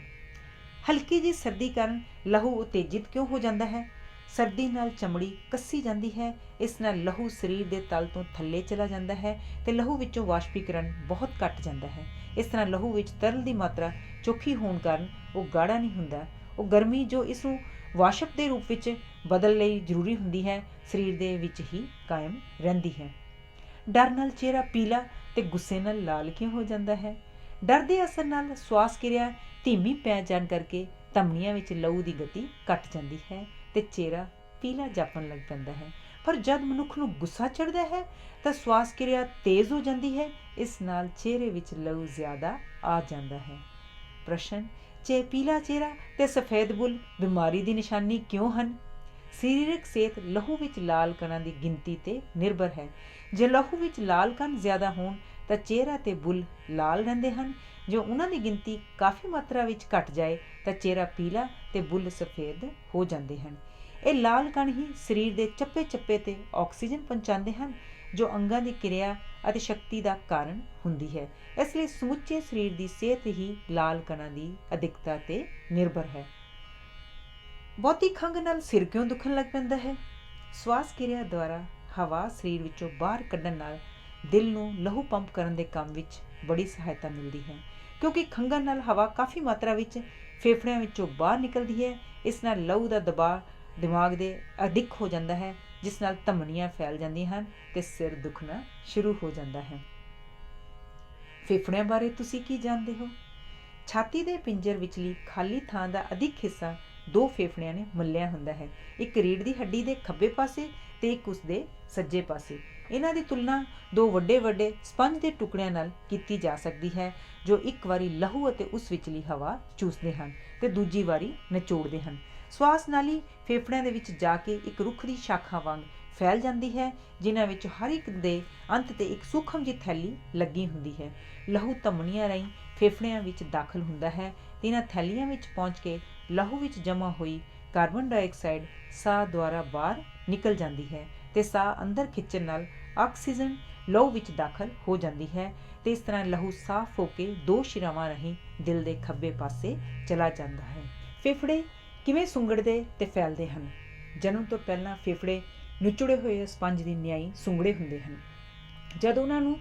ਹਲਕੀ ਜਿਹੀ ਸਰਦੀ ਕਾਰਨ ਲਹੂ ਉਤੇਜਿਤ ਕਿਉਂ ਹੋ ਜਾਂਦਾ ਹੈ? ਸਰਦੀ ਨਾਲ ਚਮੜੀ ਕੱਸੀ ਜਾਂਦੀ ਹੈ। ਇਸ ਨਾਲ ਲਹੂ ਸਰੀਰ ਦੇ ਤਲ ਤੋਂ ਥੱਲੇ ਚਲਾ ਜਾਂਦਾ ਹੈ ਅਤੇ ਲਹੂ ਵਿੱਚੋਂ ਵਾਸ਼ਪੀਕਰਨ ਬਹੁਤ ਘੱਟ ਜਾਂਦਾ ਹੈ। ਇਸ ਤਰ੍ਹਾਂ ਲਹੂ ਵਿੱਚ ਤਰਲ ਦੀ ਮਾਤਰਾ ਚੋਖੀ ਹੋਣ ਕਾਰਨ ਉਹ ਗਾੜਾ ਨਹੀਂ ਹੁੰਦਾ। ਉਹ ਗਰਮੀ ਜੋ ਇਸ ਨੂੰ ਵਾਸ਼ਪ ਦੇ ਰੂਪ ਵਿੱਚ ਬਦਲ ਲਈ ਜ਼ਰੂਰੀ ਹੁੰਦੀ ਹੈ ਸਰੀਰ ਦੇ ਵਿੱਚ ਹੀ ਕਾਇਮ ਰਹਿੰਦੀ ਹੈ। ਡਰ ਨਾਲ ਚਿਹਰਾ ਪੀਲਾ ਅਤੇ ਗੁੱਸੇ ਨਾਲ ਲਾਲ ਕਿਉਂ ਹੋ ਜਾਂਦਾ ਹੈ? ਡਰ ਦੇ ਅਸਰ ਨਾਲ ਸਵਾਸ ਕਿਰਿਆ ਧੀਮੀ ਪੈ ਜਾਣ ਕਰਕੇ ਧਮਨੀਆਂ ਵਿੱਚ ਲਹੂ ਦੀ ਗਤੀ ਘੱਟ ਜਾਂਦੀ ਹੈ ਅਤੇ ਚਿਹਰਾ ਪੀਲਾ ਜਾਪਣ ਲੱਗ ਪੈਂਦਾ ਹੈ। ਪਰ ਜਦ ਮਨੁੱਖ ਨੂੰ ਗੁੱਸਾ ਚੜ੍ਹਦਾ ਹੈ ਤਾਂ ਸਵਾਸ ਕਿਰਿਆ ਤੇਜ਼ ਹੋ ਜਾਂਦੀ ਹੈ। ਇਸ ਨਾਲ ਚਿਹਰੇ ਵਿੱਚ ਲਹੂ ਜ਼ਿਆਦਾ ਆ ਜਾਂਦਾ ਹੈ। ਪ੍ਰਸ਼ਨ, ਪੀਲਾ ਚਿਹਰਾ ਅਤੇ ਸਫੈਦ ਬੁੱਲ੍ਹ ਬਿਮਾਰੀ ਦੀ ਨਿਸ਼ਾਨੀ ਕਿਉਂ ਹਨ? ਸਰੀਰਕ ਸਿਹਤ ਲਹੂ ਵਿੱਚ ਲਾਲ ਕਣਾਂ ਦੀ ਗਿਣਤੀ 'ਤੇ ਨਿਰਭਰ ਹੈ। ਜੇ ਲਹੂ ਵਿੱਚ ਲਾਲ ਕਣ ਜ਼ਿਆਦਾ ਹੋਣ ਤਾਂ ਚਿਹਰਾ ਅਤੇ ਬੁੱਲ੍ਹ ਲਾਲ ਰਹਿੰਦੇ ਹਨ। ਜੇ ਉਹਨਾਂ ਦੀ ਗਿਣਤੀ ਕਾਫੀ ਮਾਤਰਾ ਵਿੱਚ ਘਟ ਜਾਏ ਤਾਂ ਚਿਹਰਾ ਪੀਲਾ ਅਤੇ ਬੁੱਲ੍ਹ ਸਫੈਦ ਹੋ ਜਾਂਦੇ ਹਨ। ਇਹ ਲਾਲ ਕਣ ਹੀ ਸਰੀਰ ਦੇ ਚੱਪੇ ਚੱਪੇ 'ਤੇ ਆਕਸੀਜਨ ਪਹੁੰਚਾਉਂਦੇ ਹਨ ਜੋ ਅੰਗਾਂ ਦੀ ਕਿਰਿਆ ਅਤੇ ਸ਼ਕਤੀ ਦਾ ਕਾਰਨ ਹੁੰਦੀ ਹੈ। ਇਸ ਲਈ ਸਮੁੱਚੇ ਸਰੀਰ ਦੀ ਸਿਹਤ ਹੀ ਲਾਲ ਕਣਾਂ ਦੀ ਅਧਿਕਤਾ 'ਤੇ ਨਿਰਭਰ ਹੈ। ਬਹੁਤੀ ਖੰਘ ਨਾਲ ਸਿਰ ਕਿਉਂ ਦੁਖਣ ਲੱਗ ਪੈਂਦਾ ਹੈ? ਸਵਾਸ ਕਿਰਿਆ ਦੁਆਰਾ ਹਵਾ ਸਰੀਰ ਵਿੱਚੋਂ ਬਾਹਰ ਕੱਢਣ ਨਾਲ ਦਿਲ ਨੂੰ ਲਹੂ ਪੰਪ ਕਰਨ ਦੇ ਕੰਮ ਵਿੱਚ ਬੜੀ ਸਹਾਇਤਾ ਮਿਲਦੀ ਹੈ। ਕਿਉਂਕਿ ਖੰਘਣ ਨਾਲ ਹਵਾ ਕਾਫੀ ਮਾਤਰਾ ਵਿੱਚ ਫੇਫੜਿਆਂ ਵਿੱਚੋਂ ਬਾਹਰ ਨਿਕਲਦੀ ਹੈ। ਇਸ ਨਾਲ ਲਹੂ ਦਾ ਦਬਾਅ ਦਿਮਾਗ ਦੇ ਅਧਿਕ ਹੋ ਜਾਂਦਾ ਹੈ ਜਿਸ ਨਾਲ ਧਮਨੀਆਂ ਫੈਲ ਜਾਂਦੀਆਂ ਹਨ ਅਤੇ ਸਿਰ ਦੁਖਣਾ ਸ਼ੁਰੂ ਹੋ ਜਾਂਦਾ ਹੈ। ਫੇਫੜਿਆਂ ਬਾਰੇ ਤੁਸੀਂ ਕੀ ਜਾਣਦੇ ਹੋ? ਛਾਤੀ ਦੇ ਪਿੰਜਰ ਵਿਚਲੀ ਖਾਲੀ ਥਾਂ ਦਾ ਅਧਿਕ ਹਿੱਸਾ ਦੋ ਫੇਫੜਿਆਂ ਨੇ ਮੱਲਿਆ ਹੁੰਦਾ ਹੈ, ਇੱਕ ਰੀੜ੍ਹ ਦੀ ਹੱਡੀ ਦੇ ਖੱਬੇ ਪਾਸੇ ਅਤੇ ਇੱਕ ਉਸ ਦੇ ਸੱਜੇ ਪਾਸੇ। ਇਹਨਾਂ ਦੀ ਤੁਲਨਾ ਦੋ ਵੱਡੇ ਵੱਡੇ ਸਪੰਜ ਦੇ ਟੁਕੜਿਆਂ ਨਾਲ ਕੀਤੀ ਜਾ ਸਕਦੀ ਹੈ ਜੋ ਇੱਕ ਵਾਰੀ ਲਹੂ ਅਤੇ ਉਸ ਵਿਚਲੀ ਹਵਾ ਚੂਸਦੇ ਹਨ ਅਤੇ ਦੂਜੀ ਵਾਰੀ ਨਿਚੋੜਦੇ ਹਨ। ਸਵਾਸ ਨਾਲੀ ਫੇਫੜਿਆਂ ਦੇ ਵਿੱਚ ਜਾ ਕੇ ਇੱਕ ਰੁੱਖ ਦੀ ਸ਼ਾਖਾ ਵਾਂਗ ਫੈਲ ਜਾਂਦੀ ਹੈ ਜਿਨ੍ਹਾਂ ਵਿੱਚ ਹਰ ਇੱਕ ਦੇ ਅੰਤ 'ਤੇ ਇੱਕ ਸੂਖਮ ਜਿਹੀ ਥੈਲੀ ਲੱਗੀ ਹੁੰਦੀ ਹੈ। ਲਹੂ ਧਮਨੀਆਂ ਰਾਹੀਂ ਫੇਫੜਿਆਂ ਵਿੱਚ ਦਾਖਲ ਹੁੰਦਾ ਹੈ ਅਤੇ ਇਹਨਾਂ ਥੈਲੀਆਂ ਵਿੱਚ ਪਹੁੰਚ ਕੇ ਲਹੂ ਵਿੱਚ ਜਮ੍ਹਾਂ ਹੋਈ ਕਾਰਬਨ ਡਾਈਆਕਸਾਈਡ ਸਾਹ ਦੁਆਰਾ ਬਾਹਰ ਨਿਕਲ ਜਾਂਦੀ ਹੈ ਅਤੇ ਸਾਹ ਅੰਦਰ ਖਿੱਚਣ ਨਾਲ ਆਕਸੀਜਨ ਲਹੂ ਵਿੱਚ ਦਾਖਲ ਹੋ ਜਾਂਦੀ ਹੈ ਅਤੇ ਇਸ ਤਰ੍ਹਾਂ ਲਹੂ ਸਾਫ਼ ਹੋ ਕੇ ਦੋ ਸ਼ਿਰਾਵਾਂ ਰਾਹੀਂ ਦਿਲ ਦੇ ਖੱਬੇ ਪਾਸੇ ਚਲਾ ਜਾਂਦਾ ਹੈ। ਫੇਫੜੇ ਕਿਵੇਂ ਸੁੰਗੜਦੇ ਅਤੇ ਫੈਲਦੇ ਹਨ? ਜਨਮ ਤੋਂ ਪਹਿਲਾਂ ਫੇਫੜੇ ਨਿਚੋੜੇ ਹੋਏ ਸਪੰਜ ਦੀ ਨਿਆਈ ਸੁੰਗੜੇ ਹੁੰਦੇ ਹਨ। ਜਦ ਉਹਨਾਂ ਨੂੰ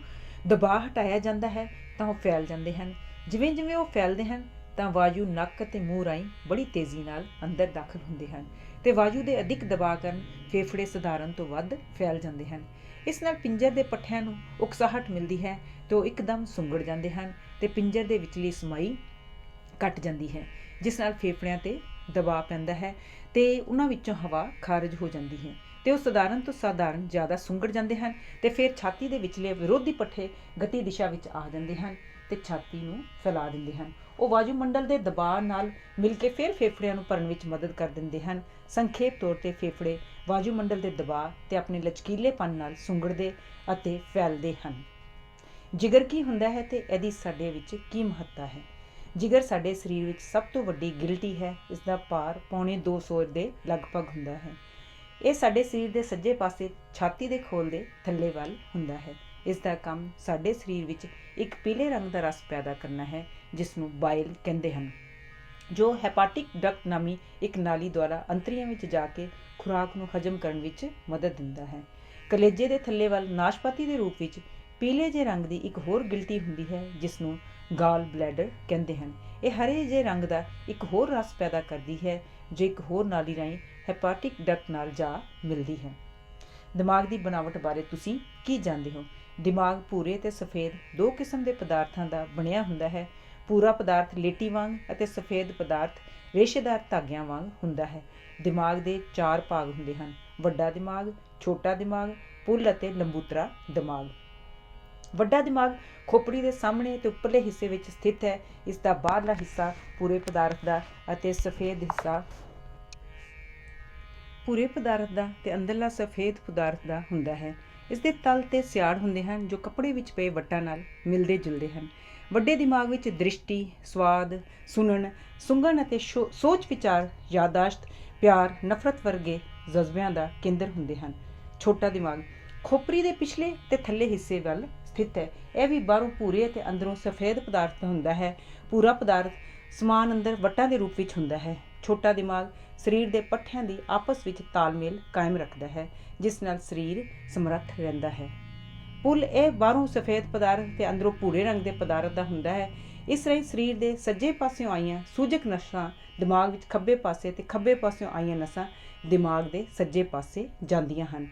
ਦਬਾਅ ਹਟਾਇਆ ਜਾਂਦਾ ਹੈ ਤਾਂ ਉਹ ਫੈਲ ਜਾਂਦੇ ਹਨ। ਜਿਵੇਂ ਜਿਵੇਂ ਉਹ ਫੈਲਦੇ ਹਨ ਤਾਂ ਵਾਯੂ ਨੱਕ ਅਤੇ ਮੂੰਹ ਰਾਹੀਂ ਬੜੀ ਤੇਜ਼ੀ ਨਾਲ ਅੰਦਰ ਦਾਖਲ ਹੁੰਦੇ ਹਨ ਅਤੇ ਵਾਯੂ ਦੇ ਅਧਿਕ ਦਬਾਅ ਕਾਰਨ ਫੇਫੜੇ ਸਧਾਰਨ ਤੋਂ ਵੱਧ ਫੈਲ ਜਾਂਦੇ ਹਨ। ਇਸ ਨਾਲ ਪਿੰਜਰ ਦੇ ਪੱਠਿਆਂ ਨੂੰ ਉਕਸਾਹਟ ਮਿਲਦੀ ਹੈ ਅਤੇ ਉਹ ਇੱਕਦਮ ਸੁੰਗੜ ਜਾਂਦੇ ਹਨ ਅਤੇ ਪਿੰਜਰ ਦੇ ਵਿਚਲੀ ਸਮਾਈ ਘਟ ਜਾਂਦੀ ਹੈ ਜਿਸ ਨਾਲ ਫੇਫੜਿਆਂ 'ਤੇ ਦਬਾਅ ਪੈਂਦਾ ਹੈ ਅਤੇ ਉਹਨਾਂ ਵਿੱਚੋਂ ਹਵਾ ਖਾਰਜ ਹੋ ਜਾਂਦੀ ਹੈ ਅਤੇ ਉਹ ਸਧਾਰਨ ਤੋਂ ਸਾਧਾਰਨ ਜ਼ਿਆਦਾ ਸੁੰਗੜ ਜਾਂਦੇ ਹਨ ਅਤੇ ਫਿਰ ਛਾਤੀ ਦੇ ਵਿਚਲੇ ਵਿਰੋਧੀ ਪੱਠੇ ਗਤੀ ਦਿਸ਼ਾ ਵਿੱਚ ਆ ਜਾਂਦੇ ਹਨ ਅਤੇ ਛਾਤੀ ਨੂੰ ਫੈਲਾ ਦਿੰਦੇ ਹਨ। ਉਹ ਵਾਯੂਮੰਡਲ ਦੇ ਦਬਾਅ ਨਾਲ ਮਿਲ ਕੇ ਫਿਰ ਫੇਫੜਿਆਂ ਨੂੰ ਭਰਨ ਵਿੱਚ ਮਦਦ ਕਰ ਦਿੰਦੇ ਹਨ। ਸੰਖੇਪ ਤੌਰ 'ਤੇ ਫੇਫੜੇ ਵਾਯੂਮੰਡਲ ਦੇ ਦਬਾਅ ਅਤੇ ਆਪਣੇ ਲਚਕੀਲੇਪਨ ਨਾਲ ਸੁੰਗੜਦੇ ਅਤੇ ਫੈਲਦੇ ਹਨ। ਜਿਗਰ ਕੀ ਹੁੰਦਾ ਹੈ ਤੇ ਇਹਦੀ ਸਾਡੇ ਵਿੱਚ ਕੀ ਮਹੱਤਤਾ ਹੈ। ਜਿਗਰ ਸਾਡੇ ਸਰੀਰ ਵਿੱਚ ਸਭ ਤੋਂ ਵੱਡੀ ਗਿਲਟੀ ਹੈ। ਇਸ ਦਾ ਭਾਰ ਪੌਣੇ 200 ਦੇ ਲਗਭਗ ਹੁੰਦਾ ਹੈ। ਇਹ ਸਾਡੇ ਸਰੀਰ ਦੇ ਸੱਜੇ ਪਾਸੇ ਛਾਤੀ ਦੇ ਖੋਲ ਦੇ ਥੱਲੇ ਵੱਲ ਹੁੰਦਾ ਹੈ। ਇਸ ਦਾ ਕੰਮ ਸਾਡੇ ਸਰੀਰ ਵਿੱਚ ਇੱਕ ਪੀਲੇ ਰੰਗ ਦਾ ਰਸ ਪੈਦਾ ਕਰਨਾ ਹੈ, ਜਿਸ ਨੂੰ ਬਾਇਲ ਕਹਿੰਦੇ ਹਨ, ਜੋ ਹੈਪਾਟਿਕ ਡਕਟ ਨਾਮੀ ਇੱਕ ਨਾਲੀ ਦੁਆਰਾ ਅੰਤੜੀਆਂ ਵਿੱਚ ਜਾ ਕੇ ਖੁਰਾਕ ਨੂੰ ਹਜਮ ਕਰਨ ਵਿੱਚ ਮਦਦ ਦਿੰਦਾ ਹੈ। ਕਲੇਜੇ ਦੇ ਥੱਲੇ ਵੱਲ ਨਾਸ਼ਪਾਤੀ ਦੇ ਰੂਪ ਵਿੱਚ ਪੀਲੇ ਜਿਹੇ ਰੰਗ ਦੀ ਇੱਕ ਹੋਰ ਗਿਲਟੀ ਹੁੰਦੀ ਹੈ, ਜਿਸ ਨੂੰ ਗਾਲ ਬਲੈਡਰ ਕਹਿੰਦੇ ਹਨ। ਇਹ ਹਰੇ ਜਿਹੇ ਰੰਗ ਦਾ ਇੱਕ ਹੋਰ ਰਸ ਪੈਦਾ ਕਰਦੀ ਹੈ, ਜੋ ਇੱਕ ਹੋਰ ਨਾਲੀ ਰਾਹੀਂ ਹੈਪਾਟਿਕ ਡਕਟ ਨਾਲ ਜਾ ਮਿਲਦੀ ਹੈ। ਦਿਮਾਗ ਦੀ ਬਣਾਵਟ ਬਾਰੇ ਤੁਸੀਂ ਕੀ ਜਾਣਦੇ ਹੋ? ਦਿਮਾਗ ਭੂਰੇ ਅਤੇ ਸਫੇਦ ਦੋ ਕਿਸਮ ਦੇ ਪਦਾਰਥਾਂ ਦਾ ਬਣਿਆ ਹੁੰਦਾ ਹੈ। ਭੂਰਾ ਪਦਾਰਥ ਲੇਟੀ ਵਾਂਗ ਅਤੇ ਸਫੇਦ ਪਦਾਰਥ ਰੇਸ਼ੇਦਾਰ ਧਾਗਿਆਂ ਵਾਂਗ ਹੁੰਦਾ ਹੈ। ਦਿਮਾਗ ਦੇ 4 ਭਾਗ ਹੁੰਦੇ ਹਨ: ਵੱਡਾ ਦਿਮਾਗ, ਛੋਟਾ ਦਿਮਾਗ, ਪੁੱਲ ਅਤੇ ਲੰਬੂਤਰਾ ਦਿਮਾਗ। ਵੱਡਾ ਦਿਮਾਗ ਖੋਪੜੀ ਦੇ ਸਾਹਮਣੇ ਅਤੇ ਉੱਪਰਲੇ ਹਿੱਸੇ ਵਿੱਚ ਸਥਿਤ ਹੈ। ਇਸ ਦਾ ਬਾਹਰਲਾ ਹਿੱਸਾ ਭੂਰੇ ਪਦਾਰਥ ਦਾ ਅਤੇ ਸਫੇਦ ਹਿੱਸਾ ਭੂਰੇ ਪਦਾਰਥ ਦਾ ਤੇ ਅੰਦਰਲਾ ਸਫੇਦ ਪਦਾਰਥ ਦਾ ਹੁੰਦਾ ਹੈ। ਇਸ ਦੇ ਤਲ ਤੇ ਸਿਆੜ ਹੁੰਦੇ ਹਨ, ਜੋ ਕੱਪੜੇ ਵਿੱਚ ਪਏ ਵੱਟਾਂ ਨਾਲ ਮਿਲਦੇ ਜੁਲਦੇ ਹਨ। ਵੱਡੇ ਦਿਮਾਗ ਵਿੱਚ ਦ੍ਰਿਸ਼ਟੀ, ਸਵਾਦ, ਸੁਣਨ, ਸੁੰਘਣ ਅਤੇ ਸੋਚ ਵਿਚਾਰ, ਯਾਦਾਸ਼ਤ, ਪਿਆਰ, ਨਫ਼ਰਤ ਵਰਗੇ ਜਜ਼ਬਿਆਂ ਦਾ ਕੇਂਦਰ ਹੁੰਦੇ ਹਨ। ਛੋਟਾ ਦਿਮਾਗ ਖੋਪਰੀ ਦੇ ਪਿਛਲੇ ਤੇ ਥੱਲੇ ਹਿੱਸੇ ਵੱਲ ਸਥਿਤ ਹੈ। ਇਹ ਵੀ ਬਾਹਰੋਂ ਭੂਰੇ ਅਤੇ ਅੰਦਰੋਂ ਸਫੇਦ ਪਦਾਰਥ ਦਾ ਹੁੰਦਾ ਹੈ। ਭੂਰਾ ਪਦਾਰਥ ਸਮਾਨ ਅੰਦਰ ਵੱਟਾਂ ਦੇ ਰੂਪ ਵਿੱਚ ਹੁੰਦਾ ਹੈ। ਛੋਟਾ ਦਿਮਾਗ ਸਰੀਰ ਦੇ ਪੱਠਿਆਂ ਦੀ ਆਪਸ ਵਿੱਚ ਤਾਲਮੇਲ ਕਾਇਮ ਰੱਖਦਾ ਹੈ, ਜਿਸ ਨਾਲ ਸਰੀਰ ਸਮਰੱਥ ਰਹਿੰਦਾ ਹੈ। ਪੁੱਲ ਇਹ ਬਾਹਰੋਂ ਸਫੇਦ ਪਦਾਰਥ ਤੇ ਅੰਦਰੋਂ ਭੂਰੇ ਰੰਗ ਦੇ ਪਦਾਰਥ ਦਾ ਹੁੰਦਾ ਹੈ। ਇਸ ਰਾਹੀਂ ਸਰੀਰ ਦੇ ਸੱਜੇ ਪਾਸਿਓਂ ਆਈਆਂ ਸੂਜਕ ਨਸਾਂ ਦਿਮਾਗ ਵਿੱਚ ਖੱਬੇ ਪਾਸੇ ਤੇ ਖੱਬੇ ਪਾਸਿਓਂ ਆਈਆਂ ਨਸਾਂ ਦਿਮਾਗ ਦੇ ਸੱਜੇ ਪਾਸੇ ਜਾਂਦੀਆਂ ਹਨ।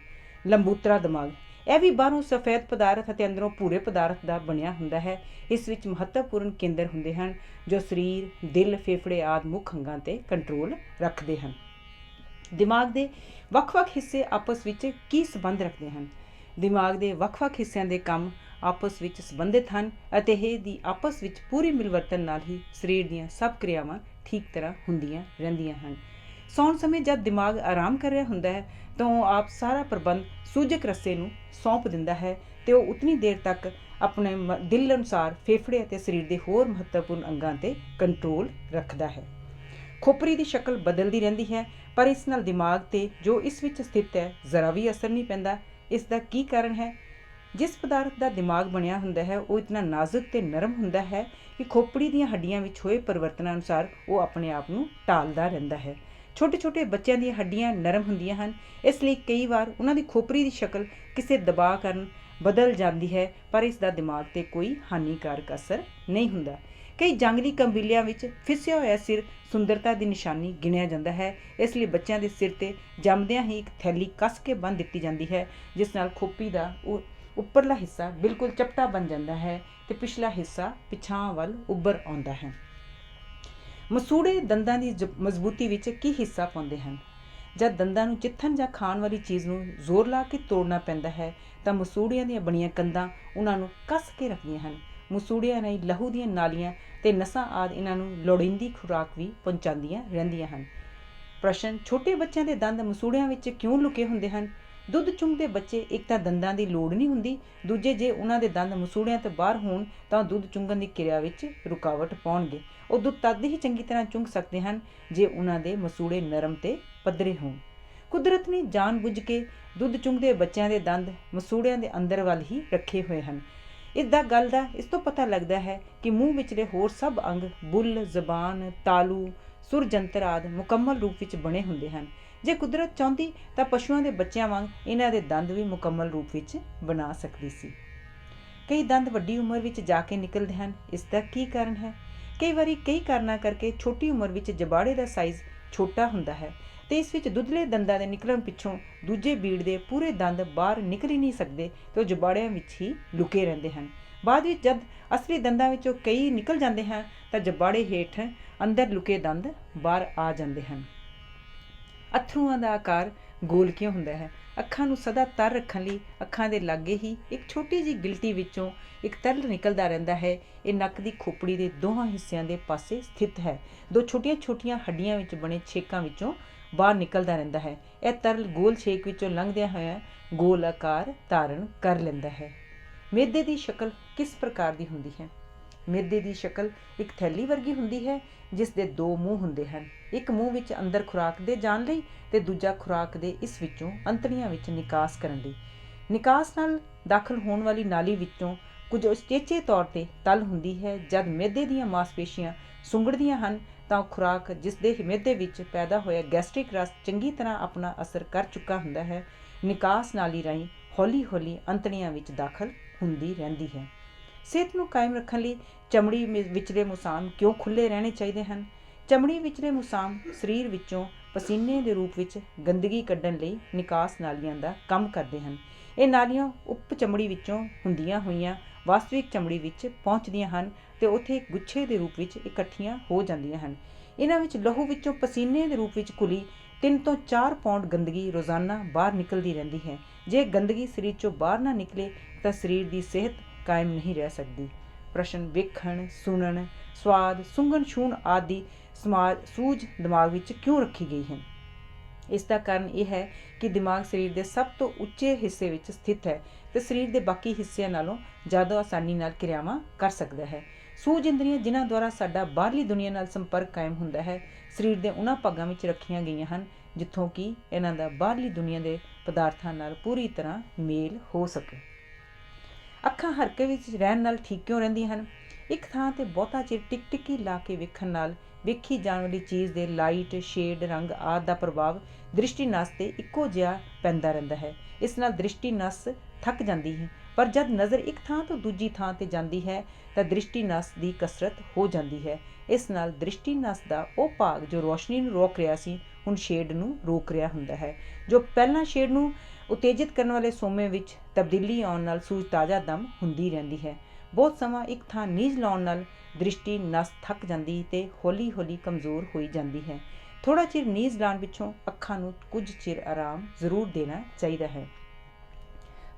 ਲੰਬੂਤਰਾ ਦਿਮਾਗ ਇਹ ਵੀ ਬਾਹਰੋਂ ਸਫੇਦ ਪਦਾਰਥ ਅਤੇ ਅੰਦਰੋਂ ਭੂਰੇ ਪਦਾਰਥ ਦਾ ਬਣਿਆ ਹੁੰਦਾ ਹੈ। ਇਸ ਵਿੱਚ ਮਹੱਤਵਪੂਰਨ ਕੇਂਦਰ ਹੁੰਦੇ ਹਨ, ਜੋ ਸਰੀਰ, ਦਿਲ, ਫੇਫੜੇ ਆਦਿ ਮੁੱਖ ਅੰਗਾਂ ਤੇ ਕੰਟਰੋਲ ਰੱਖਦੇ ਹਨ। ਦਿਮਾਗ ਦੇ ਵੱਖ-ਵੱਖ ਹਿੱਸੇ ਆਪਸ ਵਿੱਚ ਕੀ ਸੰਬੰਧ ਰੱਖਦੇ ਹਨ? ਦਿਮਾਗ ਦੇ ਵੱਖ-ਵੱਖ ਹਿੱਸਿਆਂ ਦੇ ਕੰਮ ਆਪਸ ਵਿੱਚ ਸੰਬੰਧਿਤ ਹਨ ਅਤੇ ਇਹ ਦੀ ਆਪਸ ਵਿੱਚ ਪੂਰੀ ਮਿਲਵਰਤਨ ਨਾਲ ਹੀ ਸਰੀਰ ਦੀਆਂ ਸਭ ਕਿਰਿਆਵਾਂ ਠੀਕ ਤਰ੍ਹਾਂ ਹੁੰਦੀਆਂ ਰਹਿੰਦੀਆਂ ਹਨ। ਸੌਣ ਸਮੇਂ ਜਦ ਦਿਮਾਗ ਆਰਾਮ ਕਰ ਰਿਹਾ ਹੁੰਦਾ ਹੈ ਤਾਂ ਉਹ ਆਪ ਸਾਰਾ ਪ੍ਰਬੰਧ ਸੂਜਕ ਰੱਸੇ ਨੂੰ ਸੌਂਪ ਦਿੰਦਾ ਹੈ ਤੇ ਉਹ ਉਤਨੀ ਦੇਰ ਤੱਕ ਆਪਣੇ ਦਿਲ ਅਨੁਸਾਰ ਫੇਫੜੇ ਅਤੇ ਸਰੀਰ ਦੇ ਹੋਰ ਮਹੱਤਵਪੂਰਨ ਅੰਗਾਂ ਤੇ ਕੰਟਰੋਲ ਰੱਖਦਾ ਹੈ। ਖੋਪਰੀ ਦੀ ਸ਼ਕਲ ਬਦਲਦੀ ਰਹਿੰਦੀ ਹੈ, ਪਰ ਇਸ ਨਾਲ ਦਿਮਾਗ ਤੇ ਜੋ ਇਸ ਵਿੱਚ ਸਥਿਤ ਹੈ ਜ਼ਰਾ ਵੀ ਅਸਰ ਨਹੀਂ ਪੈਂਦਾ। ਇਸ ਦਾ ਕੀ ਕਾਰਨ ਹੈ? ਜਿਸ ਪਦਾਰਥ ਦਾ ਦਿਮਾਗ ਬਣਿਆ ਹੁੰਦਾ ਹੈ ਉਹ ਇਤਨਾ ਨਾਜ਼ੁਕ ਤੇ ਨਰਮ ਹੁੰਦਾ ਹੈ ਕਿ ਖੋਪੜੀ ਦੀਆਂ ਹੱਡੀਆਂ ਵਿੱਚ ਹੋਏ ਪਰਿਵਰਤਨਾਂ ਅਨੁਸਾਰ ਉਹ ਆਪਣੇ ਆਪ ਨੂੰ ਢਾਲਦਾ ਰਹਿੰਦਾ ਹੈ। ਛੋਟੇ ਛੋਟੇ ਬੱਚਿਆਂ ਦੀਆਂ ਹੱਡੀਆਂ ਨਰਮ ਹੁੰਦੀਆਂ ਹਨ, ਇਸ ਲਈ ਕਈ ਵਾਰ ਉਹਨਾਂ ਦੀ ਖੋਪਰੀ ਦੀ ਸ਼ਕਲ ਕਿਸੇ ਦਬਾਅ ਕਾਰਨ ਬਦਲ ਜਾਂਦੀ ਹੈ, ਪਰ ਇਸ ਦਾ ਦਿਮਾਗ ਤੇ ਕੋਈ ਹਾਨੀਕਾਰਕ ਅਸਰ ਨਹੀਂ ਹੁੰਦਾ। ਕਈ ਜੰਗਲੀ ਕਬੀਲਿਆਂ ਵਿੱਚ ਫਿਸਿਆ ਹੋਇਆ ਸਿਰ ਸੁੰਦਰਤਾ ਦੀ ਨਿਸ਼ਾਨੀ ਗਿਣਿਆ ਜਾਂਦਾ ਹੈ। ਇਸ ਲਈ ਬੱਚਿਆਂ ਦੇ ਸਿਰ ਤੇ ਜੰਮਦਿਆਂ ਹੀ ਇੱਕ ਥੈਲੀ ਕੱਸ ਕੇ ਬੰਨ੍ਹ ਦਿੱਤੀ ਜਾਂਦੀ ਹੈ, ਜਿਸ ਨਾਲ ਖੋਪਰੀ ਦਾ ਉੱਪਰਲਾ ਹਿੱਸਾ ਬਿਲਕੁਲ ਚਪਟਾ ਬਣ ਜਾਂਦਾ ਹੈ ਤੇ ਪਿਛਲਾ ਹਿੱਸਾ ਪਿਛਾਂਹ ਵੱਲ ਉੱਭਰ ਆਉਂਦਾ ਹੈ। ਮਸੂੜੇ ਦੰਦਾਂ ਦੀ ਮਜ਼ਬੂਤੀ ਵਿੱਚ ਕੀ ਹਿੱਸਾ ਪਾਉਂਦੇ ਹਨ? ਜਦ ਦੰਦਾਂ ਨੂੰ ਚਿੱਥਣ ਜਾਂ ਖਾਣ ਵਾਲੀ ਚੀਜ਼ ਨੂੰ ਜ਼ੋਰ ਲਾ ਕੇ ਤੋੜਨਾ ਪੈਂਦਾ ਹੈ ਤਾਂ ਮਸੂੜਿਆਂ ਦੀਆਂ ਬਣੀਆਂ ਕੰਧਾਂ ਉਹਨਾਂ ਨੂੰ ਕੱਸ ਕੇ ਰੱਖਦੀਆਂ ਹਨ। ਮਸੂੜਿਆਂ ਰਾਹੀਂ ਲਹੂ ਦੀਆਂ ਨਾਲੀਆਂ ਤੇ ਨਸਾਂ ਆਦਿ ਇਹਨਾਂ ਨੂੰ ਲੋੜੀਂਦੀ ਖੁਰਾਕ ਵੀ ਪਹੁੰਚਾਉਂਦੀਆਂ ਰਹਿੰਦੀਆਂ ਹਨ। ਪ੍ਰਸ਼ਨ: ਛੋਟੇ ਬੱਚਿਆਂ ਦੇ ਦੰਦ ਮਸੂੜਿਆਂ ਵਿੱਚ ਕਿਉਂ ਲੁਕੇ ਹੁੰਦੇ ਹਨ? ਦੁੱਧ ਚੁੰਘਦੇ ਬੱਚੇ ਇੱਕ ਤਾਂ ਦੰਦਾਂ ਦੀ ਲੋੜ ਨਹੀਂ ਹੁੰਦੀ, ਦੂਜੇ ਜੇ ਉਹਨਾਂ ਦੇ ਦੰਦ ਮਸੂੜਿਆਂ ਤੋਂ ਬਾਹਰ ਹੋਣ ਤਾਂ ਦੁੱਧ ਚੁੰਘਣ ਦੀ ਕਿਰਿਆ ਵਿੱਚ ਰੁਕਾਵਟ ਪਾਉਣਗੇ। ਉਹ ਦੁੱਧ ਤਦ ਹੀ ਚੰਗੀ ਤਰ੍ਹਾਂ ਚੁੰਘ ਸਕਦੇ ਹਨ ਜੇ ਉਹਨਾਂ ਦੇ ਮਸੂੜੇ ਨਰਮ ਤੇ ਪੱਧਰੇ ਹੋਣ। ਕੁਦਰਤ ਨੇ ਜਾਣ ਬੁੱਝ ਕੇ ਦੁੱਧ ਚੁੰਘਦੇ ਬੱਚਿਆਂ ਦੇ ਦੰਦ ਮਸੂੜਿਆਂ ਦੇ ਅੰਦਰ ਵੱਲ ਹੀ ਰੱਖੇ ਹੋਏ ਹਨ। ਗੱਲ ਦਾ ਇਸ ਤੋਂ ਪਤਾ ਲੱਗਦਾ ਹੈ ਕਿ ਮੂੰਹ ਵਿਚਲੇ ਹੋਰ ਸਭ ਅੰਗ ਬੁੱਲ, ਜ਼ਬਾਨ, ਤਾਲੂ, ਸੁਰ ਜੰਤਰ ਆਦਿ ਮੁਕੰਮਲ ਰੂਪ ਵਿੱਚ ਬਣੇ ਹੁੰਦੇ ਹਨ। ਜੇ ਕੁਦਰਤ ਚਾਹੁੰਦੀ ਤਾਂ ਪਸ਼ੂਆਂ ਦੇ ਬੱਚਿਆਂ ਵਾਂਗ ਇਹਨਾਂ ਦੇ ਦੰਦ ਵੀ ਮੁਕੰਮਲ ਰੂਪ ਵਿੱਚ ਬਣਾ ਸਕਦੀ ਸੀ। ਕਈ ਦੰਦ ਵੱਡੀ ਉਮਰ ਵਿੱਚ ਜਾ ਕੇ ਨਿਕਲਦੇ ਹਨ। ਇਸ ਦਾ ਕੀ ਕਾਰਨ ਹੈ? ਕਈ ਵਾਰੀ ਕਈ ਕਾਰਨਾਂ ਕਰਕੇ ਛੋਟੀ ਉਮਰ ਵਿੱਚ ਜਬਾੜੇ ਦਾ ਸਾਈਜ਼ ਛੋਟਾ ਹੁੰਦਾ ਹੈ ਤੇ ਇਸ ਵਿੱਚ ਦੁੱਧਲੇ ਦੰਦਾਂ ਦੇ ਨਿਕਲਣ ਪਿੱਛੋਂ ਦੂਜੇ ਬੀੜ ਦੇ ਪੂਰੇ ਦੰਦ ਬਾਹਰ ਨਿਕਲ ਹੀ ਨਹੀਂ ਸਕਦੇ ਤੇ ਉਹ ਜਬਾੜਿਆਂ ਵਿੱਚ ਹੀ ਲੁਕੇ ਰਹਿੰਦੇ ਹਨ। ਬਾਅਦ ਵਿੱਚ ਜਦ ਅਸਲੀ ਦੰਦਾਂ ਵਿੱਚੋਂ ਕਈ ਨਿਕਲ ਜਾਂਦੇ ਹਨ ਤਾਂ ਜਬਾੜੇ ਹੇਠ ਅੰਦਰ ਲੁਕੇ ਦੰਦ ਬਾਹਰ ਆ ਜਾਂਦੇ ਹਨ। ਅੱਥਰੂਆਂ ਦਾ ਆਕਾਰ ਗੋਲ ਕਿਉਂ ਹੁੰਦਾ ਹੈ? ਅੱਖਾਂ ਨੂੰ ਸਦਾ ਤਰ ਰੱਖਣ ਲਈ ਅੱਖਾਂ ਦੇ ਲਾਗੇ ਹੀ ਇੱਕ ਛੋਟੀ ਜਿਹੀ ਗਿਲਟੀ ਵਿੱਚੋਂ ਇੱਕ ਤਰਲ ਨਿਕਲਦਾ ਰਹਿੰਦਾ ਹੈ। ਇਹ ਨੱਕ ਦੀ ਖੋਪੜੀ ਦੇ ਦੋਹਾਂ ਹਿੱਸਿਆਂ ਦੇ ਪਾਸੇ ਸਥਿਤ ਹੈ। ਦੋ ਛੋਟੀਆਂ ਛੋਟੀਆਂ ਹੱਡੀਆਂ ਵਿੱਚ ਬਣੇ ਛੇਕਾਂ ਵਿੱਚੋਂ ਬਾਹਰ ਨਿਕਲਦਾ ਰਹਿੰਦਾ ਹੈ। ਇਹ ਤਰਲ ਗੋਲ ਛੇਕ ਵਿੱਚੋਂ ਲੰਘਦਿਆਂ ਹੋਇਆ ਗੋਲ ਆਕਾਰ ਧਾਰਨ ਕਰ ਲੈਂਦਾ ਹੈ। ਮਿਹਦੇ ਦੀ ਸ਼ਕਲ ਕਿਸ ਪ੍ਰਕਾਰ ਦੀ ਹੁੰਦੀ ਹੈ? ਮਿਹਦੇ ਦੀ ਸ਼ਕਲ ਇੱਕ ਥੈਲੀ ਵਰਗੀ ਹੁੰਦੀ ਹੈ ਜਿਸ ਦੇ ਦੋ ਮੂੰਹ ਹੁੰਦੇ ਹਨ। ਇੱਕ ਮੂੰਹ ਵਿੱਚ ਅੰਦਰ ਖੁਰਾਕ ਦੇ ਜਾਣ ਲਈ ਤੇ ਦੂਜਾ ਖੁਰਾਕ ਦੇ ਇਸ ਵਿੱਚੋਂ ਅੰਤੜੀਆਂ ਵਿੱਚ ਨਿਕਾਸ ਕਰਨ ਲਈ। ਨਿਕਾਸ ਨਾਲ ਦਾਖਲ ਹੋਣ ਵਾਲੀ ਨਾਲੀ ਵਿੱਚੋਂ ਕੁਝ ਉਚੇਚੇ ਤੌਰ 'ਤੇ ਤਲ ਹੁੰਦੀ ਹੈ। ਜਦ ਮਿਹਦੇ ਦੀਆਂ ਮਾਸਪੇਸ਼ੀਆਂ ਸੁੰਗੜਦੀਆਂ ਹਨ ਤਾਂ ਉਹ ਖੁਰਾਕ ਜਿਸ ਦੇ ਮਿਹਦੇ ਵਿੱਚ ਪੈਦਾ ਹੋਇਆ ਗੈਸਟ੍ਰਿਕ ਰਸ ਚੰਗੀ ਤਰ੍ਹਾਂ ਆਪਣਾ ਅਸਰ ਕਰ ਚੁੱਕਾ ਹੁੰਦਾ ਹੈ, ਨਿਕਾਸ ਨਾਲੀ ਰਾਹੀਂ ਹੌਲੀ ਹੌਲੀ ਅੰਤੜੀਆਂ ਵਿੱਚ ਦਾਖਲ ਹੁੰਦੀ ਰਹਿੰਦੀ ਹੈ। ਸਿਹਤ ਨੂੰ ਕਾਇਮ ਰੱਖਣ ਲਈ ਚਮੜੀ ਵਿਚਲੇ ਮੁਸਾਮ ਕਿਉਂ ਖੁੱਲ੍ਹੇ ਰਹਿਣੇ ਚਾਹੀਦੇ ਹਨ? ਚਮੜੀ ਵਿਚਲੇ ਮੁਸਾਮ ਸਰੀਰ ਵਿੱਚੋਂ ਪਸੀਨੇ ਦੇ ਰੂਪ ਵਿੱਚ ਗੰਦਗੀ ਕੱਢਣ ਲਈ ਨਿਕਾਸ ਨਾਲੀਆਂ ਦਾ ਕੰਮ ਕਰਦੇ ਹਨ। ਇਹ ਨਾਲੀਆਂ ਉਪ ਚਮੜੀ ਵਿੱਚੋਂ ਹੁੰਦੀਆਂ ਹੋਈਆਂ ਵਾਸਤਵਿਕ ਚਮੜੀ ਵਿੱਚ ਪਹੁੰਚਦੀਆਂ ਹਨ ਤੇ ਉੱਥੇ ਇੱਕ ਗੁੱਛੇ ਦੇ ਰੂਪ ਵਿੱਚ ਇਕੱਠੀਆਂ ਹੋ ਜਾਂਦੀਆਂ ਹਨ। ਇਹਨਾਂ ਵਿੱਚ ਲਹੂ ਵਿੱਚੋਂ ਪਸੀਨੇ ਦੇ ਰੂਪ ਵਿੱਚ ਘੁਲੀ 3 ਤੋਂ 4 ਪਾਉਂਡ ਗੰਦਗੀ ਰੋਜ਼ਾਨਾ ਬਾਹਰ ਨਿਕਲਦੀ ਰਹਿੰਦੀ ਹੈ। ਜੇ ਗੰਦਗੀ ਸਰੀਰ 'ਚੋਂ ਬਾਹਰ ਨਾ ਨਿਕਲੇ ਤਾਂ ਸਰੀਰ ਦੀ ਸਿਹਤ ਕਾਇਮ ਨਹੀਂ ਰਹਿ ਸਕਦੀ। ਪ੍ਰਸ਼ਨ: ਵੇਖਣ, ਸੁਣਨ, ਸਵਾਦ, ਸੁੰਘਣ, ਛੂਹਣ ਆਦਿ ਦੀ ਸੂਝ ਦਿਮਾਗ ਵਿੱਚ ਕਿਉਂ ਰੱਖੀ ਗਈ ਹੈ? ਇਸ ਦਾ ਕਾਰਨ ਇਹ ਹੈ ਕਿ ਦਿਮਾਗ ਸਰੀਰ ਦੇ ਸਭ ਤੋਂ ਉੱਚੇ ਹਿੱਸੇ ਵਿੱਚ ਸਥਿਤ ਹੈ ਤੇ ਸਰੀਰ ਦੇ ਬਾਕੀ ਹਿੱਸਿਆਂ ਨਾਲੋਂ ਜ਼ਿਆਦਾ ਆਸਾਨੀ ਨਾਲ ਕਿਰਿਆਵਾਂ ਕਰ ਸਕਦਾ ਹੈ। ਸੂਝ ਇੰਦਰੀਆਂ ਜਿਨ੍ਹਾਂ ਦੁਆਰਾ ਸਾਡਾ ਬਾਹਰਲੀ ਦੁਨੀਆ ਨਾਲ ਸੰਪਰਕ ਕਾਇਮ ਹੁੰਦਾ ਹੈ, ਸਰੀਰ ਦੇ ਉਹਨਾਂ ਭਾਗਾਂ ਵਿੱਚ ਰੱਖੀਆਂ ਗਈਆਂ ਹਨ ਜਿੱਥੋਂ ਕਿ ਇਹਨਾਂ ਦਾ ਬਾਹਰਲੀ ਦੁਨੀਆ ਦੇ ਪਦਾਰਥਾਂ ਨਾਲ ਪੂਰੀ ਤਰ੍ਹਾਂ ਮੇਲ ਹੋ ਸਕੇ। ਅੱਖਾਂ ਹਰਕਤ ਵਿੱਚ ਰਹਿਣ ਨਾਲ ਠੀਕ ਕਿਉਂ ਰਹਿੰਦੀਆਂ ਹਨ? ਇੱਕ ਥਾਂ 'ਤੇ ਬਹੁਤਾ ਚਿਰ ਟਿਕੀ ਲਾ ਕੇ ਵੇਖਣ ਨਾਲ ਵੇਖੀ ਜਾਣ ਵਾਲੀ ਚੀਜ਼ ਦੇ ਲਾਈਟ, ਸ਼ੇਡ, ਰੰਗ ਆਦਿ ਦਾ ਪ੍ਰਭਾਵ ਦ੍ਰਿਸ਼ਟੀ ਨਸ 'ਤੇ ਇੱਕੋ ਜਿਹਾ ਪੈਂਦਾ ਰਹਿੰਦਾ ਹੈ। ਇਸ ਨਾਲ ਦ੍ਰਿਸ਼ਟੀ ਨਸ ਥੱਕ ਜਾਂਦੀ ਹੈ। ਪਰ ਜਦ ਨਜ਼ਰ ਇੱਕ ਥਾਂ ਤੋਂ ਦੂਜੀ ਥਾਂ 'ਤੇ ਜਾਂਦੀ ਹੈ ਤਾਂ ਦ੍ਰਿਸ਼ਟੀ ਨਸ ਦੀ ਕਸਰਤ ਹੋ ਜਾਂਦੀ ਹੈ। ਇਸ ਨਾਲ ਦ੍ਰਿਸ਼ਟੀ ਨਸ ਦਾ ਉਹ ਭਾਗ ਜੋ ਰੋਸ਼ਨੀ ਨੂੰ ਰੋਕ ਰਿਹਾ ਸੀ ਹੁਣ ਸ਼ੇਡ ਨੂੰ ਰੋਕ ਰਿਹਾ ਹੁੰਦਾ ਹੈ। ਜੋ ਪਹਿਲਾਂ ਸ਼ੇਡ ਨੂੰ ਉਤੇਜਿਤ ਕਰਨ ਵਾਲੇ ਸੋਮੇ ਵਿੱਚ ਤਬਦੀਲੀ ਆਉਣ ਨਾਲ ਸੂਝ ਤਾਜ਼ਾ ਦਮ ਹੁੰਦੀ ਰਹਿੰਦੀ ਹੈ। ਬਹੁਤ ਸਮਾਂ ਇੱਕ ਥਾਂ ਨੀਝ ਲਾਉਣ ਨਾਲ ਦ੍ਰਿਸ਼ਟੀ ਨਸ ਥੱਕ ਜਾਂਦੀ ਤੇ ਹੌਲੀ ਹੌਲੀ ਕਮਜ਼ੋਰ ਹੋਈ ਜਾਂਦੀ ਹੈ। ਥੋੜਾ ਚਿਰ ਨੀਝ ਲਾਉਣ ਪਿੱਛੋਂ ਅੱਖਾਂ ਨੂੰ ਕੁਝ ਚਿਰ ਆਰਾਮ ਜ਼ਰੂਰ ਦੇਣਾ ਚਾਹੀਦਾ ਹੈ।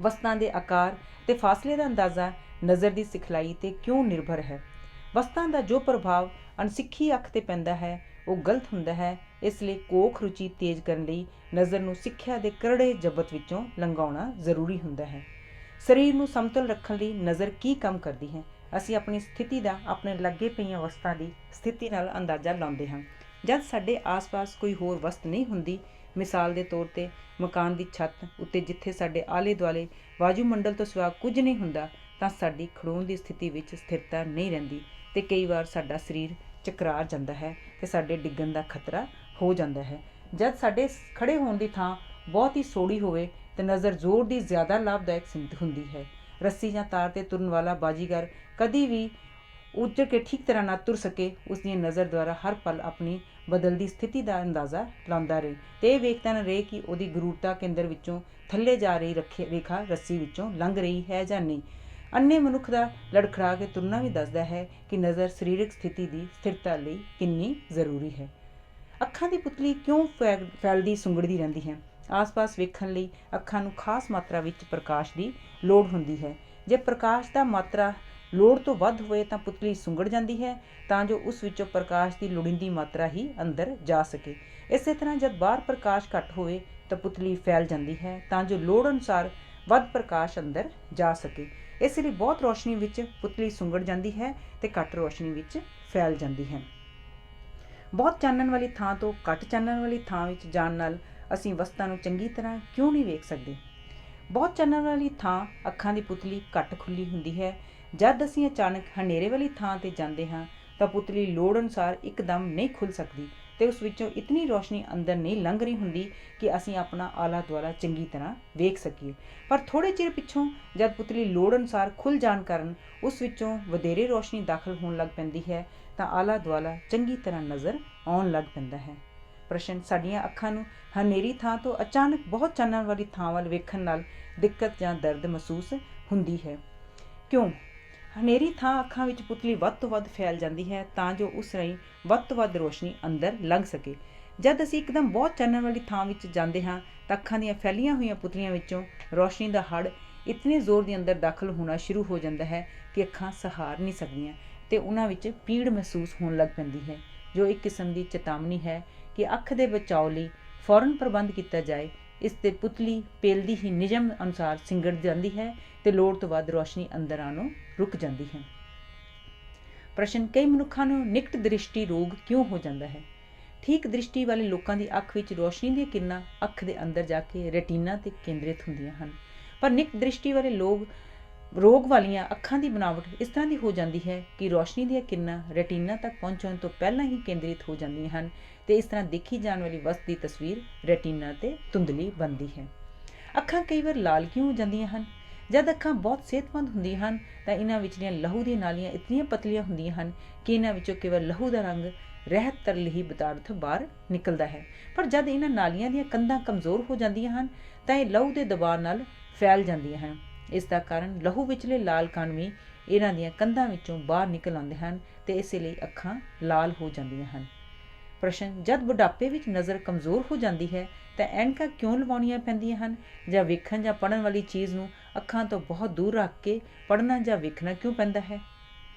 ਵਸਤਾਂ ਦੇ ਆਕਾਰ ਤੇ ਫਾਸਲੇ ਦਾ ਅੰਦਾਜ਼ਾ ਨਜ਼ਰ ਦੀ ਸਿਖਲਾਈ ਤੇ ਕਿਉਂ ਨਿਰਭਰ ਹੈ? ਵਸਤਾਂ ਦਾ ਜੋ ਪ੍ਰਭਾਵ ਅਣਸਿੱਖੀ ਅੱਖ ਤੇ ਪੈਂਦਾ ਹੈ ਉਹ ਗਲਤ ਹੁੰਦਾ ਹੈ। ਇਸ ਲਈ ਕੋਖ ਰੁਚੀ ਤੇਜ਼ ਕਰਨ ਲਈ ਨਜ਼ਰ ਨੂੰ ਸਿੱਖਿਆ ਦੇ ਕਰੜੇ ਜ਼ਬਤ ਵਿੱਚੋਂ ਲੰਘਾਉਣਾ ਜ਼ਰੂਰੀ ਹੁੰਦਾ ਹੈ। ਸਰੀਰ ਨੂੰ ਸਮਤਲ ਰੱਖਣ ਲਈ ਨਜ਼ਰ ਕੀ ਕੰਮ ਕਰਦੀ ਹੈ? ਅਸੀਂ ਆਪਣੀ ਸਥਿਤੀ ਦਾ ਆਪਣੇ ਲੱਗੇ ਪਈਆਂ ਵਸਤਾਂ ਦੀ ਸਥਿਤੀ ਨਾਲ ਅੰਦਾਜ਼ਾ ਲਾਉਂਦੇ ਹਾਂ। ਜਦ ਸਾਡੇ ਆਸ-ਪਾਸ ਕੋਈ ਹੋਰ ਵਸਤ ਨਹੀਂ ਹੁੰਦੀ, ਮਿਸਾਲ ਦੇ ਤੌਰ 'ਤੇ ਮਕਾਨ ਦੀ ਛੱਤ ਉੱਤੇ ਜਿੱਥੇ ਸਾਡੇ ਆਲੇ ਦੁਆਲੇ ਵਾਯੂਮੰਡਲ ਤੋਂ ਸਿਵਾ ਕੁਝ ਨਹੀਂ ਹੁੰਦਾ, ਤਾਂ ਸਾਡੀ ਖੜੋਣ ਦੀ ਸਥਿਤੀ ਵਿੱਚ ਸਥਿਰਤਾ ਨਹੀਂ ਰਹਿੰਦੀ ਤੇ ਕਈ ਵਾਰ ਸਾਡਾ ਸਰੀਰ ਚਕਰਾ ਜਾਂਦਾ ਹੈ ਤੇ ਸਾਡੇ ਡਿੱਗਣ ਦਾ ਖਤਰਾ ਹੋ ਜਾਂਦਾ ਹੈ। ਜਦ ਸਾਡੇ ਖੜੇ ਹੋਣ ਦੀ ਥਾਂ ਬਹੁਤ ਹੀ ਸੌੜੀ ਹੋਵੇ ਤੇ ਨਜ਼ਰ ਜ਼ੋਰ ਦੀ ਜ਼ਿਆਦਾ ਲਾਭਦਾਇਕ ਸਿੱਧ ਹੁੰਦੀ ਹੈ। ਰੱਸੀ ਜਾਂ ਤਾਰ 'ਤੇ ਤੁਰਨ ਵਾਲਾ ਬਾਜੀਗਰ ਕਦੀ ਵੀ ਉੱਜੜ ਕੇ ਠੀਕ ਤਰ੍ਹਾਂ ਨਾ ਤੁਰ ਸਕੇ, ਉਸ ਦੀ ਨਜ਼ਰ ਦੁਆਰਾ ਹਰ ਪਲ ਆਪਣੀ ਬਦਲਦੀ ਸਥਿਤੀ ਦਾ ਅੰਦਾਜ਼ਾ ਲਾਉਂਦਾ ਰਹੇ ਤੇ ਇਹ ਵੇਖਦਾ ਨਾ ਰਹੇ ਕਿ ਉਹਦੀ ਗਰੂਰਤਾ ਕੇਂਦਰ ਵਿੱਚੋਂ ਥੱਲੇ ਜਾ ਰਹੀ ਰੇਖਾ ਰੱਸੀ ਵਿੱਚੋਂ ਲੰਘ ਰਹੀ ਹੈ ਜਾਂ ਨਹੀਂ। ਅੰਨੇ ਮਨੁੱਖ ਦਾ ਲੜਖੜਾ ਕੇ ਤੁਰਨਾ ਵੀ ਦੱਸਦਾ ਹੈ ਕਿ ਨਜ਼ਰ ਸਰੀਰਕ ਸਥਿਤੀ ਦੀ ਸਥਿਰਤਾ ਲਈ ਕਿੰਨੀ ਜ਼ਰੂਰੀ ਹੈ। ਅੱਖਾਂ ਦੀ ਪੁਤਲੀ ਕਿਉਂ ਫੈਲਦੀ ਸੁੰਗੜਦੀ ਰਹਿੰਦੀ ਹੈ? ਆਸ-ਪਾਸ ਵੇਖਣ ਲਈ ਅੱਖਾਂ ਨੂੰ ਖਾਸ ਮਾਤਰਾ ਵਿੱਚ ਪ੍ਰਕਾਸ਼ ਦੀ ਲੋੜ ਹੁੰਦੀ ਹੈ। ਜੇ ਪ੍ਰਕਾਸ਼ ਦਾ ਮਾਤਰਾ ਲੋੜ ਤੋਂ ਵੱਧ ਹੋਵੇ ਤਾਂ ਪੁਤਲੀ ਸੁੰਗੜ ਜਾਂਦੀ ਹੈ ਤਾਂ ਜੋ ਉਸ ਵਿੱਚੋਂ ਪ੍ਰਕਾਸ਼ ਦੀ ਲੋੜੀਂਦੀ ਮਾਤਰਾ ਹੀ ਅੰਦਰ ਜਾ ਸਕੇ। ਇਸੇ ਤਰ੍ਹਾਂ ਜਦ ਬਾਹਰ ਪ੍ਰਕਾਸ਼ ਘੱਟ ਹੋਵੇ ਤਾਂ ਪੁਤਲੀ ਫੈਲ ਜਾਂਦੀ ਹੈ ਤਾਂ ਜੋ ਲੋੜ ਅਨੁਸਾਰ ਵੱਧ ਪ੍ਰਕਾਸ਼ ਅੰਦਰ ਜਾ ਸਕੇ। ਇਸ ਲਈ ਬਹੁਤ ਰੋਸ਼ਨੀ ਵਿੱਚ ਪੁਤਲੀ ਸੁੰਗੜ ਜਾਂਦੀ ਹੈ ਤੇ ਘੱਟ ਰੋਸ਼ਨੀ ਵਿੱਚ ਫੈਲ ਜਾਂਦੀ ਹੈ। ਬਹੁਤ ਚਾਨਣ ਵਾਲੀ ਥਾਂ ਤੋਂ ਘੱਟ ਚਾਨਣ ਵਾਲੀ ਥਾਂ ਵਿੱਚ ਜਾਣ ਨਾਲ ਅਸੀਂ ਵਸਤਾਂ ਨੂੰ ਚੰਗੀ ਤਰ੍ਹਾਂ ਕਿਉਂ ਨਹੀਂ ਵੇਖ ਸਕਦੇ? ਬਹੁਤ ਚਾਨਣ ਵਾਲੀ ਥਾਂ ਅੱਖਾਂ ਦੀ ਪੁਤਲੀ ਘੱਟ ਖੁੱਲ੍ਹੀ ਹੁੰਦੀ ਹੈ। ਜਦ ਅਸੀਂ ਅਚਾਨਕ ਹਨੇਰੇ ਵਾਲੀ ਥਾਂ 'ਤੇ ਜਾਂਦੇ ਹਾਂ ਤਾਂ ਪੁਤਲੀ ਲੋੜ ਅਨੁਸਾਰ ਇੱਕਦਮ ਨਹੀਂ ਖੁੱਲ੍ਹ ਸਕਦੀ ਤੇ ਉਸ ਵਿੱਚੋਂ ਇਤਨੀ ਰੋਸ਼ਨੀ ਅੰਦਰ ਨਹੀਂ ਲੰਘ ਰਹੀ ਹੁੰਦੀ ਕਿ ਅਸੀਂ ਆਪਣਾ ਆਲਾ ਦੁਆਲਾ ਚੰਗੀ ਤਰ੍ਹਾਂ ਵੇਖ ਸਕੀਏ। ਪਰ ਥੋੜ੍ਹੇ ਚਿਰ ਪਿੱਛੋਂ ਜਦ ਪੁਤਲੀ ਲੋੜ ਅਨੁਸਾਰ ਖੁੱਲ੍ਹ ਜਾਣ ਕਾਰਨ ਉਸ ਵਿੱਚੋਂ ਵਧੇਰੇ ਰੋਸ਼ਨੀ ਦਾਖਲ ਹੋਣ ਲੱਗ ਪੈਂਦੀ ਹੈ ਤਾਂ ਆਲਾ ਦੁਆਲਾ ਚੰਗੀ ਤਰ੍ਹਾਂ ਨਜ਼ਰ ਆਉਣ ਲੱਗ ਪੈਂਦਾ ਹੈ। ਪ੍ਰਸ਼ਨ: ਸਾਡੀਆਂ ਅੱਖਾਂ ਨੂੰ ਹਨੇਰੀ ਥਾਂ ਤੋਂ ਅਚਾਨਕ ਬਹੁਤ ਚਾਨਣ ਵਾਲੀ ਥਾਂ ਵੱਲ ਵੇਖਣ ਨਾਲ ਦਿੱਕਤ ਜਾਂ ਦਰਦ ਮਹਿਸੂਸ ਹੁੰਦੀ ਹੈ? ਕਿਉਂ? ਹਨੇਰੀ ਥਾਂ ਅੱਖਾਂ ਵਿੱਚ ਪੁਤਲੀ ਵੱਧ ਤੋਂ ਵੱਧ ਫੈਲ ਜਾਂਦੀ ਹੈ ਤਾਂ ਜੋ ਉਸ ਰਾਹੀਂ ਵੱਧ ਤੋਂ ਵੱਧ ਰੋਸ਼ਨੀ ਅੰਦਰ ਲੰਘ ਸਕੇ। ਜਦ ਅਸੀਂ ਇੱਕਦਮ ਬਹੁਤ ਚਾਨਣ ਵਾਲੀ ਥਾਂ ਵਿੱਚ ਜਾਂਦੇ ਹਾਂ ਤਾਂ ਅੱਖਾਂ ਦੀਆਂ ਫੈਲੀਆਂ ਹੋਈਆਂ ਪੁਤਲੀਆਂ ਵਿੱਚੋਂ ਰੋਸ਼ਨੀ ਦਾ ਹੜ ਇਤਨੇ ਜ਼ੋਰ ਦੇ ਅੰਦਰ ਦਾਖਲ ਹੋਣਾ ਸ਼ੁਰੂ ਹੋ ਜਾਂਦਾ ਹੈ ਕਿ ਅੱਖਾਂ ਸਹਾਰ ਨਹੀਂ ਸਕਦੀਆਂ ਤੇ ਉਹਨਾਂ ਵਿੱਚ ਪੀੜ ਮਹਿਸੂਸ ਹੋਣ ਲੱਗ ਪੈਂਦੀ ਹੈ, ਜੋ ਇੱਕ ਕਿਸਮ ਦੀ ਚੇਤਾਵਨੀ ਹੈ ਕਿ ਅੱਖ ਦੇ ਬਚਾਓ ਲਈ ਫੌਰਨ ਪ੍ਰਬੰਧ ਕੀਤਾ ਜਾਏ। ਇਸ ਤੇ ਪੁਤਲੀ ਪੇਲਦੀ ਹੀ ਨਿਯਮ ਅਨੁਸਾਰ ਸਿੰਗੜ ਜਾਂਦੀ ਹੈ ਤੇ ਲੋੜ ਤੋਂ ਵੱਧ ਰੋਸ਼ਨੀ ਅੰਦਰ ਆਉਣੋਂ ਰੁਕ ਜਾਂਦੀ ਹੈ। ਪ੍ਰਸ਼ਨ, ਕਈ ਮਨੁੱਖਾਂ ਨੂੰ ਨਿਕਟ ਦ੍ਰਿਸ਼ਟੀ ਰੋਗ ਕਿਉਂ ਹੋ ਜਾਂਦਾ ਹੈ? ਠੀਕ ਦ੍ਰਿਸ਼ਟੀ ਵਾਲੇ ਲੋਕਾਂ ਦੀ ਅੱਖ ਵਿੱਚ ਰੋਸ਼ਨੀ ਦੀਆਂ ਕਿਰਨਾਂ ਅੱਖ ਦੇ ਅੰਦਰ ਜਾ ਕੇ ਰੈਟੀਨਾ ਤੇ ਕੇਂਦਰਿਤ ਹੁੰਦੀਆਂ ਹਨ, ਪਰ ਨਿਕਟ ਦ੍ਰਿਸ਼ਟੀ ਵਾਲੇ ਰੋਗ ਵਾਲੀਆਂ ਅੱਖਾਂ ਦੀ ਬਣਾਵਟ ਇਸ ਤਰ੍ਹਾਂ ਦੀ ਹੋ ਜਾਂਦੀ ਹੈ ਕਿ ਰੋਸ਼ਨੀ ਦੀਆਂ ਕਿਰਨਾਂ ਰੈਟੀਨਾ ਤੱਕ ਪਹੁੰਚਣ ਤੋਂ ਪਹਿਲਾਂ ਹੀ ਕੇਂਦਰਿਤ ਹੋ ਜਾਂਦੀਆਂ ਹਨ ਤੇ ਇਸ ਤਰ੍ਹਾਂ ਦੇਖੀ ਜਾਣ ਵਾਲੀ ਵਸਤ ਦੀ ਤਸਵੀਰ ਰੈਟੀਨਾ ਤੇ ਧੁੰਦਲੀ ਬਣਦੀ ਹੈ। ਅੱਖਾਂ ਕਈ ਵਾਰ ਲਾਲ ਕਿਉਂ ਹੋ ਜਾਂਦੀਆਂ ਹਨ? ਜਦ ਅੱਖਾਂ ਬਹੁਤ ਸਿਹਤਮੰਦ ਹੁੰਦੀਆਂ ਹਨ ਤਾਂ ਇਹਨਾਂ ਵਿਚਲੀਆਂ ਲਹੂ ਦੀਆਂ ਨਾਲੀਆਂ ਇਤਨੀਆਂ ਪਤਲੀਆਂ ਹੁੰਦੀਆਂ ਹਨ ਕਿ ਇਹਨਾਂ ਵਿੱਚੋਂ ਕੇਵਲ ਲਹੂ ਦਾ ਰੰਗ ਰਹਿਤ ਤਰਲ ਹੀ ਪਦਾਰਥ ਬਾਹਰ ਨਿਕਲਦਾ ਹੈ, ਪਰ ਜਦ ਇਹਨਾਂ ਨਾਲੀਆਂ ਦੀਆਂ ਕੰਧਾਂ ਕਮਜ਼ੋਰ ਹੋ ਜਾਂਦੀਆਂ ਹਨ ਤਾਂ ਇਹ ਲਹੂ ਦੇ ਦਬਾਅ ਨਾਲ ਫੈਲ ਜਾਂਦੀਆਂ ਹਨ। ਇਸ ਦਾ ਕਾਰਨ ਲਹੂ ਵਿਚਲੇ ਲਾਲ ਕਣ ਵੀ ਇਹਨਾਂ ਦੀਆਂ ਕੰਧਾਂ ਵਿੱਚੋਂ ਬਾਹਰ ਨਿਕਲ ਆਉਂਦੇ ਹਨ ਤੇ ਇਸੇ ਲਈ ਅੱਖਾਂ ਲਾਲ ਹੋ ਜਾਂਦੀਆਂ ਹਨ। ਪ੍ਰਸ਼ਨ, ਜਦ ਬੁਢਾਪੇ ਵਿੱਚ ਨਜ਼ਰ ਕਮਜ਼ੋਰ ਹੋ ਜਾਂਦੀ ਹੈ ਤਾਂ ਐਨਕਾਂ ਕਿਉਂ ਲਵਾਉਣੀਆਂ ਪੈਂਦੀਆਂ ਹਨ, ਜਾਂ ਵੇਖਣ ਜਾਂ ਪੜ੍ਹਨ ਵਾਲੀ ਚੀਜ਼ ਨੂੰ ਅੱਖਾਂ ਤੋਂ ਬਹੁਤ ਦੂਰ ਰੱਖ ਕੇ ਪੜ੍ਹਨਾ ਜਾਂ ਵੇਖਣਾ ਕਿਉਂ ਪੈਂਦਾ ਹੈ?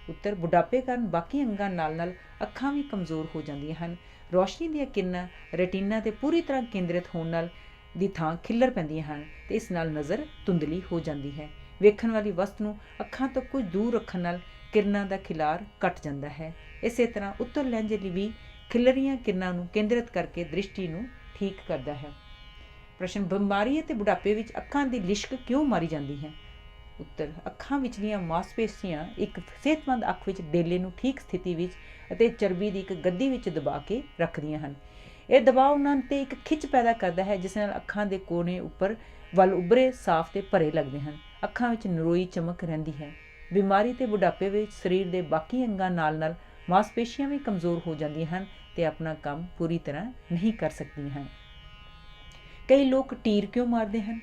ਉੱਤਰ, ਬੁਢਾਪੇ ਕਾਰਨ ਬਾਕੀ ਅੰਗਾਂ ਨਾਲ ਅੱਖਾਂ ਵੀ ਕਮਜ਼ੋਰ ਹੋ ਜਾਂਦੀਆਂ ਹਨ। ਰੋਸ਼ਨੀ ਦੀਆਂ ਕਿਰਨਾਂ ਰੈਟੀਨਾ ਤੇ ਪੂਰੀ ਤਰ੍ਹਾਂ ਕੇਂਦਰਿਤ ਹੋਣ ਨਾਲ ਦੀ ਥਾਂ ਖਿੱਲਰ ਪੈਂਦੀਆਂ ਹਨ ਤੇ ਇਸ ਨਾਲ ਨਜ਼ਰ ਧੁੰਦਲੀ ਹੋ ਜਾਂਦੀ ਹੈ। ਵੇਖਣ ਵਾਲੀ ਵਸਤ ਨੂੰ ਅੱਖਾਂ ਤੋਂ ਕੁਝ ਦੂਰ ਰੱਖਣ ਨਾਲ ਕਿਰਨਾਂ ਦਾ ਖਿਲਾਰ ਘਟ ਜਾਂਦਾ ਹੈ। ਇਸੇ ਤਰ੍ਹਾਂ ਉੱਤਰ ਲੈਂਜ ਵੀ ਖਿਲਰੀਆਂ ਕਿਰਨਾਂ ਨੂੰ ਕੇਂਦਰਿਤ ਕਰਕੇ ਦ੍ਰਿਸ਼ਟੀ ਨੂੰ ਠੀਕ ਕਰਦਾ ਹੈ। ਪ੍ਰਸ਼ਨ, ਬਿਮਾਰੀ ਅਤੇ ਬੁਢਾਪੇ ਵਿੱਚ ਅੱਖਾਂ ਦੀ ਲਿਸ਼ਕ ਕਿਉਂ ਮਾਰੀ ਜਾਂਦੀ ਹੈ? ਉੱਤਰ, ਅੱਖਾਂ ਵਿਚਲੀਆਂ ਮਾਸਪੇਸ਼ੀਆਂ ਇੱਕ ਸਿਹਤਮੰਦ ਅੱਖ ਵਿੱਚ ਡੇਲੇ ਨੂੰ ਠੀਕ ਸਥਿਤੀ ਵਿੱਚ ਅਤੇ ਚਰਬੀ ਦੀ ਇੱਕ ਗੱਦੀ ਵਿੱਚ ਦਬਾ ਕੇ ਰੱਖਦੀਆਂ ਹਨ। ਇਹ ਦਬਾਅ ਉਹਨਾਂ 'ਤੇ ਇੱਕ ਖਿੱਚ ਪੈਦਾ ਕਰਦਾ ਹੈ ਜਿਸ ਨਾਲ ਅੱਖਾਂ ਦੇ ਕੋਨੇ ਉੱਪਰ ਵੱਲ ਉੱਭਰੇ ਸਾਫ਼ ਤੇ ਭਰੇ ਲੱਗਦੇ ਹਨ। ਅੱਖਾਂ ਵਿੱਚ ਨਰੋਈ ਚਮਕ ਰਹਿੰਦੀ ਹੈ। ਬਿਮਾਰੀ ਤੇ ਬੁਢਾਪੇ ਵਿੱਚ ਸਰੀਰ ਦੇ ਬਾਕੀ ਅੰਗਾਂ ਨਾਲ ਮਾਸਪੇਸ਼ੀਆਂ ਵੀ ਕਮਜ਼ੋਰ ਹੋ ਜਾਂਦੀਆਂ ਹਨ ਤੇ ਆਪਣਾ ਕੰਮ ਪੂਰੀ ਤਰ੍ਹਾਂ ਨਹੀਂ ਕਰ ਸਕਦੀਆਂ ਹਨ। ਕਈ ਲੋਕ ਟੀਰ ਕਿਉਂ ਮਾਰਦੇ ਹਨ?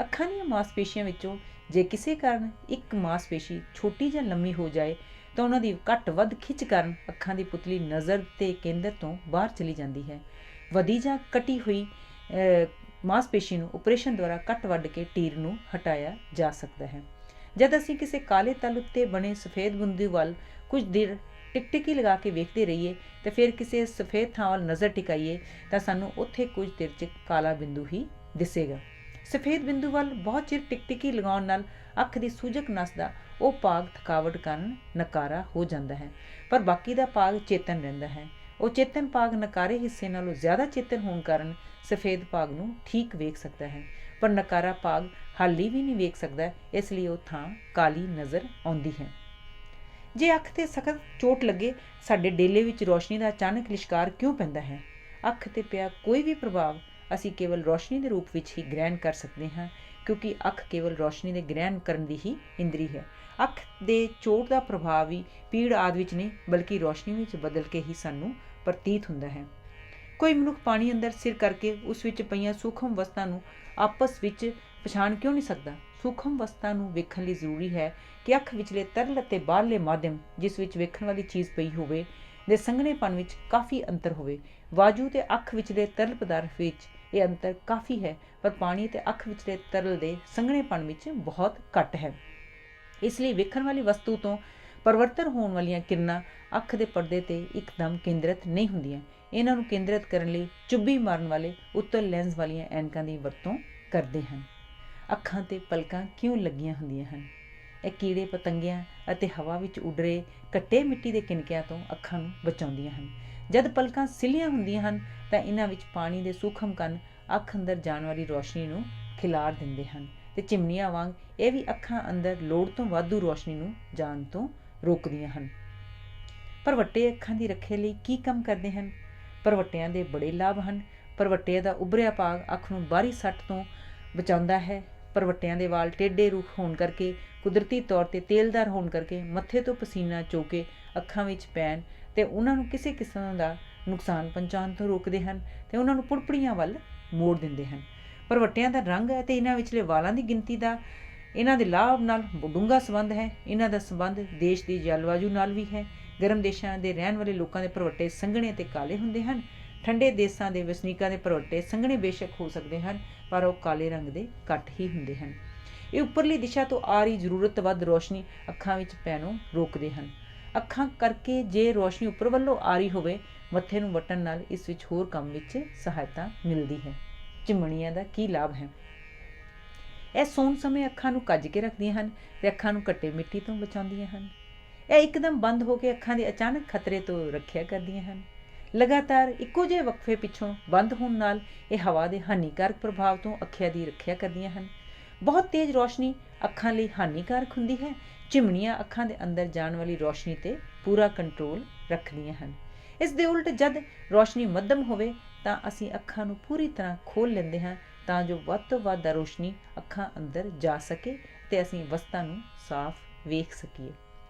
ਅੱਖਾਂ ਦੀਆਂ ਮਾਸਪੇਸ਼ੀਆਂ ਵਿੱਚੋਂ ਜੇ ਕਿਸੇ ਕਾਰਨ ਇੱਕ ਮਾਸਪੇਸ਼ੀ ਛੋਟੀ ਜਾਂ ਲੰਮੀ ਹੋ ਜਾਏ ਤਾਂ ਉਹਨਾਂ ਦੀ ਘੱਟ ਵੱਧ ਖਿੱਚ ਕਾਰਨ ਅੱਖਾਂ ਦੀ ਪੁਤਲੀ ਨਜ਼ਰ ਤੇ ਕੇਂਦਰ ਤੋਂ ਬਾਹਰ ਚਲੀ ਜਾਂਦੀ ਹੈ। ਵਧੀ ਜਾਂ ਕਟੀ ਹੋਈ ਮਾਸਪੇਸ਼ੀ ਨੂੰ ਆਪਰੇਸ਼ਨ ਦੁਆਰਾ ਕੱਟ ਵੱਢ ਕੇ ਟੀਰ ਨੂੰ ਹਟਾਇਆ ਜਾ ਸਕਦਾ ਹੈ। ਜਦ ਅਸੀਂ ਕਿਸੇ ਕਾਲੇ ਤਲ ਉੱਤੇ ਬਣੇ ਸਫੇਦ ਬਿੰਦੂ ਵੱਲ ਕੁਝ ਦੇਰ ਟਿਕਟਿਕੀ ਲਗਾ ਕੇ ਵੇਖਦੇ ਰਹੀਏ ਤੇ ਫਿਰ ਕਿਸੇ ਸਫੇਦ ਥਾਂ ਵੱਲ ਨਜ਼ਰ ਟਿਕਾਈਏ ਤਾਂ ਸਾਨੂੰ ਉੱਥੇ ਕੁਝ ਦੇਰ 'ਚ ਕਾਲਾ ਬਿੰਦੂ ਹੀ ਦਿਸੇਗਾ। ਸਫੇਦ ਬਿੰਦੂ ਵੱਲ ਬਹੁਤ ਚਿਰ ਟਿਕਟਿਕੀ ਲਗਾਉਣ ਨਾਲ ਅੱਖ ਦੀ ਸੂਜਕ ਨਸ ਦਾ ਉਹ ਭਾਗ ਥਕਾਵਟ ਕਾਰਨ ਨਕਾਰਾ ਹੋ ਜਾਂਦਾ ਹੈ, ਪਰ ਬਾਕੀ ਦਾ ਭਾਗ ਚੇਤਨ ਰਹਿੰਦਾ ਹੈ। ਉਹ ਚੇਤਨ ਭਾਗ ਨਕਾਰੇ ਹਿੱਸੇ ਨਾਲੋਂ ਜ਼ਿਆਦਾ ਚੇਤਨ ਹੋਣ ਕਾਰਨ ਸਫੇਦ ਭਾਗ ਨੂੰ ਠੀਕ ਵੇਖ ਸਕਦਾ ਹੈ, ਪਰ ਨਕਾਰਾ ਭਾਗ ਹਾਲੀ ਵੀ ਨਹੀਂ ਵੇਖ ਸਕਦਾ, ਇਸ ਲਈ ਉਹ ਥਾਂ ਕਾਲੀ ਨਜ਼ਰ ਆਉਂਦੀ ਹੈ। ਜੇ ਅੱਖ 'ਤੇ ਸਖਤ ਚੋਟ ਲੱਗੇ, ਸਾਡੇ ਡੇਲੇ ਵਿੱਚ ਰੋਸ਼ਨੀ ਦਾ ਅਚਾਨਕ ਲਿਸ਼ਕਾਰ ਕਿਉਂ ਪੈਂਦਾ ਹੈ? ਅੱਖ 'ਤੇ ਪਿਆ ਕੋਈ ਵੀ ਪ੍ਰਭਾਵ ਅਸੀਂ ਕੇਵਲ ਰੋਸ਼ਨੀ ਦੇ ਰੂਪ ਵਿੱਚ ਹੀ ਗ੍ਰਹਿਣ ਕਰ ਸਕਦੇ ਹਾਂ, ਕਿਉਂਕਿ ਅੱਖ ਕੇਵਲ ਰੋਸ਼ਨੀ ਦੇ ਗ੍ਰਹਿਣ ਕਰਨ ਦੀ ਹੀ ਇੰਦਰੀ ਹੈ। ਅੱਖ ਦੇ ਚੋਟ ਦਾ ਪ੍ਰਭਾਵ ਵੀ ਪੀੜ ਆਦਿ ਵਿੱਚ ਨਹੀਂ, ਬਲਕਿ ਰੋਸ਼ਨੀ ਵਿੱਚ ਬਦਲ ਕੇ ਹੀ ਸਾਨੂੰ ਪ੍ਰਤੀਤ ਹੁੰਦਾ ਹੈ। ਕੋਈ ਮਨੁੱਖ ਪਾਣੀ ਅੰਦਰ ਸਿਰ ਕਰਕੇ ਉਸ ਵਿੱਚ ਪਈਆਂ ਸੂਖਮ ਵਸਤਾਂ ਨੂੰ ਆਪਸ ਵਿੱਚ ਪਛਾਣ ਕਿਉਂ ਨਹੀਂ ਸਕਦਾ? ਸੂਖਮ ਵਸਤਾਂ ਨੂੰ ਵੇਖਣ ਲਈ ਜ਼ਰੂਰੀ ਹੈ ਕਿ ਅੱਖ ਵਿਚਲੇ ਤਰਲ ਅਤੇ ਬਾਹਰਲੇ ਮਾਧਿਅਮ ਜਿਸ ਵਿੱਚ ਵੇਖਣ ਵਾਲੀ ਚੀਜ਼ ਪਈ ਹੋਵੇ ਦੇ ਸੰਘਣੇਪਣ ਵਿੱਚ ਕਾਫੀ ਅੰਤਰ ਹੋਵੇ। ਵਾਜੂ ਤੇ ਅੱਖ ਵਿਚਲੇ ਤਰਲ ਪਦਾਰਥ ਵਿੱਚ ਇਹ ਅੰਤਰ ਕਾਫੀ ਹੈ, ਪਰ ਪਾਣੀ ਤੇ ਅੱਖ ਵਿਚਲੇ ਤਰਲ ਦੇ ਸੰਘਣੇਪਣ ਵਿੱਚ ਬਹੁਤ ਘੱਟ ਹੈ। ਇਸ ਲਈ ਵੇਖਣ ਵਾਲੀ ਵਸਤੂ ਤੋਂ ਪਰਿਵਰਤਨ ਹੋਣ ਵਾਲੀਆਂ ਕਿਰਨਾਂ ਅੱਖ ਦੇ ਪਰਦੇ ਤੇ ਇੱਕਦਮ ਕੇਂਦਰਿਤ ਨਹੀਂ ਹੁੰਦੀਆਂ। ਇਹਨਾਂ ਨੂੰ ਕੇਂਦਰਿਤ ਕਰਨ ਲਈ ਚੁੱਭੀ ਮਾਰਨ ਵਾਲੇ ਉੱਤਲ ਲੈਂਸ ਵਾਲੀਆਂ ਐਨਕਾਂ ਦੀ ਵਰਤੋਂ ਕਰਦੇ ਹਨ। ਅੱਖਾਂ ਤੇ ਪਲਕਾਂ ਕਿਉਂ ਲੱਗੀਆਂ ਹੁੰਦੀਆਂ ਹਨ? ਇਹ ਕੀੜੇ ਪਤੰਗਿਆਂ ਅਤੇ ਹਵਾ ਵਿੱਚ ਉੱਡ ਰਹੇ ਕੱਟੇ ਮਿੱਟੀ ਦੇ ਕਿਣਕਿਆਂ ਤੋਂ ਅੱਖਾਂ ਨੂੰ ਬਚਾਉਂਦੀਆਂ ਹਨ। ਜਦ ਪਲਕਾਂ ਸਿੱਲੀਆਂ ਹੁੰਦੀਆਂ ਹਨ ਤਾਂ ਇਹਨਾਂ ਵਿੱਚ ਪਾਣੀ ਦੇ ਸੂਖਮ ਕਣ ਅੱਖ ਅੰਦਰ ਜਾਣ ਵਾਲੀ ਰੋਸ਼ਨੀ ਨੂੰ ਖਿਲਾਰ ਦਿੰਦੇ ਹਨ ਤੇ ਚਿਮਨੀਆਂ ਵਾਂਗ ਇਹ ਵੀ ਅੱਖਾਂ ਅੰਦਰ ਲੋੜ ਤੋਂ ਵਾਧੂ ਰੋਸ਼ਨੀ ਨੂੰ ਜਾਣ ਤੋਂ ਰੋਕਦੀਆਂ ਹਨ। ਭਰਵੱਟੇ ਅੱਖਾਂ ਦੀ ਰੱਖਿਆ ਲਈ ਕੀ ਕੰਮ ਕਰਦੇ ਹਨ? ਭਰਵੱਟਿਆਂ ਦੇ ਬੜੇ ਲਾਭ ਹਨ। ਭਰਵੱਟੇ ਦਾ ਉੱਭਰਿਆ ਭਾਗ ਅੱਖ ਨੂੰ ਬਾਹਰੀ ਸੱਟ ਤੋਂ ਬਚਾਉਂਦਾ ਹੈ। ਭਰਵੱਟਿਆਂ ਦੇ ਵਾਲ ਟੇਢੇ ਰੁੱਖ ਹੋਣ ਕਰਕੇ, ਕੁਦਰਤੀ ਤੌਰ 'ਤੇ ਤੇਲਦਾਰ ਹੋਣ ਕਰਕੇ ਮੱਥੇ ਤੋਂ ਪਸੀਨਾ ਚੋ ਕੇ ਅੱਖਾਂ ਵਿੱਚ ਪੈਣ ਤੇ ਉਹਨਾਂ ਨੂੰ ਕਿਸੇ ਕਿਸਮ ਦਾ ਨੁਕਸਾਨ ਪਹੁੰਚਾਉਣ ਤੋਂ ਰੋਕਦੇ ਹਨ ਤੇ ਉਹਨਾਂ ਨੂੰ ਪੁੜਪੜੀਆਂ ਵੱਲ ਮੋੜ ਦਿੰਦੇ ਹਨ। ਭਰਵੱਟਿਆਂ ਦਾ ਰੰਗ ਅਤੇ ਇਹਨਾਂ ਵਿਚਲੇ ਵਾਲਾਂ ਦੀ ਗਿਣਤੀ ਦਾ ਇਹਨਾਂ ਦੇ ਲਾਭ ਨਾਲ ਡੂੰਘਾ ਸੰਬੰਧ ਹੈ। ਇਹਨਾਂ ਦਾ ਸੰਬੰਧ ਦੇਸ਼ ਦੀ ਜਲਵਾਯੂ ਨਾਲ ਵੀ ਹੈ। ਗਰਮ ਦੇਸ਼ਾਂ ਦੇ ਰਹਿਣ ਵਾਲੇ ਲੋਕਾਂ ਦੇ ਭਰਵੱਟੇ ਸੰਘਣੇ ਅਤੇ ਕਾਲੇ ਹੁੰਦੇ ਹਨ। ਠੰਡੇ ਦੇਸ਼ਾਂ ਦੇ ਵਸਨੀਕਾਂ ਦੇ ਭਰਵੱਟੇ ਸੰਘਣੇ ਬੇਸ਼ੱਕ ਹੋ ਸਕਦੇ ਹਨ, ਪਰ ਉਹ ਕਾਲੇ ਰੰਗ ਦੇ ਘੱਟ ਹੀ ਹੁੰਦੇ ਹਨ। ਇਹ ਉੱਪਰਲੀ ਦਿਸ਼ਾ ਤੋਂ ਆ ਰਹੀ ਜ਼ਰੂਰਤ ਤੋਂ ਵੱਧ ਰੋਸ਼ਨੀ ਅੱਖਾਂ ਵਿੱਚ ਪੈਣੋਂ ਰੋਕਦੇ ਹਨ। ਅੱਖਾਂ ਕਰਕੇ ਜੇ ਰੋਸ਼ਨੀ ਉੱਪਰ ਵੱਲੋਂ ਆ ਰਹੀ ਹੋਵੇ, ਮੱਥੇ ਨੂੰ ਵੱਟਣ ਨਾਲ ਇਸ ਵਿੱਚ ਹੋਰ ਕੰਮ ਵਿੱਚ ਸਹਾਇਤਾ ਮਿਲਦੀ ਹੈ। ਝਿਮਣੀਆਂ ਦਾ ਕੀ ਲਾਭ ਹੈ। ਇਹ ਸੌਣ ਸਮੇਂ ਅੱਖਾਂ ਨੂੰ ਕੱਜ ਕੇ ਰੱਖਦੀਆਂ ਹਨ ਅਤੇ ਅੱਖਾਂ ਨੂੰ ਘੱਟੇ ਮਿੱਟੀ ਤੋਂ ਬਚਾਉਂਦੀਆਂ ਹਨ। ਇਹ ਇੱਕਦਮ ਬੰਦ ਹੋ ਕੇ ਅੱਖਾਂ ਦੇ ਅਚਾਨਕ ਖਤਰੇ ਤੋਂ ਰੱਖਿਆ ਕਰਦੀਆਂ ਹਨ। ਲਗਾਤਾਰ ਇੱਕੋ ਜਿਹੇ ਵਕਫੇ ਪਿੱਛੋਂ ਬੰਦ ਹੋਣ ਨਾਲ ਇਹ ਹਵਾ ਦੇ ਹਾਨੀਕਾਰਕ ਪ੍ਰਭਾਵ ਤੋਂ ਅੱਖਾਂ ਦੀ ਰੱਖਿਆ ਕਰਦੀਆਂ ਹਨ। ਬਹੁਤ ਤੇਜ਼ ਰੋਸ਼ਨੀ ਅੱਖਾਂ ਲਈ ਹਾਨੀਕਾਰਕ ਹੁੰਦੀ ਹੈ। ਝਿਮਣੀਆਂ ਅੱਖਾਂ ਦੇ ਅੰਦਰ ਜਾਣ ਵਾਲੀ ਰੋਸ਼ਨੀ 'ਤੇ ਪੂਰਾ ਕੰਟਰੋਲ ਰੱਖਦੀਆਂ ਹਨ। ਇਸ ਦੇ ਉਲਟ ਜਦ ਰੋਸ਼ਨੀ ਮੱਧਮ ਹੋਵੇ ਤਾਂ ਅਸੀਂ ਅੱਖਾਂ ਨੂੰ ਪੂਰੀ ਤਰ੍ਹਾਂ ਖੋਲ੍ਹ ਲੈਂਦੇ ਹਾਂ ਤਾਂ ਜੋ ਵੱਧ ਤੋਂ ਵੱਧ ਰੋਸ਼ਨੀ ਅੱਖਾਂ ਅੰਦਰ ਜਾ ਸਕੇ ਅਤੇ ਅਸੀਂ ਵਸਤਾਂ ਨੂੰ ਸਾਫ਼ ਵੇਖ ਸਕੀਏ।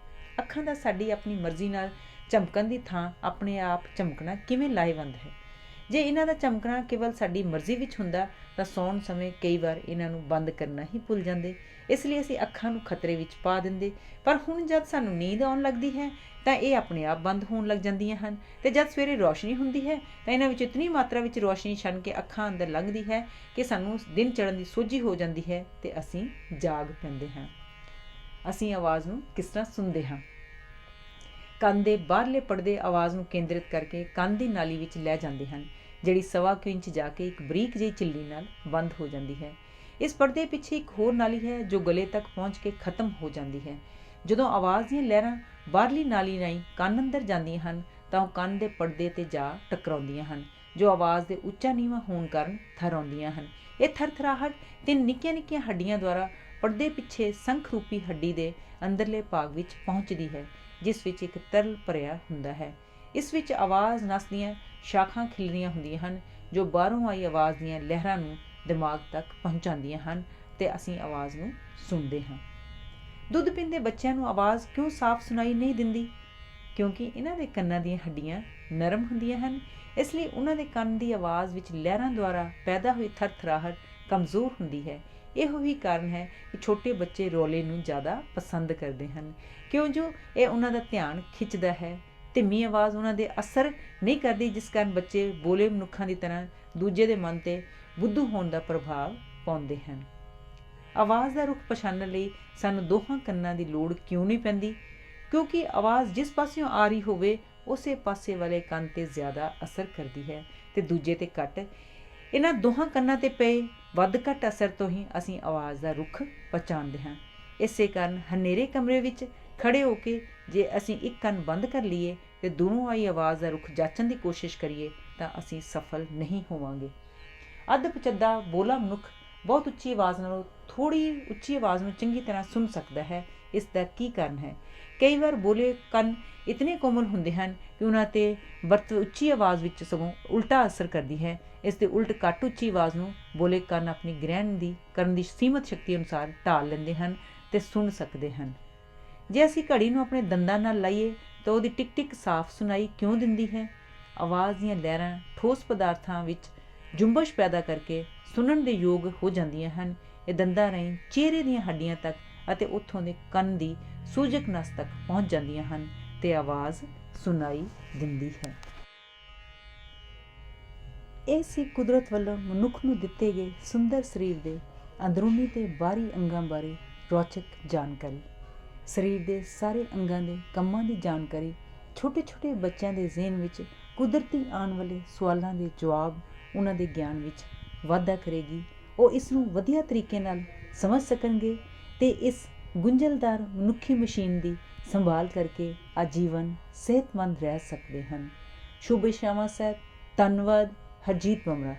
ਅੱਖਾਂ ਦਾ ਸਾਡੀ ਆਪਣੀ ਮਰਜ਼ੀ ਨਾਲ ਝਮਕਣ ਦੀ ਥਾਂ ਆਪਣੇ ਆਪ ਝਮਕਣਾ ਕਿਵੇਂ ਲਾਹੇਵੰਦ ਹੈ। ਜੇ ਇਹਨਾਂ ਦਾ ਝਮਕਣਾ ਕੇਵਲ ਸਾਡੀ ਮਰਜ਼ੀ ਵਿੱਚ ਹੁੰਦਾ ਤਾਂ ਸੌਣ ਸਮੇਂ ਕਈ ਵਾਰ ਇਹਨਾਂ ਨੂੰ ਬੰਦ ਕਰਨਾ ਹੀ ਭੁੱਲ ਜਾਂਦੇ, ਇਸ ਲਈ ਅਸੀਂ ਅੱਖਾਂ ਨੂੰ ਖਤਰੇ ਵਿੱਚ ਪਾ ਦਿੰਦੇ। ਪਰ ਹੁਣ ਜਦ ਸਾਨੂੰ ਨੀਂਦ ਆਉਣ ਲੱਗਦੀ ਹੈ ਤਾਂ ਇਹ ਆਪਣੇ ਆਪ ਬੰਦ ਹੋਣ ਲੱਗ ਜਾਂਦੀਆਂ ਹਨ ਅਤੇ ਜਦ ਸਵੇਰੇ ਰੋਸ਼ਨੀ ਹੁੰਦੀ ਹੈ ਤਾਂ ਇਹਨਾਂ ਵਿੱਚ ਇਤਨੀ ਮਾਤਰਾ ਵਿੱਚ ਰੋਸ਼ਨੀ ਛਣ ਕੇ ਅੱਖਾਂ ਅੰਦਰ ਲੰਘਦੀ ਹੈ ਕਿ ਸਾਨੂੰ ਦਿਨ ਚੜ੍ਹਨ ਦੀ ਸੋਝੀ ਹੋ ਜਾਂਦੀ ਹੈ ਅਤੇ ਅਸੀਂ ਜਾਗ ਪੈਂਦੇ ਹਾਂ। ਅਸੀਂ ਆਵਾਜ਼ ਨੂੰ ਕਿਸ ਤਰ੍ਹਾਂ ਸੁਣਦੇ ਹਾਂ। ਕੰਨ ਦੇ ਬਾਹਰਲੇ ਪਰਦੇ ਆਵਾਜ਼ ਨੂੰ ਕੇਂਦਰਿਤ ਕਰਕੇ ਕੰਨ ਦੀ ਨਾਲੀ ਵਿੱਚ ਲੈ ਜਾਂਦੇ ਹਨ, ਜਿਹੜੀ 1.25 ਇੰਚ ਜਾ ਕੇ ਇੱਕ ਬਰੀਕ ਜਿਹੀ ਝਿੱਲੀ ਨਾਲ ਬੰਦ ਹੋ ਜਾਂਦੀ ਹੈ। ਇਸ ਪਰਦੇ ਪਿੱਛੇ ਇੱਕ ਹੋਰ ਨਾਲੀ ਹੈ ਜੋ ਗਲੇ ਤੱਕ ਪਹੁੰਚ ਕੇ ਖਤਮ ਹੋ ਜਾਂਦੀ ਹੈ। ਜਦੋਂ ਆਵਾਜ਼ ਦੀਆਂ ਲਹਿਰਾਂ ਬਾਹਰਲੀ ਨਾਲੀ ਰਾਹੀਂ ਕੰਨ ਅੰਦਰ ਜਾਂਦੀਆਂ ਹਨ ਤਾਂ ਉਹ ਕੰਨ ਦੇ ਪਰਦੇ 'ਤੇ ਜਾ ਟਕਰਾਉਂਦੀਆਂ ਹਨ, ਜੋ ਆਵਾਜ਼ ਦੇ ਉੱਚਾ ਨੀਵਾਂ ਹੋਣ ਕਾਰਨ ਥਰਰਾਉਂਦੀਆਂ ਹਨ। ਇਹ ਥਰਥਰਾਹਟ 3 ਨਿੱਕੀਆਂ ਨਿੱਕੀਆਂ ਹੱਡੀਆਂ ਦੁਆਰਾ ਪਰਦੇ ਪਿੱਛੇ ਸੰਖ ਰੂਪੀ ਹੱਡੀ ਦੇ ਅੰਦਰਲੇ ਭਾਗ ਵਿੱਚ ਪਹੁੰਚਦੀ ਹੈ, ਜਿਸ ਵਿੱਚ ਇੱਕ ਤਰਲ ਭਰਿਆ ਹੁੰਦਾ ਹੈ। ਇਸ ਵਿੱਚ ਆਵਾਜ਼ ਨਸ ਦੀਆਂ ਸ਼ਾਖਾਂ ਖਿਲਰੀਆਂ ਹੁੰਦੀਆਂ ਹਨ ਜੋ ਬਾਹਰੋਂ ਆਈ ਆਵਾਜ਼ ਦੀਆਂ ਲਹਿਰਾਂ ਨੂੰ ਦਿਮਾਗ ਤੱਕ ਪਹੁੰਚਾਉਂਦੀਆਂ ਹਨ ਅਤੇ ਅਸੀਂ ਆਵਾਜ਼ ਨੂੰ ਸੁਣਦੇ ਹਾਂ। ਦੁੱਧ ਪੀਂਦੇ ਬੱਚਿਆਂ ਨੂੰ ਆਵਾਜ਼ ਕਿਉਂ ਸਾਫ਼ ਸੁਣਾਈ ਨਹੀਂ ਦਿੰਦੀ? ਕਿਉਂਕਿ ਇਹਨਾਂ ਦੇ ਕੰਨਾਂ ਦੀਆਂ ਹੱਡੀਆਂ ਨਰਮ ਹੁੰਦੀਆਂ ਹਨ, ਇਸ ਲਈ ਉਹਨਾਂ ਦੇ ਕੰਨ ਦੀ ਆਵਾਜ਼ ਵਿੱਚ ਲਹਿਰਾਂ ਦੁਆਰਾ ਪੈਦਾ ਹੋਈ ਥਰਥਰਾਹਟ ਕਮਜ਼ੋਰ ਹੁੰਦੀ ਹੈ। ਇਹੋ ਹੀ ਕਾਰਨ ਹੈ ਕਿ ਛੋਟੇ ਬੱਚੇ ਰੌਲੇ ਨੂੰ ਜ਼ਿਆਦਾ ਪਸੰਦ ਕਰਦੇ ਹਨ, ਕਿਉਂ ਜੋ ਇਹ ਉਹਨਾਂ ਦਾ ਧਿਆਨ ਖਿੱਚਦਾ ਹੈ। ਧੀਮੀ ਆਵਾਜ਼ ਉਹਨਾਂ ਦੇ ਅਸਰ ਨਹੀਂ ਕਰਦੀ, ਜਿਸ ਕਾਰਨ ਬੱਚੇ ਬੋਲੇ ਮਨੁੱਖਾਂ ਦੀ ਤਰ੍ਹਾਂ ਦੂਜੇ ਦੇ ਮਨ 'ਤੇ ਬੁੱਧੂ ਹੋਣ ਦਾ ਪ੍ਰਭਾਵ ਪਾਉਂਦੇ ਹਨ। ਆਵਾਜ਼ ਦਾ ਰੁਖ ਪਛਾਣਨ ਲਈ ਸਾਨੂੰ ਦੋਹਾਂ ਕੰਨਾਂ ਦੀ ਲੋੜ ਕਿਉਂ ਨਹੀਂ ਪੈਂਦੀ? ਕਿਉਂਕਿ ਆਵਾਜ਼ ਜਿਸ ਪਾਸਿਓਂ ਆ ਰਹੀ ਹੋਵੇ ਉਸੇ ਪਾਸੇ ਵਾਲੇ ਕੰਨ 'ਤੇ ਜ਼ਿਆਦਾ ਅਸਰ ਕਰਦੀ ਹੈ ਅਤੇ ਦੂਜੇ 'ਤੇ ਘੱਟ। ਇਹਨਾਂ ਦੋਹਾਂ ਕੰਨਾਂ 'ਤੇ ਪਏ ਵੱਧ ਘੱਟ ਅਸਰ ਤੋਂ ਹੀ ਅਸੀਂ ਆਵਾਜ਼ ਦਾ ਰੁਖ ਪਛਾਣਦੇ ਹਾਂ। ਇਸੇ ਕਾਰਨ ਹਨੇਰੇ ਕਮਰੇ ਵਿੱਚ ਖੜ੍ਹੇ ਹੋ ਕੇ ਜੇ ਅਸੀਂ ਇੱਕ ਕੰਨ ਬੰਦ ਕਰ ਲਈਏ ਅਤੇ ਦੂਰੋਂ ਆਈ ਆਵਾਜ਼ ਦਾ ਰੁਖ ਜਾਚਣ ਦੀ ਕੋਸ਼ਿਸ਼ ਕਰੀਏ ਤਾਂ ਅਸੀਂ ਸਫਲ ਨਹੀਂ ਹੋਵਾਂਗੇ। ਅੱਧ ਪਚੱਦਾ ਬੋਲਾ ਮਨੁੱਖ ਬਹੁਤ ਉੱਚੀ ਆਵਾਜ਼ ਨਾਲੋਂ ਥੋੜ੍ਹੀ ਉੱਚੀ ਆਵਾਜ਼ ਨੂੰ ਚੰਗੀ ਤਰ੍ਹਾਂ ਸੁਣ ਸਕਦਾ ਹੈ। ਇਸ ਦਾ ਕੀ ਕਾਰਨ ਹੈ? ਕਈ ਵਾਰ ਬੋਲੇ ਕੰਨ ਇਤਨੇ ਕੋਮਲ ਹੁੰਦੇ ਹਨ ਕਿ ਉਹਨਾਂ 'ਤੇ ਵਰਤ ਉੱਚੀ ਆਵਾਜ਼ ਵਿੱਚ ਸਗੋਂ ਉਲਟਾ ਅਸਰ ਕਰਦੀ ਹੈ। ਇਸ ਦੇ ਉਲਟ ਘੱਟ ਉੱਚੀ ਆਵਾਜ਼ ਨੂੰ ਬੋਲੇ ਕੰਨ ਆਪਣੀ ਗ੍ਰਹਿਣ ਕਰਨ ਦੀ ਸੀਮਤ ਸ਼ਕਤੀ ਅਨੁਸਾਰ ਢਾਲ ਲੈਂਦੇ ਹਨ ਅਤੇ ਸੁਣ ਸਕਦੇ ਹਨ। ਜੇ ਅਸੀਂ ਘੜੀ ਨੂੰ ਆਪਣੇ ਦੰਦਾਂ ਨਾਲ ਲਾਈਏ ਤਾਂ ਉਹਦੀ ਟਿਕ ਟਿਕ ਸਾਫ਼ ਸੁਣਾਈ ਕਿਉਂ ਦਿੰਦੀ ਹੈ? ਆਵਾਜ਼ ਦੀਆਂ ਲਹਿਰਾਂ ਠੋਸ ਪਦਾਰਥਾਂ ਵਿੱਚ ਜੁੰਬਸ਼ ਪੈਦਾ ਕਰਕੇ ਸੁਣਨ ਦੇ ਯੋਗ ਹੋ ਜਾਂਦੀਆਂ ਹਨ। ਇਹ ਦੰਦਾਂ ਰਾਹੀਂ ਚਿਹਰੇ ਦੀਆਂ ਹੱਡੀਆਂ ਤੱਕ ਅਤੇ ਉੱਥੋਂ ਦੇ ਕੰਨ ਦੀ ਸੂਜਕ ਨਸ ਤੱਕ ਪਹੁੰਚ ਜਾਂਦੀਆਂ ਹਨ ਅਤੇ ਆਵਾਜ਼ ਸੁਣਾਈ ਦਿੰਦੀ ਹੈ। ਇਹ ਸੀ ਕੁਦਰਤ ਵੱਲੋਂ ਮਨੁੱਖ ਨੂੰ ਦਿੱਤੇ ਗਏ ਸੁੰਦਰ ਸਰੀਰ ਦੇ ਅੰਦਰੂਨੀ ਅਤੇ ਬਾਹਰੀ ਅੰਗਾਂ ਬਾਰੇ ਰੌਚਕ ਜਾਣਕਾਰੀ। ਸਰੀਰ ਦੇ ਸਾਰੇ ਅੰਗਾਂ ਦੇ ਕੰਮਾਂ ਦੀ ਜਾਣਕਾਰੀ ਛੋਟੇ ਛੋਟੇ ਬੱਚਿਆਂ ਦੇ ਜ਼ਿਹਨ ਵਿੱਚ ਕੁਦਰਤੀ ਆਉਣ ਵਾਲੇ ਸਵਾਲਾਂ ਦੇ ਜਵਾਬ ਉਹਨਾਂ ਦੇ ਗਿਆਨ ਵਿੱਚ ਵਾਧਾ ਕਰੇਗੀ। ਉਹ ਇਸ ਨੂੰ ਵਧੀਆ ਤਰੀਕੇ ਨਾਲ ਸਮਝ ਸਕਣਗੇ ਅਤੇ ਇਸ ਗੁੰਝਲਦਾਰ ਮਨੁੱਖੀ ਮਸ਼ੀਨ ਦੀ ਸੰਭਾਲ ਕਰਕੇ ਆਜੀਵਨ ਸਿਹਤਮੰਦ ਰਹਿ ਸਕਦੇ ਹਨ। ਸ਼ੁਭ ਇਛਾਵਾਂ ਸਹਿਤ ਧੰਨਵਾਦ। ਹਰਜੀਤ ਬਮਰਾ।